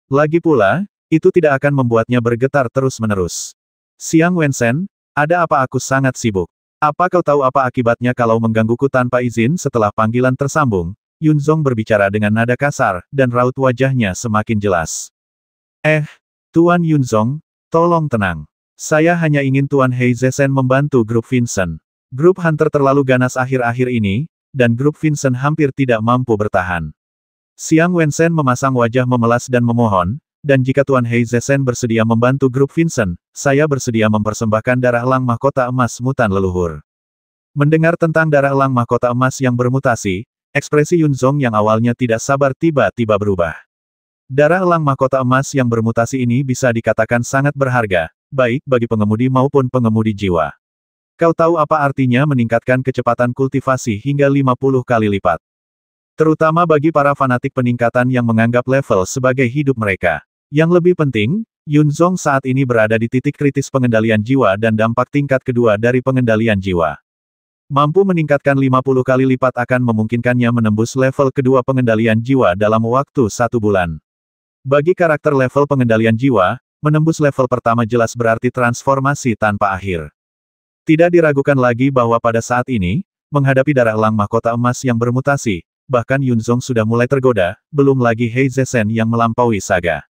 Lagi pula, itu tidak akan membuatnya bergetar terus-menerus. Xiang Wensen, ada apa? Aku sangat sibuk. Apa kau tahu apa akibatnya kalau menggangguku tanpa izin? Setelah panggilan tersambung, Yunzong berbicara dengan nada kasar, dan raut wajahnya semakin jelas. Tuan Yunzong, tolong tenang. Saya hanya ingin Tuan Hei Zesen membantu grup Vincent. Grup Hunter terlalu ganas akhir-akhir ini, dan grup Vincent hampir tidak mampu bertahan. Xiang Wensen memasang wajah memelas dan memohon, dan jika Tuan Hei Zesen bersedia membantu grup Vincent, saya bersedia mempersembahkan darah elang mahkota emas mutan leluhur. Mendengar tentang darah elang mahkota emas yang bermutasi, ekspresi Yunzong yang awalnya tidak sabar tiba-tiba berubah. Darah elang mahkota emas yang bermutasi ini bisa dikatakan sangat berharga, baik bagi pengemudi maupun pengemudi jiwa. Kau tahu apa artinya meningkatkan kecepatan kultivasi hingga 50 kali lipat? Terutama bagi para fanatik peningkatan yang menganggap level sebagai hidup mereka. Yang lebih penting, Yunzong saat ini berada di titik kritis pengendalian jiwa dan dampak tingkat kedua dari pengendalian jiwa. Mampu meningkatkan 50 kali lipat akan memungkinkannya menembus level kedua pengendalian jiwa dalam waktu 1 bulan. Bagi karakter level pengendalian jiwa, menembus level pertama jelas berarti transformasi tanpa akhir. Tidak diragukan lagi bahwa pada saat ini, menghadapi darah elang mahkota emas yang bermutasi, bahkan Yunzong sudah mulai tergoda, belum lagi Hei Zesen yang melampaui Saga.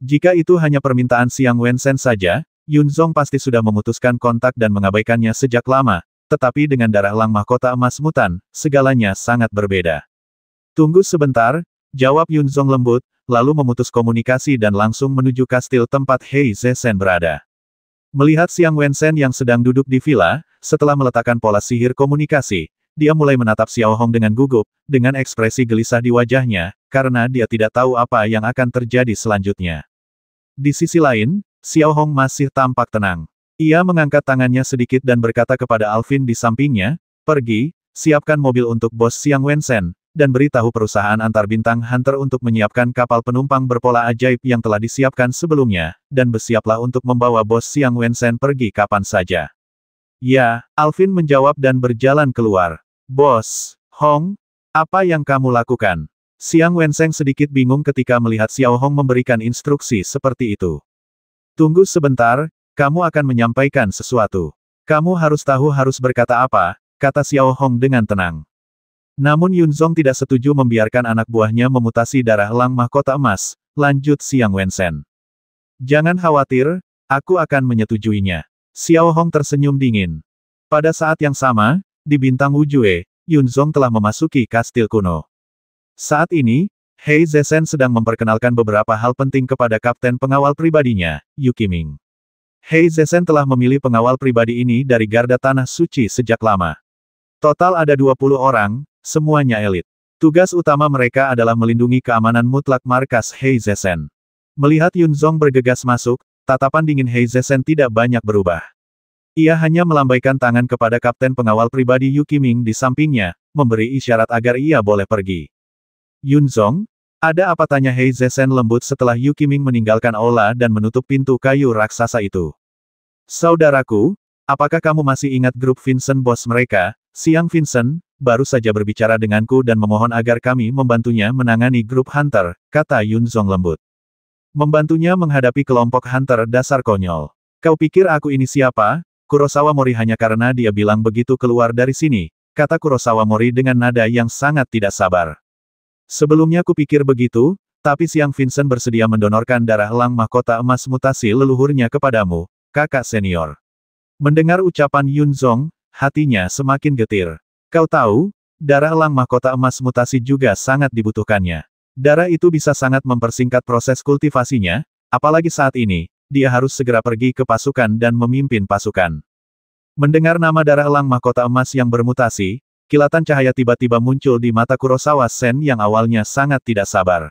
Jika itu hanya permintaan Xiang Wensen saja, Yunzong pasti sudah memutuskan kontak dan mengabaikannya sejak lama, tetapi dengan darah elang mahkota emas mutan, segalanya sangat berbeda. Tunggu sebentar, jawab Yunzong lembut, lalu memutus komunikasi dan langsung menuju kastil tempat Hei Zesen berada. Melihat Xiang Wensen yang sedang duduk di villa, setelah meletakkan pola sihir komunikasi, dia mulai menatap Xiao Hong dengan gugup, dengan ekspresi gelisah di wajahnya, karena dia tidak tahu apa yang akan terjadi selanjutnya. Di sisi lain, Xiao Hong masih tampak tenang. Ia mengangkat tangannya sedikit dan berkata kepada Alvin di sampingnya, "Pergi, siapkan mobil untuk bos Xiang Wensen, dan beritahu perusahaan antar bintang Hunter untuk menyiapkan kapal penumpang berpola ajaib yang telah disiapkan sebelumnya, dan bersiaplah untuk membawa bos Xiang Wensen pergi kapan saja." "Ya," Alvin menjawab dan berjalan keluar. "Bos Hong, apa yang kamu lakukan?" Xiang Wensen sedikit bingung ketika melihat Xiao Hong memberikan instruksi seperti itu. "Tunggu sebentar, kamu akan menyampaikan sesuatu. Kamu harus tahu harus berkata apa," kata Xiao Hong dengan tenang. Namun Yunzong tidak setuju membiarkan anak buahnya memutasi darah elang mahkota emas, lanjut Xiang Wensen. "Jangan khawatir, aku akan menyetujuinya." Xiao Hong tersenyum dingin. Pada saat yang sama, di bintang Wujue, Yunzong telah memasuki kastil kuno. Saat ini, Hei Zesen sedang memperkenalkan beberapa hal penting kepada kapten pengawal pribadinya, Yu Qiming. Hei Zesen telah memilih pengawal pribadi ini dari Garda Tanah Suci sejak lama. Total ada 20 orang, semuanya elit. Tugas utama mereka adalah melindungi keamanan mutlak markas Hei Zesen. Melihat Yunzong bergegas masuk, tatapan dingin Hei Zesen tidak banyak berubah. Ia hanya melambaikan tangan kepada kapten pengawal pribadi Yu Qiming di sampingnya, memberi isyarat agar ia boleh pergi. "Yunzong, ada apa?" tanya Hei Zesen lembut setelah Yu Qiming meninggalkan aula dan menutup pintu kayu raksasa itu. "Saudaraku, apakah kamu masih ingat grup Vincent bos mereka, Xiang Vincent, baru saja berbicara denganku dan memohon agar kami membantunya menangani grup Hunter," kata Yunzong lembut. "Membantunya menghadapi kelompok Hunter dasar konyol. Kau pikir aku ini siapa? Kurosawa Mori hanya karena dia bilang begitu keluar dari sini," kata Kurosawa Mori dengan nada yang sangat tidak sabar. "Sebelumnya kupikir begitu, tapi Xiang Vincent bersedia mendonorkan darah elang mahkota emas mutasi leluhurnya kepadamu, kakak senior." Mendengar ucapan Yunzong, hatinya semakin getir. "Kau tahu, darah elang mahkota emas mutasi juga sangat dibutuhkannya. Darah itu bisa sangat mempersingkat proses kultivasinya, apalagi saat ini, dia harus segera pergi ke pasukan dan memimpin pasukan." Mendengar nama darah elang mahkota emas yang bermutasi, kilatan cahaya tiba-tiba muncul di mata Kurosawa Sen yang awalnya sangat tidak sabar.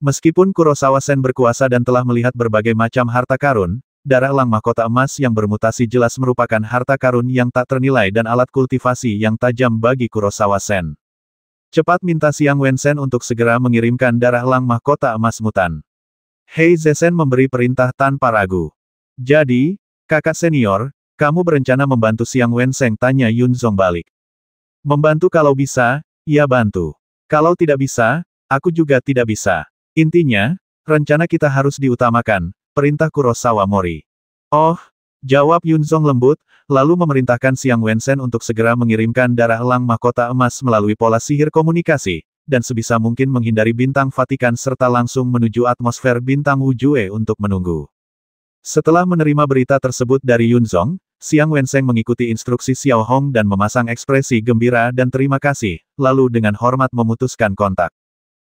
Meskipun Kurosawa Sen berkuasa dan telah melihat berbagai macam harta karun, darah elang mahkota emas yang bermutasi jelas merupakan harta karun yang tak ternilai dan alat kultivasi yang tajam bagi Kurosawa Sen. Cepat minta Xiang Wensen untuk segera mengirimkan darah elang mahkota emas mutan. Hei Zesen memberi perintah tanpa ragu. "Jadi, kakak senior, kamu berencana membantu Xiang Wensen?" tanya Yunzong balik. "Membantu kalau bisa, ya bantu. Kalau tidak bisa, aku juga tidak bisa. Intinya, rencana kita harus diutamakan," perintah Kurosawa Mori. "Oh," jawab Yunzong lembut, lalu memerintahkan Xiang Wensen untuk segera mengirimkan darah elang mahkota emas melalui pola sihir komunikasi, dan sebisa mungkin menghindari bintang Vatikan serta langsung menuju atmosfer bintang Wujue untuk menunggu. Setelah menerima berita tersebut dari Yunzong, Xiang Wensen mengikuti instruksi Xiao Hong dan memasang ekspresi gembira dan terima kasih, lalu dengan hormat memutuskan kontak.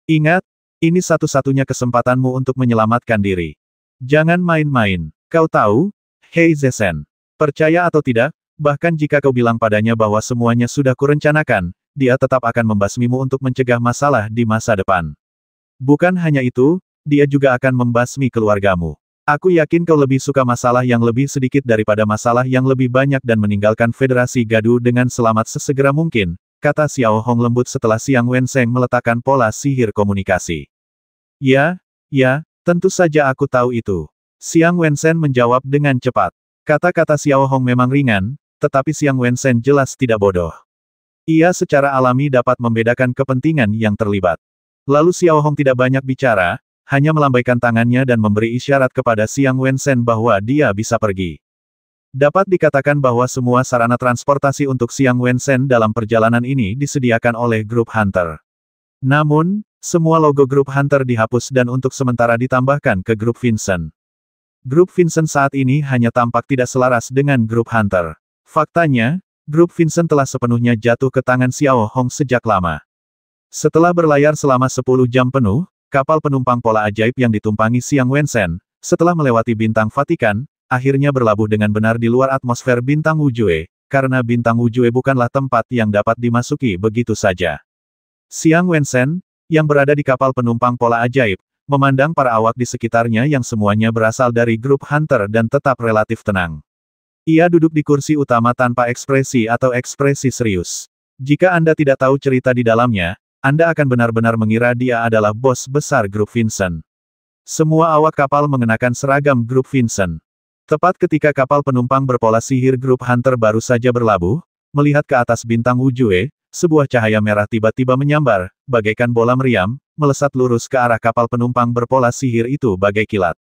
"Ingat, ini satu-satunya kesempatanmu untuk menyelamatkan diri. Jangan main-main. Kau tahu, Hei Zesen. Percaya atau tidak, bahkan jika kau bilang padanya bahwa semuanya sudah kurencanakan, dia tetap akan membasmimu untuk mencegah masalah di masa depan. Bukan hanya itu, dia juga akan membasmi keluargamu. Aku yakin kau lebih suka masalah yang lebih sedikit daripada masalah yang lebih banyak dan meninggalkan Federasi Gadu dengan selamat sesegera mungkin, kata Xiao Hong lembut setelah Xiang Wensheng meletakkan pola sihir komunikasi. Ya, tentu saja aku tahu itu. Xiang Wensheng menjawab dengan cepat. Kata-kata Xiao Hong memang ringan, tetapi Xiang Wensheng jelas tidak bodoh. Ia secara alami dapat membedakan kepentingan yang terlibat. Lalu Xiao Hong tidak banyak bicara, hanya melambaikan tangannya dan memberi isyarat kepada Xiang Wensheng bahwa dia bisa pergi. Dapat dikatakan bahwa semua sarana transportasi untuk Xiang Wensheng dalam perjalanan ini disediakan oleh grup Hunter. Namun, semua logo grup Hunter dihapus dan untuk sementara ditambahkan ke grup Vincent. Grup Vincent saat ini hanya tampak tidak selaras dengan grup Hunter. Faktanya, grup Vincent telah sepenuhnya jatuh ke tangan Xiao Hong sejak lama. Setelah berlayar selama 10 jam penuh, kapal penumpang pola ajaib yang ditumpangi Xiang Wensheng, setelah melewati bintang Vatikan, akhirnya berlabuh dengan benar di luar atmosfer bintang Wujue, karena bintang Wujue bukanlah tempat yang dapat dimasuki begitu saja. Xiang Wensheng, yang berada di kapal penumpang pola ajaib, memandang para awak di sekitarnya yang semuanya berasal dari grup Hunter dan tetap relatif tenang. Ia duduk di kursi utama tanpa ekspresi atau ekspresi serius. Jika Anda tidak tahu cerita di dalamnya, Anda akan benar-benar mengira dia adalah bos besar grup Vincent. Semua awak kapal mengenakan seragam grup Vincent. Tepat ketika kapal penumpang berpola sihir grup Hunter baru saja berlabuh, melihat ke atas bintang Wujue, sebuah cahaya merah tiba-tiba menyambar, bagaikan bola meriam, melesat lurus ke arah kapal penumpang berpola sihir itu bagai kilat.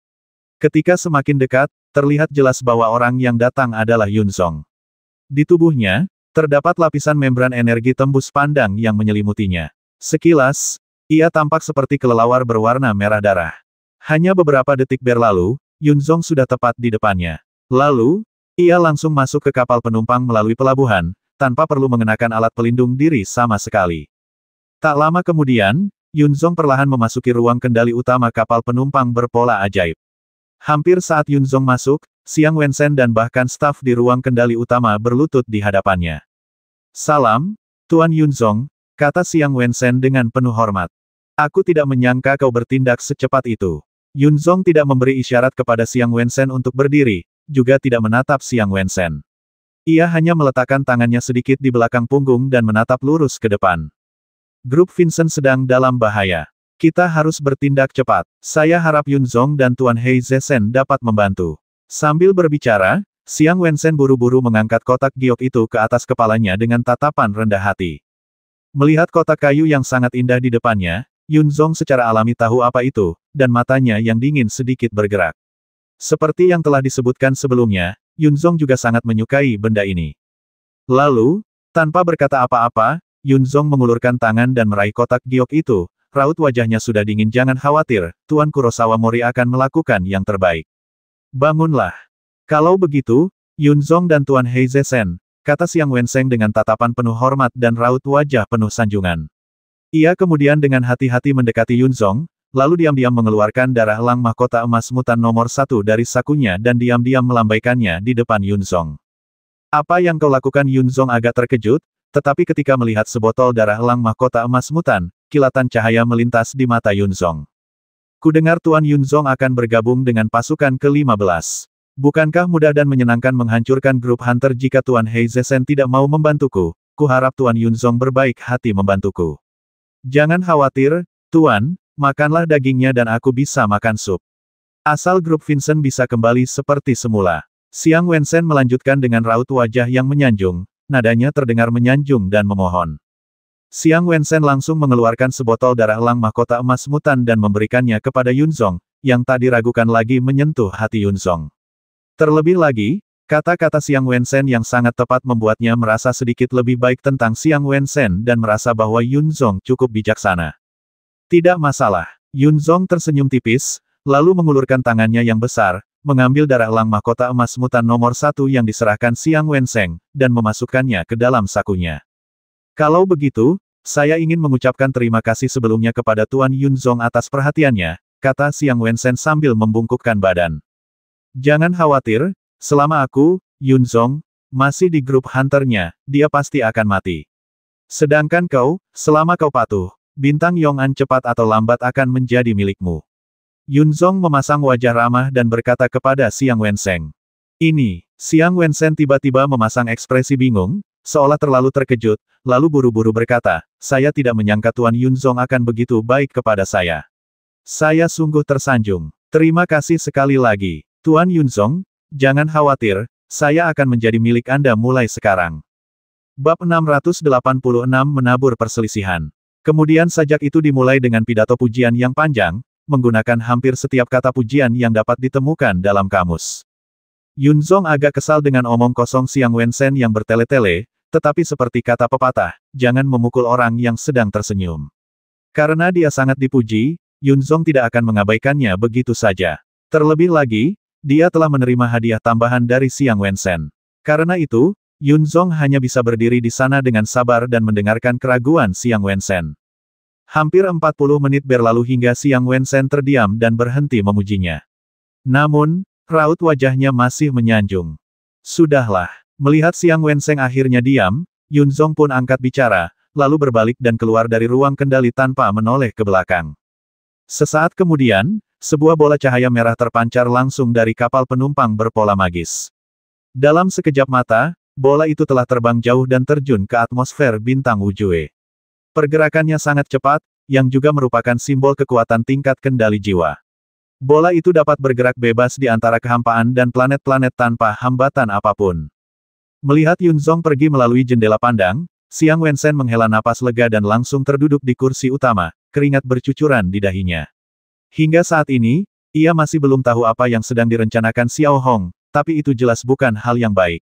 Ketika semakin dekat, terlihat jelas bahwa orang yang datang adalah Yunzong. Di tubuhnya, terdapat lapisan membran energi tembus pandang yang menyelimutinya. Sekilas, ia tampak seperti kelelawar berwarna merah darah. Hanya beberapa detik berlalu, Yunzong sudah tepat di depannya. Lalu, ia langsung masuk ke kapal penumpang melalui pelabuhan, tanpa perlu mengenakan alat pelindung diri sama sekali. Tak lama kemudian, Yunzong perlahan memasuki ruang kendali utama kapal penumpang berpola ajaib. Hampir saat Yunzong masuk, Xiang Wensheng dan bahkan staf di ruang kendali utama berlutut di hadapannya. "Salam, Tuan Yunzong," kata Xiang Wensheng dengan penuh hormat. "Aku tidak menyangka kau bertindak secepat itu." Yunzong tidak memberi isyarat kepada Xiang Wensheng untuk berdiri, juga tidak menatap Xiang Wensheng. Ia hanya meletakkan tangannya sedikit di belakang punggung dan menatap lurus ke depan. Grup Vincent sedang dalam bahaya. Kita harus bertindak cepat. Saya harap Yunzong dan Tuan Hei Zesen dapat membantu. Sambil berbicara, Xiang Wensheng buru-buru mengangkat kotak giok itu ke atas kepalanya dengan tatapan rendah hati. Melihat kotak kayu yang sangat indah di depannya, Yunzong secara alami tahu apa itu, dan matanya yang dingin sedikit bergerak. Seperti yang telah disebutkan sebelumnya, Yunzong juga sangat menyukai benda ini. Lalu, tanpa berkata apa-apa, Yunzong mengulurkan tangan dan meraih kotak giok itu. Raut wajahnya sudah dingin. "Jangan khawatir, Tuan Kurosawa Mori akan melakukan yang terbaik. Bangunlah." "Kalau begitu, Yunzong dan Tuan Hei Zesen," kata Xiang Wensheng dengan tatapan penuh hormat dan raut wajah penuh sanjungan. Ia kemudian dengan hati-hati mendekati Yunzong, lalu diam-diam mengeluarkan darah elang mahkota emas mutan nomor 1 dari sakunya dan diam-diam melambaikannya di depan Yunzong. "Apa yang kau lakukan?" Yunzong agak terkejut, tetapi ketika melihat sebotol darah elang mahkota emas mutan, kilatan cahaya melintas di mata Yunzong. "Kudengar Tuan Yunzong akan bergabung dengan pasukan ke-15. Bukankah mudah dan menyenangkan menghancurkan grup Hunter jika Tuan Hei Zesen tidak mau membantuku? Kuharap Tuan Yunzong berbaik hati membantuku." "Jangan khawatir, Tuan, makanlah dagingnya dan aku bisa makan sup. Asal grup Vincent bisa kembali seperti semula." Xiang Wensheng melanjutkan dengan raut wajah yang menyanjung, nadanya terdengar menyanjung dan memohon. Xiang Wensheng langsung mengeluarkan sebotol darah elang mahkota emas mutan dan memberikannya kepada Yunzong, yang tak diragukan lagi menyentuh hati Yunzong. Terlebih lagi, kata-kata Xiang Wensheng yang sangat tepat membuatnya merasa sedikit lebih baik tentang Xiang Wensheng dan merasa bahwa Yunzong cukup bijaksana. "Tidak masalah." Yunzong tersenyum tipis, lalu mengulurkan tangannya yang besar, mengambil darah elang mahkota emas mutan nomor 1 yang diserahkan Xiang Wensheng, dan memasukkannya ke dalam sakunya. "Kalau begitu, saya ingin mengucapkan terima kasih sebelumnya kepada Tuan Yunzong atas perhatiannya," kata Xiang Wensheng sambil membungkukkan badan. "Jangan khawatir, selama aku, Yunzong, masih di grup Hunter-nya, dia pasti akan mati. Sedangkan kau, selama kau patuh, bintang Yong'an cepat atau lambat akan menjadi milikmu." Yunzong memasang wajah ramah dan berkata kepada Xiang Wensheng. Ini, Xiang Wensheng tiba-tiba memasang ekspresi bingung, seolah terlalu terkejut, lalu buru-buru berkata, saya tidak menyangka Tuan Yunzong akan begitu baik kepada saya. Saya sungguh tersanjung. Terima kasih sekali lagi. Tuan Yunzong, jangan khawatir, saya akan menjadi milik Anda mulai sekarang. Bab 686 Menabur Perselisihan. Kemudian sajak itu dimulai dengan pidato pujian yang panjang, menggunakan hampir setiap kata pujian yang dapat ditemukan dalam kamus. Yunzong agak kesal dengan omong kosong Xiang Wensen yang bertele-tele, tetapi seperti kata pepatah, jangan memukul orang yang sedang tersenyum. Karena dia sangat dipuji, Yunzong tidak akan mengabaikannya begitu saja. Terlebih lagi, dia telah menerima hadiah tambahan dari Xiang Wensen. Karena itu, Yunzong hanya bisa berdiri di sana dengan sabar dan mendengarkan keraguan Xiang Wensen. Hampir 40 menit berlalu hingga Xiang Wensen terdiam dan berhenti memujinya. Namun, raut wajahnya masih menyanjung. Sudahlah. Melihat Xiang Wensen akhirnya diam, Yunzong pun angkat bicara, lalu berbalik dan keluar dari ruang kendali tanpa menoleh ke belakang. Sesaat kemudian, sebuah bola cahaya merah terpancar langsung dari kapal penumpang berpola magis. Dalam sekejap mata, bola itu telah terbang jauh dan terjun ke atmosfer bintang Wujue. Pergerakannya sangat cepat, yang juga merupakan simbol kekuatan tingkat kendali jiwa. Bola itu dapat bergerak bebas di antara kehampaan dan planet-planet tanpa hambatan apapun. Melihat Yunzong pergi melalui jendela pandang, Xiang Wensen menghela napas lega dan langsung terduduk di kursi utama, keringat bercucuran di dahinya. Hingga saat ini, ia masih belum tahu apa yang sedang direncanakan Xiao Hong, tapi itu jelas bukan hal yang baik.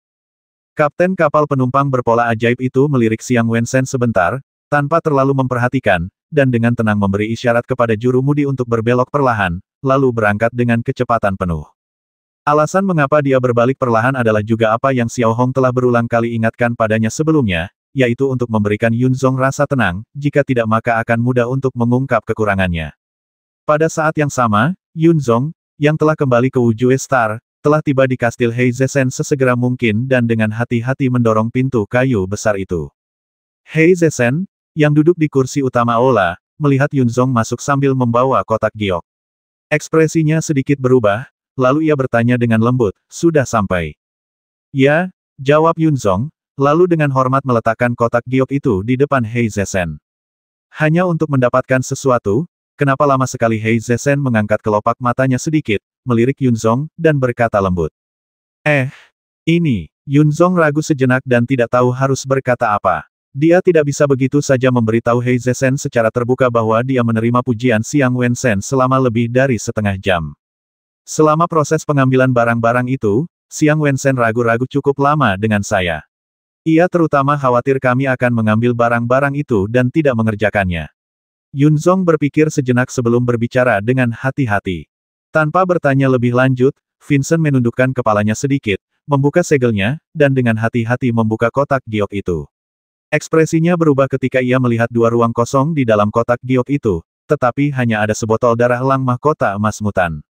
Kapten kapal penumpang berpola ajaib itu melirik Xiang Wensen sebentar, tanpa terlalu memperhatikan, dan dengan tenang memberi isyarat kepada jurumudi untuk berbelok perlahan, lalu berangkat dengan kecepatan penuh. Alasan mengapa dia berbalik perlahan adalah juga apa yang Xiao Hong telah berulang kali ingatkan padanya sebelumnya, yaitu untuk memberikan Yunzong rasa tenang, jika tidak maka akan mudah untuk mengungkap kekurangannya. Pada saat yang sama, Yunzong, yang telah kembali ke Wujue Star, telah tiba di kastil Heizesen sesegera mungkin dan dengan hati-hati mendorong pintu kayu besar itu. Heizesen, yang duduk di kursi utama aula, melihat Yunzong masuk sambil membawa kotak giok. Ekspresinya sedikit berubah, lalu ia bertanya dengan lembut, sudah sampai? Ya, jawab Yunzong, lalu dengan hormat meletakkan kotak giok itu di depan Heizesen. Hanya untuk mendapatkan sesuatu, kenapa lama sekali Heizesen mengangkat kelopak matanya sedikit, melirik Yunzong, dan berkata lembut. Ini, Yunzong ragu sejenak dan tidak tahu harus berkata apa. Dia tidak bisa begitu saja memberitahu Heizesen secara terbuka bahwa dia menerima pujian Xiang Wensen selama lebih dari setengah jam. Selama proses pengambilan barang-barang itu, Xiang Wensen ragu-ragu cukup lama dengan saya. Ia terutama khawatir kami akan mengambil barang-barang itu dan tidak mengerjakannya. Yunzong berpikir sejenak sebelum berbicara dengan hati-hati. Tanpa bertanya lebih lanjut, Vincent menundukkan kepalanya sedikit, membuka segelnya, dan dengan hati-hati membuka kotak giok itu. Ekspresinya berubah ketika ia melihat dua ruang kosong di dalam kotak giok itu, tetapi hanya ada sebotol darah elang mahkota emas mutan.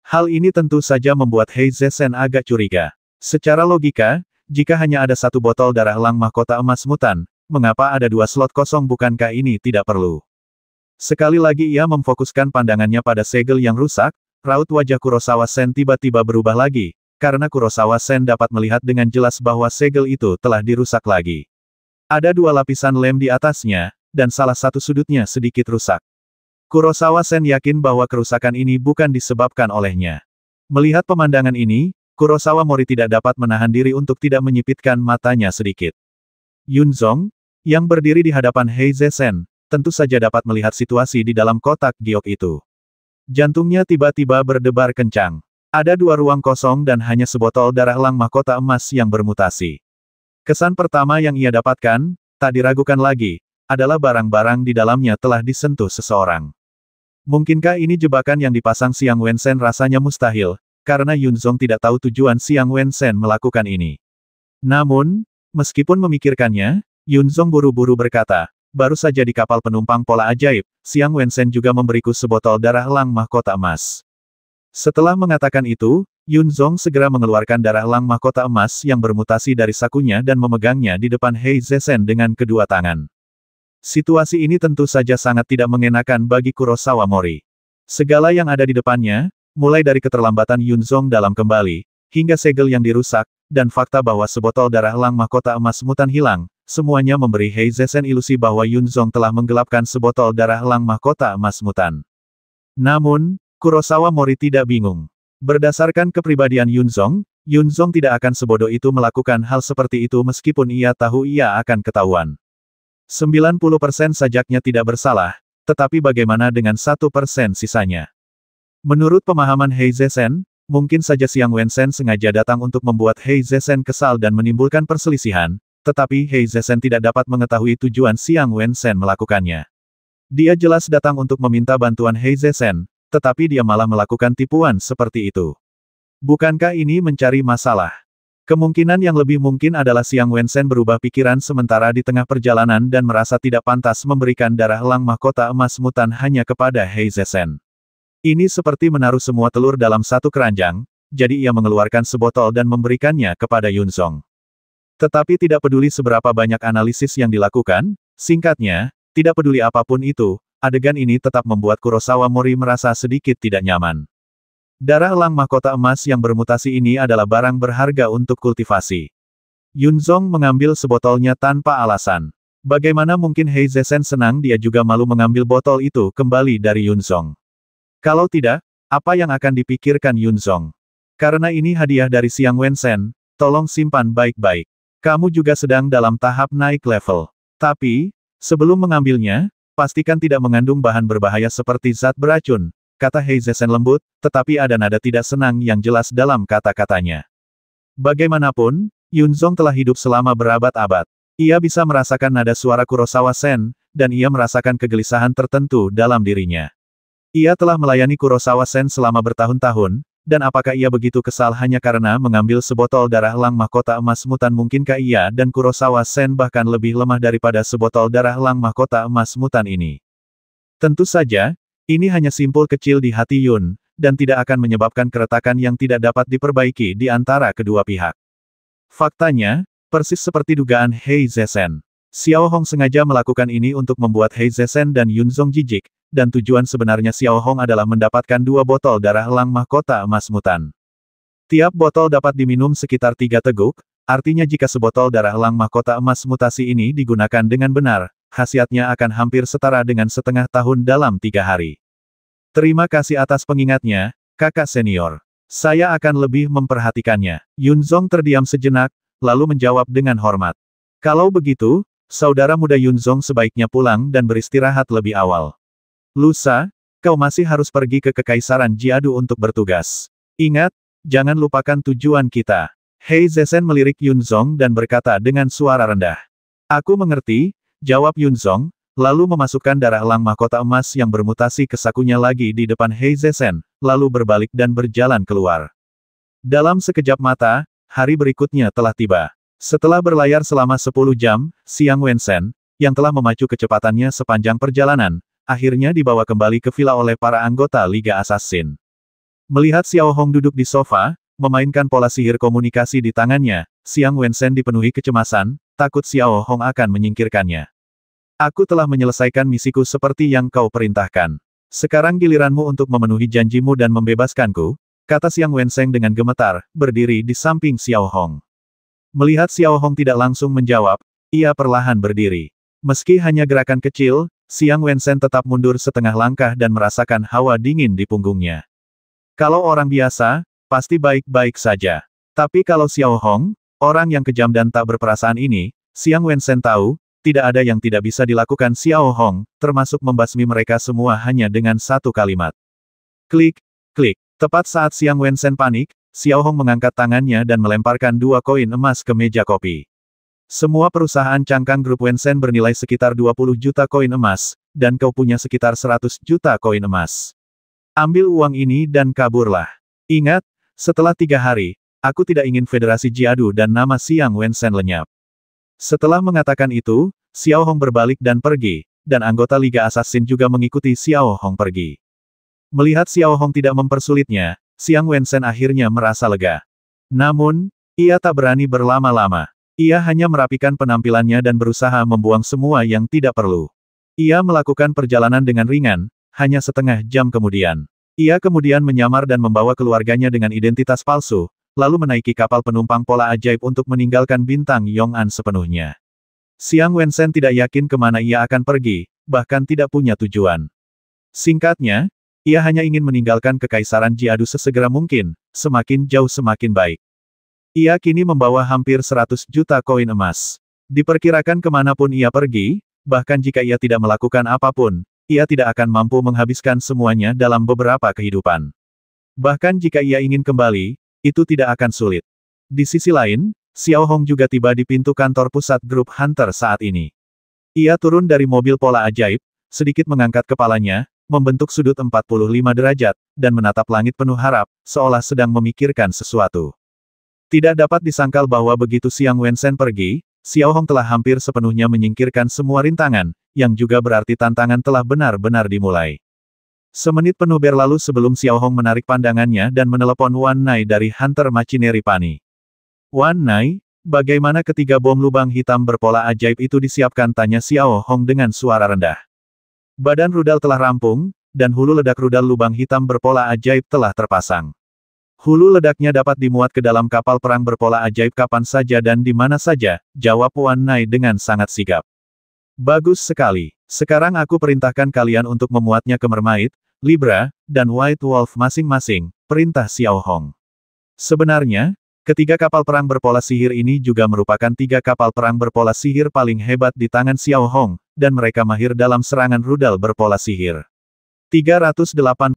Hal ini tentu saja membuat Heizesen agak curiga. Secara logika, jika hanya ada satu botol darah elang mahkota emas mutan, mengapa ada dua slot kosong bukankah ini tidak perlu? Sekali lagi ia memfokuskan pandangannya pada segel yang rusak, raut wajah Kurosawa Sen tiba-tiba berubah lagi, karena Kurosawa Sen dapat melihat dengan jelas bahwa segel itu telah dirusak lagi. Ada dua lapisan lem di atasnya, dan salah satu sudutnya sedikit rusak. Kurosawa Sen yakin bahwa kerusakan ini bukan disebabkan olehnya. Melihat pemandangan ini, Kurosawa Mori tidak dapat menahan diri untuk tidak menyipitkan matanya sedikit. Yunzong, yang berdiri di hadapan Heizesen, tentu saja dapat melihat situasi di dalam kotak giok itu. Jantungnya tiba-tiba berdebar kencang. Ada dua ruang kosong dan hanya sebotol darah elang mahkota emas yang bermutasi. Kesan pertama yang ia dapatkan, tak diragukan lagi, adalah barang-barang di dalamnya telah disentuh seseorang. Mungkinkah ini jebakan yang dipasang Xiang Wensen? Rasanya mustahil, karena Yunzong tidak tahu tujuan Xiang Wensen melakukan ini. Namun, meskipun memikirkannya, Yunzong buru-buru berkata, baru saja di kapal penumpang pola ajaib, Xiang Wensen juga memberiku sebotol darah elang mahkota emas. Setelah mengatakan itu, Yunzong segera mengeluarkan darah elang mahkota emas yang bermutasi dari sakunya dan memegangnya di depan Heizesen dengan kedua tangan. Situasi ini tentu saja sangat tidak mengenakan bagi Kurosawa Mori. Segala yang ada di depannya, mulai dari keterlambatan Yunzong dalam kembali, hingga segel yang dirusak, dan fakta bahwa sebotol darah elang mahkota emas mutan hilang, semuanya memberi Hei Zesen ilusi bahwa Yunzong telah menggelapkan sebotol darah elang mahkota emas mutan. Namun, Kurosawa Mori tidak bingung. Berdasarkan kepribadian Yunzong tidak akan sebodoh itu melakukan hal seperti itu meskipun ia tahu ia akan ketahuan. 90% sajaknya tidak bersalah, tetapi bagaimana dengan 1% sisanya? Menurut pemahaman Hei Zesen, mungkin saja Xiang Wensen sengaja datang untuk membuat Hei Zesen kesal dan menimbulkan perselisihan, tetapi Hei Zesen tidak dapat mengetahui tujuan Xiang Wensen melakukannya. Dia jelas datang untuk meminta bantuan Hei Zesen, tetapi dia malah melakukan tipuan seperti itu. Bukankah ini mencari masalah? Kemungkinan yang lebih mungkin adalah Xiang Wensen berubah pikiran sementara di tengah perjalanan dan merasa tidak pantas memberikan darah elang mahkota emas mutan hanya kepada Hei Zesen. Ini seperti menaruh semua telur dalam satu keranjang, jadi ia mengeluarkan sebotol dan memberikannya kepada Yunzong. Tetapi tidak peduli seberapa banyak analisis yang dilakukan, singkatnya, tidak peduli apapun itu, adegan ini tetap membuat Kurosawa Mori merasa sedikit tidak nyaman. Darah elang mahkota emas yang bermutasi ini adalah barang berharga untuk kultivasi. Yunzong mengambil sebotolnya tanpa alasan. Bagaimana mungkin Hei Zesen senang dia juga malu mengambil botol itu kembali dari Yunzong? Kalau tidak, apa yang akan dipikirkan Yunzong? Karena ini hadiah dari Xiang Wensen, tolong simpan baik-baik. Kamu juga sedang dalam tahap naik level. Tapi, sebelum mengambilnya, pastikan tidak mengandung bahan berbahaya seperti zat beracun, kata Hei Zesen lembut, tetapi ada nada tidak senang yang jelas dalam kata-katanya. Bagaimanapun, Yunzong telah hidup selama berabad-abad. Ia bisa merasakan nada suara Kurosawa Sen, dan ia merasakan kegelisahan tertentu dalam dirinya. Ia telah melayani Kurosawa Sen selama bertahun-tahun, dan apakah ia begitu kesal hanya karena mengambil sebotol darah elang mahkota emas mutan? Mungkinkah ia dan Kurosawa Sen bahkan lebih lemah daripada sebotol darah elang mahkota emas mutan ini? Tentu saja, ini hanya simpul kecil di hati Yun, dan tidak akan menyebabkan keretakan yang tidak dapat diperbaiki di antara kedua pihak. Faktanya, persis seperti dugaan Hei Zesen. Xiao Hong sengaja melakukan ini untuk membuat Hei Zesen dan Yunzong jijik, dan tujuan sebenarnya Xiao Hong adalah mendapatkan 2 botol darah elang mahkota emas mutan. Tiap botol dapat diminum sekitar 3 teguk, artinya jika sebotol darah elang mahkota emas mutasi ini digunakan dengan benar, khasiatnya akan hampir setara dengan setengah tahun dalam 3 hari. Terima kasih atas pengingatnya, kakak senior. Saya akan lebih memperhatikannya. Yunzong terdiam sejenak, lalu menjawab dengan hormat. Kalau begitu, saudara muda Yunzong sebaiknya pulang dan beristirahat lebih awal. Lusa, kau masih harus pergi ke Kekaisaran Jiadu untuk bertugas. Ingat, jangan lupakan tujuan kita. Hei Zesen melirik Yunzong dan berkata dengan suara rendah. Aku mengerti, jawab Yunzong, lalu memasukkan darah elang mahkota emas yang bermutasi ke sakunya lagi di depan Hei Zesen, lalu berbalik dan berjalan keluar. Dalam sekejap mata, hari berikutnya telah tiba. Setelah berlayar selama 10 jam, Xiang Wensen, yang telah memacu kecepatannya sepanjang perjalanan, akhirnya dibawa kembali ke villa oleh para anggota Liga Assassin. Melihat Xiao Hong duduk di sofa, memainkan pola sihir komunikasi di tangannya, Xiang Wensen dipenuhi kecemasan, takut Xiao Hong akan menyingkirkannya. Aku telah menyelesaikan misiku seperti yang kau perintahkan. Sekarang giliranmu untuk memenuhi janjimu dan membebaskanku, kata Xiang Wensen dengan gemetar, berdiri di samping Xiao Hong. Melihat Xiao Hong tidak langsung menjawab, ia perlahan berdiri. Meski hanya gerakan kecil, Xiang Wensen tetap mundur setengah langkah dan merasakan hawa dingin di punggungnya. Kalau orang biasa, pasti baik-baik saja. Tapi kalau Xiao Hong, orang yang kejam dan tak berperasaan ini, Xiang Wensen tahu, tidak ada yang tidak bisa dilakukan Xiao Hong, termasuk membasmi mereka semua hanya dengan satu kalimat. Klik, klik. Tepat saat Xiang Wensen panik, Xiao Hong mengangkat tangannya dan melemparkan 2 koin emas ke meja kopi. Semua perusahaan cangkang grup Wensen bernilai sekitar 20 juta koin emas, dan kau punya sekitar 100 juta koin emas. Ambil uang ini dan kaburlah. Ingat, setelah 3 hari, aku tidak ingin Federasi Jiadu dan nama Xiang Wensen lenyap. Setelah mengatakan itu, Xiao Hong berbalik dan pergi, dan anggota Liga Assassin juga mengikuti Xiao Hong pergi. Melihat Xiao Hong tidak mempersulitnya, Xiang Wensen akhirnya merasa lega. Namun, ia tak berani berlama-lama. Ia hanya merapikan penampilannya dan berusaha membuang semua yang tidak perlu. Ia melakukan perjalanan dengan ringan, hanya setengah jam kemudian. Ia kemudian menyamar dan membawa keluarganya dengan identitas palsu, lalu menaiki kapal penumpang pola ajaib untuk meninggalkan bintang Yong'an sepenuhnya. Xiang Wensen tidak yakin kemana ia akan pergi, bahkan tidak punya tujuan. Singkatnya, ia hanya ingin meninggalkan kekaisaran Jiadu sesegera mungkin, semakin jauh semakin baik. Ia kini membawa hampir 100 juta koin emas. Diperkirakan kemanapun ia pergi, bahkan jika ia tidak melakukan apapun, ia tidak akan mampu menghabiskan semuanya dalam beberapa kehidupan. Bahkan jika ia ingin kembali, itu tidak akan sulit. Di sisi lain, Xiao Hong juga tiba di pintu kantor pusat grup Hunter saat ini. Ia turun dari mobil pola ajaib, sedikit mengangkat kepalanya, membentuk sudut 45 derajat, dan menatap langit penuh harap, seolah sedang memikirkan sesuatu. Tidak dapat disangkal bahwa begitu Xiang Wensen pergi, Xiao Hong telah hampir sepenuhnya menyingkirkan semua rintangan, yang juga berarti tantangan telah benar-benar dimulai. Semenit penuh berlalu sebelum Xiao Hong menarik pandangannya dan menelepon Wan Nai dari Hunter Machinery Pani. Wan Nai, bagaimana ketiga bom lubang hitam berpola ajaib itu disiapkan? Tanya Xiao Hong dengan suara rendah. Badan rudal telah rampung, dan hulu ledak rudal lubang hitam berpola ajaib telah terpasang. Hulu ledaknya dapat dimuat ke dalam kapal perang berpola ajaib kapan saja dan di mana saja, jawab Wan Nai dengan sangat sigap. Bagus sekali. Sekarang aku perintahkan kalian untuk memuatnya ke Mermaid, Libra, dan White Wolf masing-masing, perintah Xiao Hong. Sebenarnya, ketiga kapal perang berpola sihir ini juga merupakan tiga kapal perang berpola sihir paling hebat di tangan Xiao Hong, dan mereka mahir dalam serangan rudal berpola sihir. 308